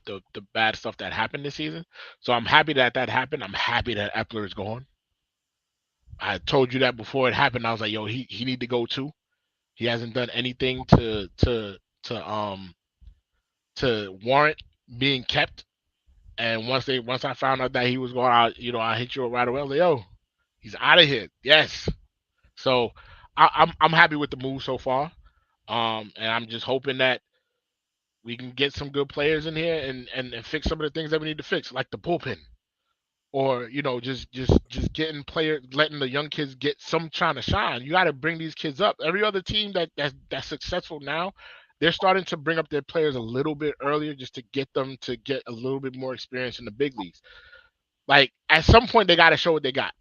bad stuff that happened this season. So I'm happy that happened. I'm happy that Epler is gone. I told you that before it happened. I was like, yo, he need to go too. He hasn't done anything to warrant being kept. And once I found out that he was going out, I hit you right away. I was like, yo, he's out of here. Yes. So I'm happy with the move so far. And I'm just hoping that we can get some good players in here and fix some of the things that we need to fix, like the bullpen. Or just getting players, letting the young kids get some trying to shine. You got to bring these kids up. Every other team that's successful now, they're starting to bring up their players a little bit earlier just to get them to get a little bit more experience in the big leagues. Like at some point, they got to show what they got.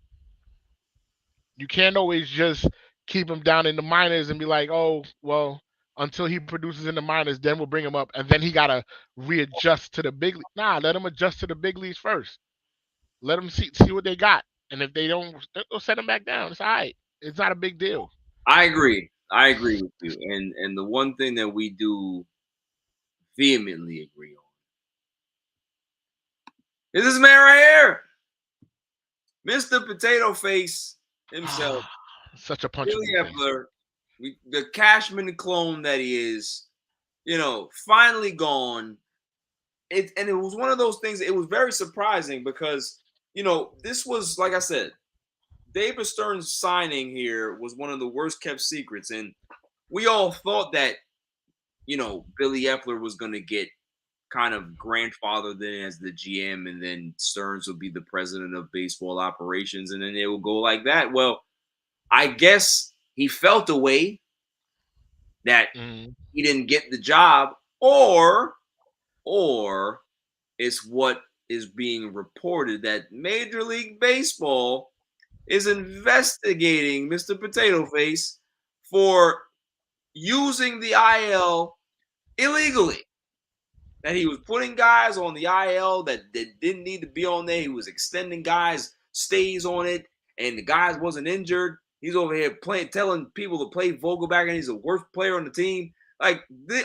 You can't always just keep him down in the minors and be like, oh well, until he produces in the minors, then we'll bring him up, and then he gotta readjust to the big league. Nah, let him adjust to the big leagues first. Let them see what they got, and if they don't, they'll set them back down. It's all right. It's not a big deal. I agree. I agree with you. And the one thing that we do vehemently agree on is this man right here, Mr. Potato Face himself, Such a Billy punchable face. Epler, the Cashman clone that he is, finally gone. It was one of those things. It was very surprising because this was, like I said, David Stern's signing here was one of the worst kept secrets, and we all thought that Billy Epler was going to get kind of grandfathered in as the GM, and then Stearns would be the president of baseball operations, and then it would go like that. Well, I guess he felt a way that he didn't get the job, or it's what is being reported that Major League Baseball is investigating Mr. Potato Face for using the IL illegally. That he was putting guys on the IL that didn't need to be on there. He was extending guys' stays on it, and the guys wasn't injured. He's over here telling people to play Vogelback, and he's the worst player on the team. Like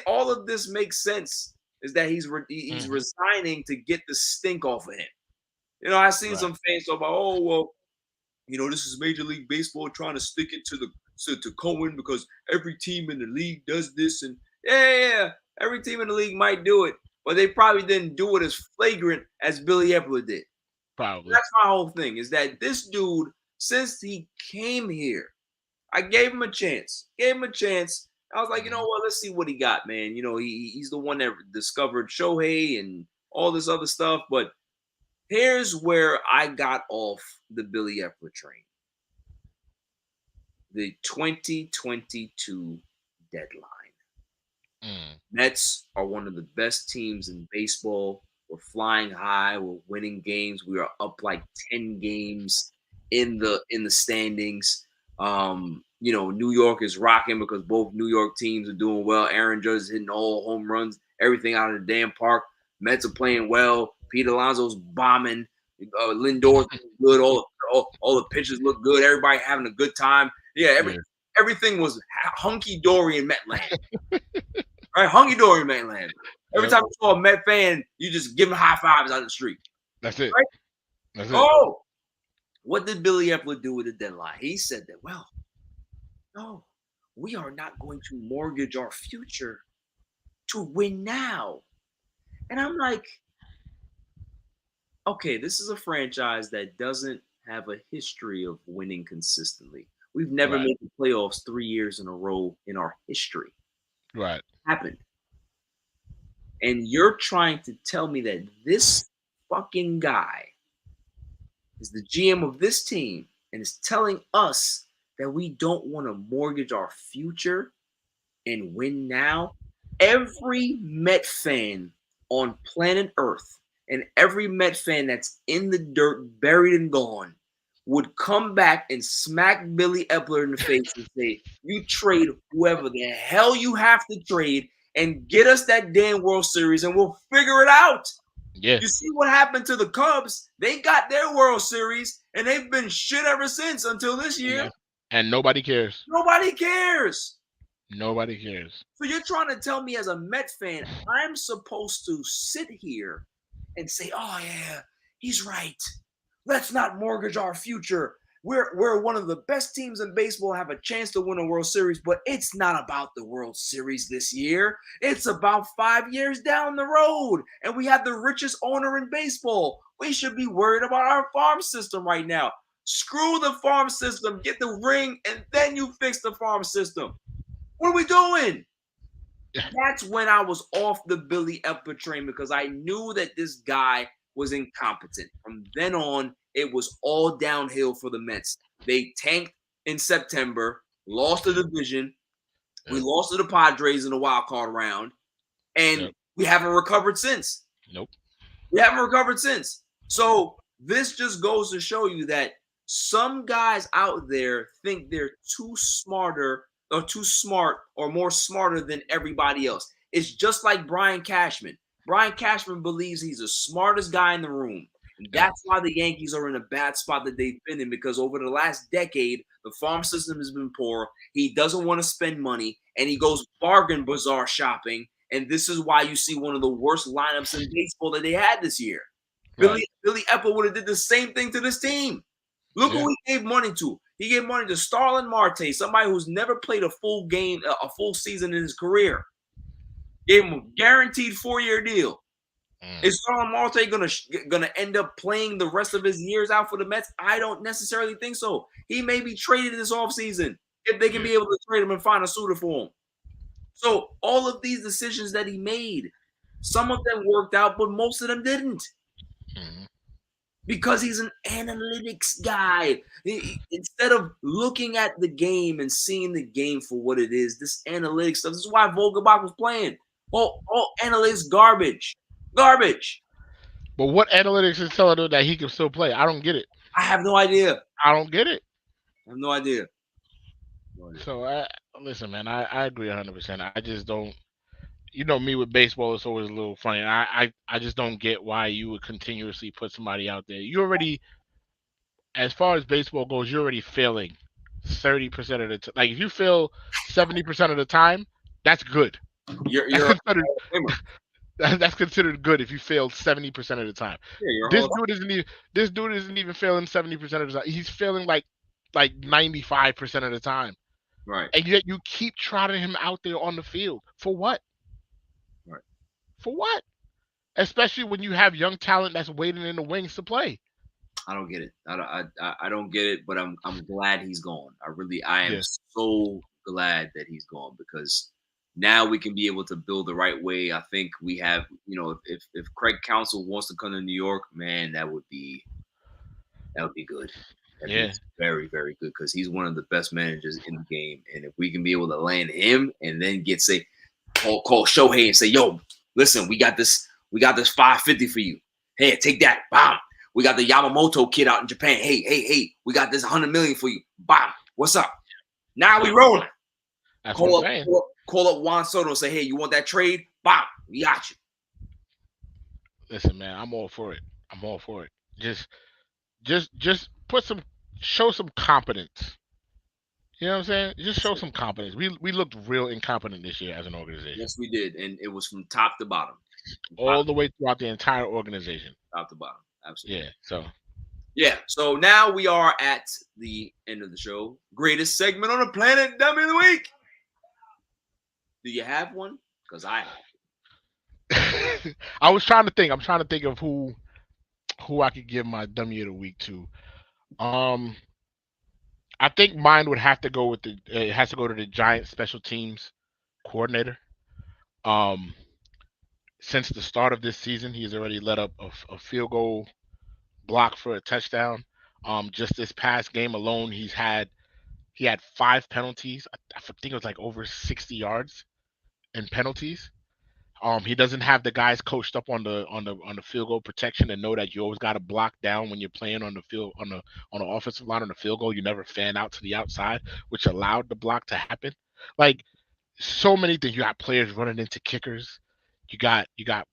all of this makes sense. Is that he's resigning to get the stink off of him? I seen some fans talk about, oh well, this is Major League Baseball trying to stick it to Cohen because every team in the league does this, and yeah, every team in the league might do it, but they probably didn't do it as flagrant as Billy Epler did. Probably. That's my whole thing, is that this dude, since he came here, I gave him a chance. I was like, you know what? Let's see what he got, man. He's the one that discovered Shohei and all this other stuff. But here's where I got off the Billy Epler train. The 2022 deadline. Mets are one of the best teams in baseball. We're flying high. We're winning games. We are up like 10 games in the standings. New York is rocking because both New York teams are doing well. Aaron Judge is hitting all home runs, everything out of the damn park. Mets are playing well. Pete Alonso's bombing. Lindor's good. All the pitchers look good. Everybody having a good time. Yeah, everything was hunky-dory in Metland. Right? Hunky-dory in Metland. Every time you saw a Met fan, you just give them high fives on the street. That's it. Right? That's it. Oh, what did Billy Epler do with the deadline? He said that, well, no, we are not going to mortgage our future to win now. And I'm like, okay, this is a franchise that doesn't have a history of winning consistently. We've never made the playoffs 3 years in a row in our history. Right. Happened. And you're trying to tell me that this fucking guy is the GM of this team and is telling us that we don't want to mortgage our future and win now? Every Met fan on planet Earth and every Met fan that's in the dirt, buried and gone, would come back and smack Billy Epler in the face and say, you trade whoever the hell you have to trade and get us that damn World Series and we'll figure it out. Yeah. You see what happened to the Cubs? They got their World Series and they've been shit ever since until this year. Yeah. And nobody cares. Nobody cares. Nobody cares. So you're trying to tell me as a Met fan, I'm supposed to sit here and say, oh yeah, he's right. Let's not mortgage our future. We're one of the best teams in baseball, have a chance to win a World Series, but it's not about the World Series this year. It's about 5 years down the road, and we have the richest owner in baseball. We should be worried about our farm system right now. Screw the farm system. Get the ring, and then you fix the farm system. What are we doing? That's when I was off the Billy Epper train because I knew that this guy was incompetent. From then on, it was all downhill for the Mets. They tanked in September, lost the division. We lost to the Padres in the wild card round, and we haven't recovered since. Nope. We haven't recovered since. So this just goes to show you that some guys out there think they're too smart or more smarter than everybody else. It's just like Brian Cashman. Brian Cashman believes he's the smartest guy in the room. And that's why the Yankees are in a bad spot that they've been in, because over the last decade, the farm system has been poor. He doesn't want to spend money, and he goes bargain bazaar shopping. And this is why you see one of the worst lineups in baseball that they had this year. Right. Billy Epper would have did the same thing to this team. Look who he gave money to. He gave money to Starlin Marte, somebody who's never played a full game, a full season in his career. Gave him a guaranteed 4-year deal. Is Starlin Marte gonna end up playing the rest of his years out for the Mets? I don't necessarily think so. He may be traded this offseason if they can be able to trade him and find a suitor for him. So all of these decisions that he made, some of them worked out, but most of them didn't. Because he's an analytics guy. Instead of looking at the game and seeing the game for what it is, this analytics stuff, this is why Vogelbach was playing. All analytics garbage. Garbage. But what analytics is telling him that he can still play? I don't get it. I have no idea. I don't get it. I have no idea. So, listen, man, I agree 100%. I just don't. You know me with baseball, it's always a little funny. I just don't get why you would continuously put somebody out there. You already, as far as baseball goes, you're already failing 30% of the time. Like, if you fail 70% of the time, that's good. That's considered good if you failed 70% of the time. Yeah, this dude isn't even failing 70% of the time. He's failing like 95% of the time. Right. And yet you keep trotting him out there on the field. For what? Right. For what? Especially when you have young talent that's waiting in the wings to play. I don't get it. I don't get it, but I'm glad he's gone. I am so glad that he's gone, because now we can be able to build the right way. I think we have, if Craig Counsell wants to come to New York, man, that would be good. That'd be very, very good, because he's one of the best managers in the game. And if we can be able to land him and then call Shohei and say, yo, listen, we got this $550 for you. Hey, take that. Bomb. We got the Yamamoto kid out in Japan. Hey, we got this $100 million for you. Bomb. What's up? Now we rolling. That's what I'm saying. Call up Juan Soto and say, hey, you want that trade? Bomb. We got you. Listen, man, I'm all for it. Just show some competence. You know what I'm saying? Just show some competence. We looked real incompetent this year as an organization. Yes, we did. And it was from top to bottom. All the way throughout the entire organization. Top to bottom. Absolutely. Yeah. So now we are at the end of the show. Greatest segment on the planet, Dummy of the Week. Do you have one? Because I have. I was trying to think. I'm trying to think of who I could give my Dummy of the Week to. I think mine would have to go with it has to go to the Giants special teams coordinator. Since the start of this season, he's already let up a field goal block for a touchdown. Just this past game alone, he had 5 penalties. I think it was like over 60 yards in penalties. He doesn't have the guys coached up on the field goal protection and know that you always got to block down when you're playing on the field on the offensive line on the field goal. You never fan out to the outside, which allowed the block to happen. Like, so many things. You got players running into kickers. You got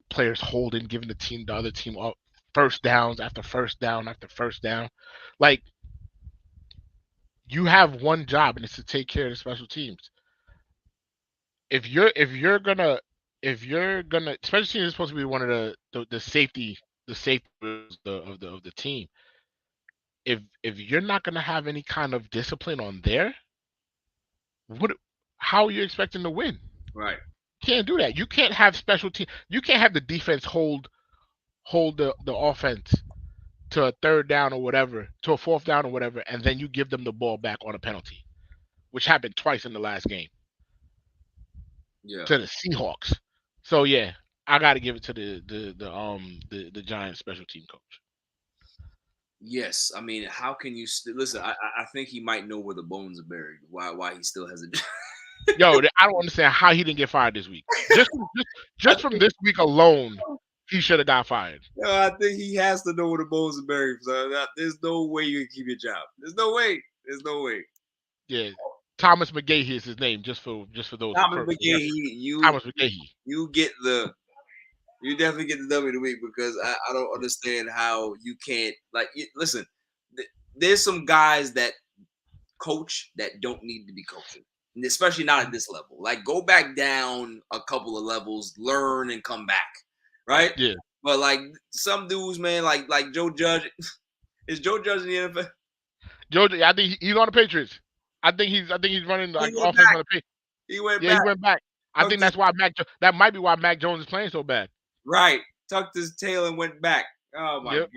players holding, giving the other team up first downs after first down after first down. Like, you have one job, and it's to take care of the special teams. If you're gonna, special teams is supposed to be one of the safety of the team. If you're not gonna have any kind of discipline on there, how are you expecting to win? Right. Can't do that. You can't have special team. You can't have the defense hold the offense to a third down or whatever, to a fourth down or whatever, and then you give them the ball back on a penalty, which happened twice in the last game Yeah. to the Seahawks. So yeah, I got to give it to the Giants special team coach. Yes, I mean, how can you listen? I think he might know where the bones are buried. Why he still has a Yo, I don't understand how he didn't get fired this week. Just from this week alone, he should have got fired. No, I think he has to know where the bones are buried. So there's no way you can keep your job. There's no way. There's no way. Yeah, Thomas McGahee is his name. Just for those. Thomas McGahee, Thomas McGahee. You definitely get the W of the week because I don't understand how you can't listen. There's some guys that coach that don't need to be coaching, and especially not at this level. Like go back down a couple of levels, learn and come back, right? Yeah. But like some dudes, man, like Joe Judge, is Joe Judge in the NFL? Joe, I think he's on the Patriots. I think he's running like offense on the Patriots. He went back. He went back. I think that's why that might be why Mac Jones is playing so bad. Right. Tucked his tail and went back. Oh my God.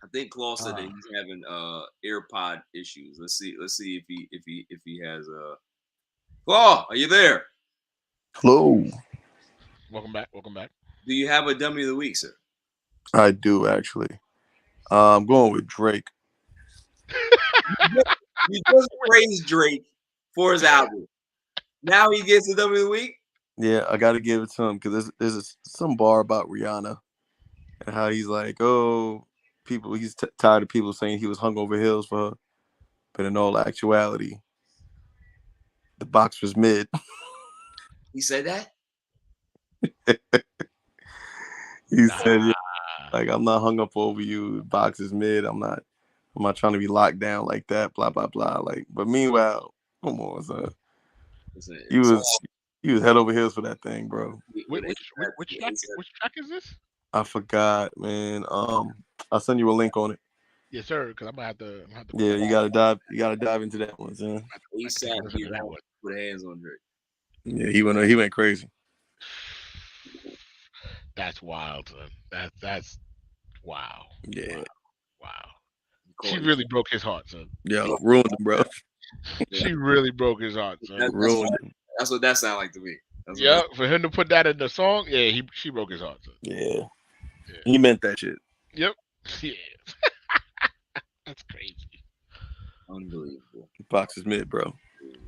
I think Claw said that he's having AirPod issues. Let's see if he has Claw, are you there? Hello. Welcome back. Do you have a dummy of the week, sir? I do actually. I'm going with Drake. You just praised Drake for his album. Now he gets the dummy of the week? Yeah, I got to give it to him because there's some bar about Rihanna and how he's like, oh, he's tired of people saying he was hung over hills for her. But in all actuality, the box was mid. He said that? He said, yeah, like, I'm not hung up over you. The box is mid. I'm not trying to be locked down like that, blah, blah, blah. Like, but meanwhile, come on, son. He was head over heels for that thing, bro. Which track is this? I forgot, man. I'll send you a link on it. Yes, sir. Because I'm gonna have to. Yeah, you gotta dive into that one, son. Put hands on Drake. Yeah, he went crazy. That's wild, son. That's wow. Yeah. Wow. She really broke his heart, son. Yeah, ruined him, bro. She really broke his heart, son. Ruined him. That's what that sounded like to me. Yeah, for him to put that in the song, yeah, she broke his heart, son. Yeah. He meant that shit. Yep. Yeah. That's crazy. Unbelievable. Box is mid, bro.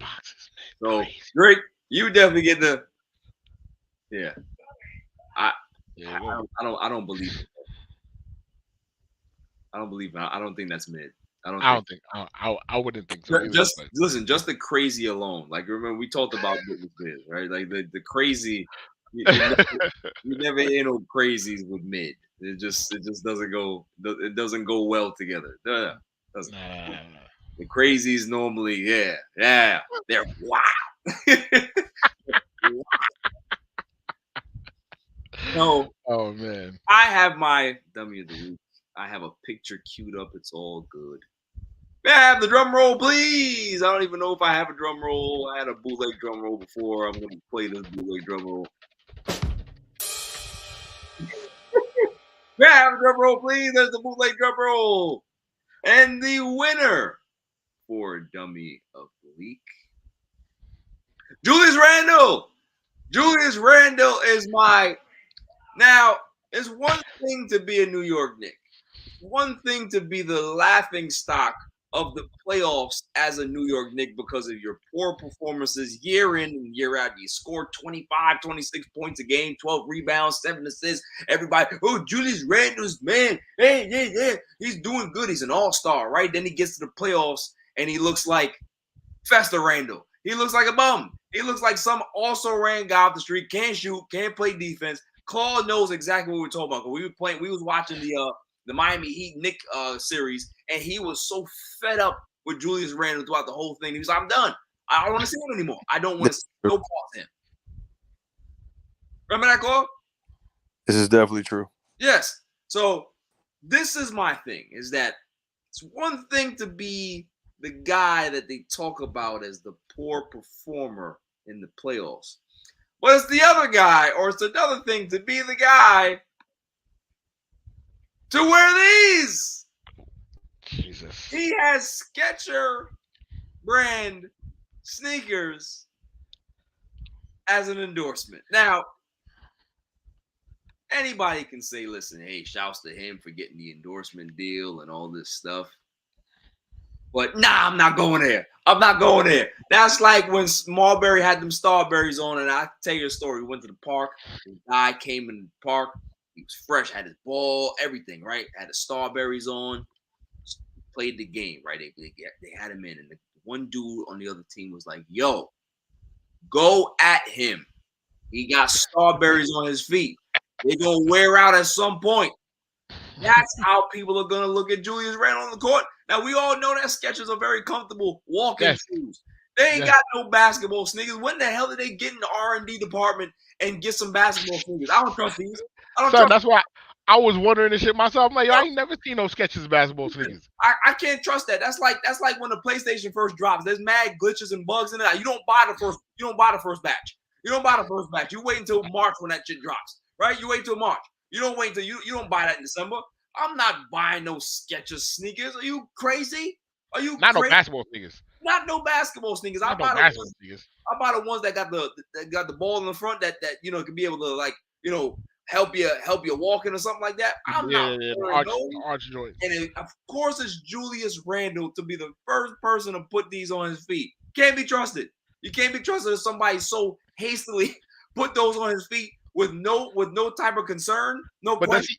Box is mid. So Crazy. Drake, you definitely get the. Yeah. I don't believe it. I don't believe it. I don't think that's mid. I wouldn't think so. Listen, just the crazy alone. Like remember we talked about Britney Spears, right? Like the crazy. You never hear no crazies with mid. It just doesn't go. It doesn't go well together. No. The crazies normally, yeah, they're wow. No. Oh man. I have my dummy of the week. I have a picture queued up. It's all good. May I have the drum roll, please? I don't even know if I have a drum roll. I had a bootleg drum roll before. I'm going to play this bootleg drum roll. May I have a drum roll, please? There's the bootleg drum roll. And the winner for dummy of the week, Julius Randle. Julius Randle is my... Now, it's one thing to be a New York Knick. One thing to be the laughing stock of the playoffs as a New York Knick because of your poor performances year in and year out. You scored 25, 26 points a game, 12 rebounds, 7 assists. Everybody, oh, Julius Randle's man. Hey, yeah. He's doing good. He's an all-star, right? Then he gets to the playoffs and he looks like Fester Randle. He looks like a bum. He looks like some also-ran guy off the street, can't shoot, can't play defense. Claude knows exactly what we're talking about. We was watching the Miami Heat Knick series, and he was so fed up with Julius Randle throughout the whole thing. He was like, I'm done. I don't want to see him anymore. I don't want to see no part of him. Remember that, Claude? This is definitely true. Yes. So this is my thing, is that it's one thing to be the guy that they talk about as the poor performer in the playoffs. But it's the other guy, or it's another thing to be the guy to wear these. Jesus. He has Skechers brand sneakers as an endorsement. Now, anybody can say, listen, hey, shouts to him for getting the endorsement deal and all this stuff. But nah, I'm not going there. I'm not going there. That's like when Marbury had them Starberries on, and I tell you a story. We went to the park. The guy came in the park. He was fresh, had his ball, everything, right? Had the Starberries on. Played the game, right? They had him in, and the one dude on the other team was like, yo, go at him. He got Starberries on his feet. They're going to wear out at some point. That's how people are going to look at Julius Randle on the court. Now, we all know that Skechers are very comfortable walking shoes. They ain't got no basketball sneakers. When the hell did they get in the R&D department and get some basketball sneakers? I don't trust these. That's why I was wondering this shit myself. I'm like, I ain't never seen no Skechers basketball sneakers. I can't trust that. That's like when the PlayStation first drops. There's mad glitches and bugs in it. You don't buy the first batch. You don't buy the first batch. You wait until March when that shit drops. Right? You wait until March. You don't wait until you don't buy that in December. I'm not buying no Skechers sneakers. Are you crazy? No basketball sneakers. Not no basketball sneakers. I buy the ones that got the ball in the front that can be able to help you walking or something like that. I'm not arch joints. And of course it's Julius Randle to be the first person to put these on his feet. Can't be trusted. You can't be trusted if somebody so hastily put those on his feet with no type of concern. No but question.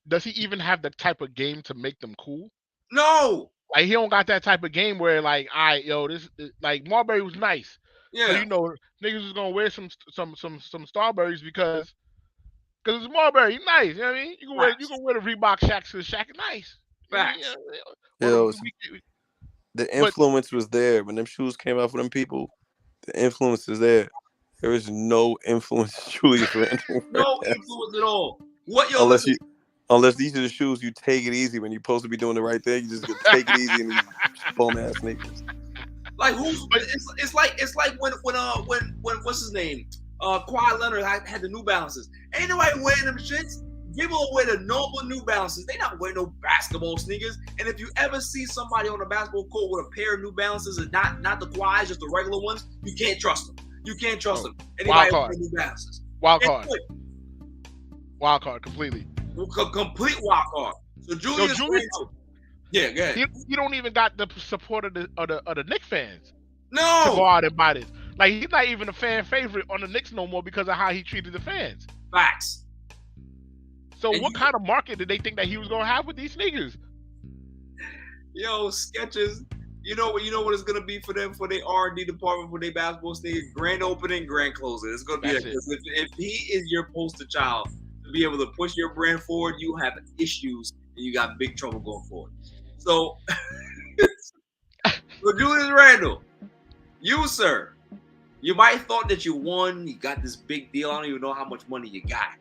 Does he even have the type of game to make them cool? No. Like he don't got that type of game where like, all right, yo, this like Marbury was nice. Yeah. So, niggas is gonna wear some Starberries because it's Marbury. He's nice. You know what I mean? You can wear the Reebok Shaqs because Shaq is nice. Facts. The influence was there when them shoes came out for them people. The influence is there. There is no influence, Julius Randle. No influence at all. Unless these are the shoes you take it easy when you're supposed to be doing the right thing. You just take it easy and you bum ass sneakers. Like it's like when what's his name? Kawhi Leonard had the New Balances. Ain't nobody wearing them shits. People wear the normal New Balances. They not wearing no basketball sneakers. And if you ever see somebody on a basketball court with a pair of New Balances and not the Kawhis, just the regular ones, you can't trust them. You can't trust them. Anybody with New Balances. Wild card completely. Complete wild card. So Julius Randle. Yeah, go ahead. He don't even got the support of the Knicks fans. No. To go out and buy this. Like he's not even a fan favorite on the Knicks no more because of how he treated the fans. Facts. So what kind of market did they think that he was gonna have with these sneakers? Yo, Skechers. You know what it's gonna be for them for their R&D department for their basketball sneakers. Grand opening, grand closing. It's gonna be if he is your poster child to be able to push your brand forward, you have issues and you got big trouble going forward. So, for Julius Randle, you sir, you might have thought that you won. You got this big deal. I don't even know how much money you got.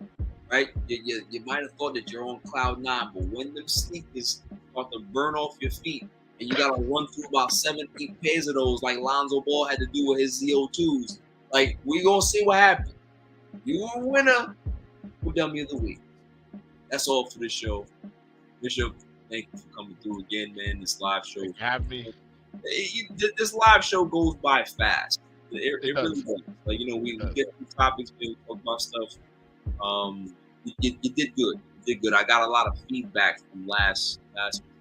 Right? You might have thought that you're on cloud 9, but when them sneakers start to burn off your feet and you got to run through about 7-8 pairs of those like Lonzo Ball had to do with his ZO2s, like, we going to see what happens. You a winner for Dummy of the Week. That's all for this show. Bishop, thank you for coming through again, man. This live show. Happy. This live show goes by fast. It really does. Like, we get through topics, we talk about stuff. You did good. You did good. I got a lot of feedback from last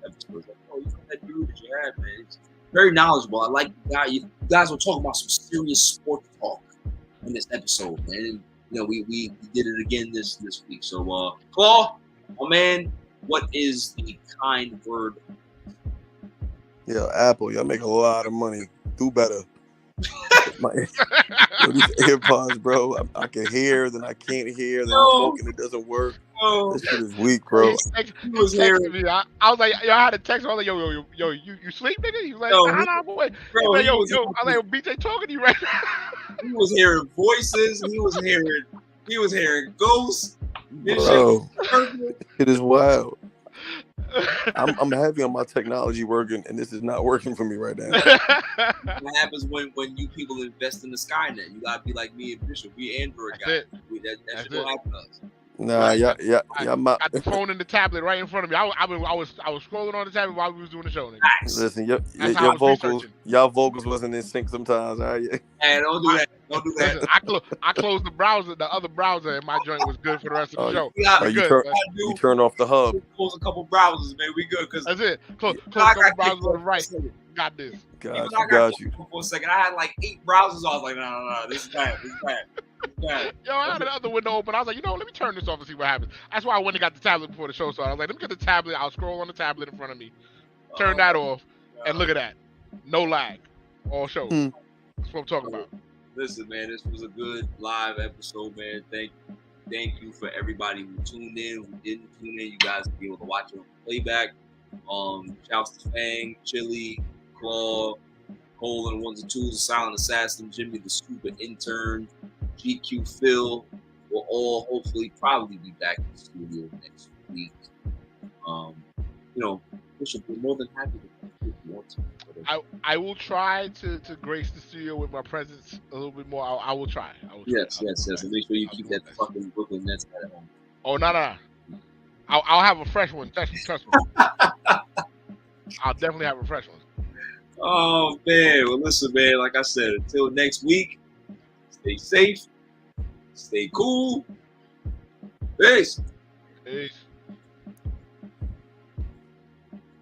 episode. Like, oh, you know that dude that you had, man. It's very knowledgeable. I like the guy. You guys were talking about some serious sports talk in this episode, man. And, we did it again this week. So, Claw, my man, what is the kind word? Yeah, Apple, y'all make a lot of money. Do better. These AirPods, bro. I can hear, then I can't hear, then I'm talking, it doesn't work. This shit is weak, bro. He was texting me. I was like, I had a text. I was like, yo, you sleep, nigga? He was like, nah, boy. Bro, like, yo, I was like, BJ talking to you right now. He was hearing voices. He was hearing ghosts. Bro, it is wild. I'm happy on my technology working, and this is not working for me right now. What happens when you people invest in the Skynet? You gotta be like me and Bishop. We Android guys. That shit don't happen to us. Nah, yeah. Got the phone and the tablet right in front of me. I was scrolling on the tablet while we was doing the show. Nigga. Facts. Listen, That's how I your was vocals, researching. y'all vocals wasn't in sync sometimes. All right? Hey, don't do that. Don't do that. Listen, I closed the browser. The other browser in my joint was good for the rest of the show. You turn off the hub. Close a couple browsers, man. We good because that's it. Close a couple browsers on the right. Got this. Got you. For a second, I had like 8 browsers. I was like, no, this is bad. This is bad. Yo, I had another window open. I was like, let me turn this off and see what happens. That's why I went and got the tablet before the show started. I was like, let me get the tablet. I'll scroll on the tablet in front of me, turn that off, and look at that. No lag. All show. That's what I'm talking about. Listen, man, this was a good live episode, man. Thank you for everybody who tuned in, who didn't tune in. You guys will be able to watch it on playback. Shouts to Fang, Chili, Claw, Cole and Ones and Twos, the Silent Assassin, Jimmy the Scuba Intern, GQ Phil will all hopefully probably be back in the studio next week. Bishop, we're more than happy to if you want to. I will try to grace the studio with my presence a little bit more. I will try. Yes. And make sure you keep that fucking Brooklyn Nets at home. Oh, no. I'll have a fresh one. Trust me. I'll definitely have a fresh one. Oh, man. Well, listen, man. Like I said, until next week, stay safe, stay cool. Peace. Peace.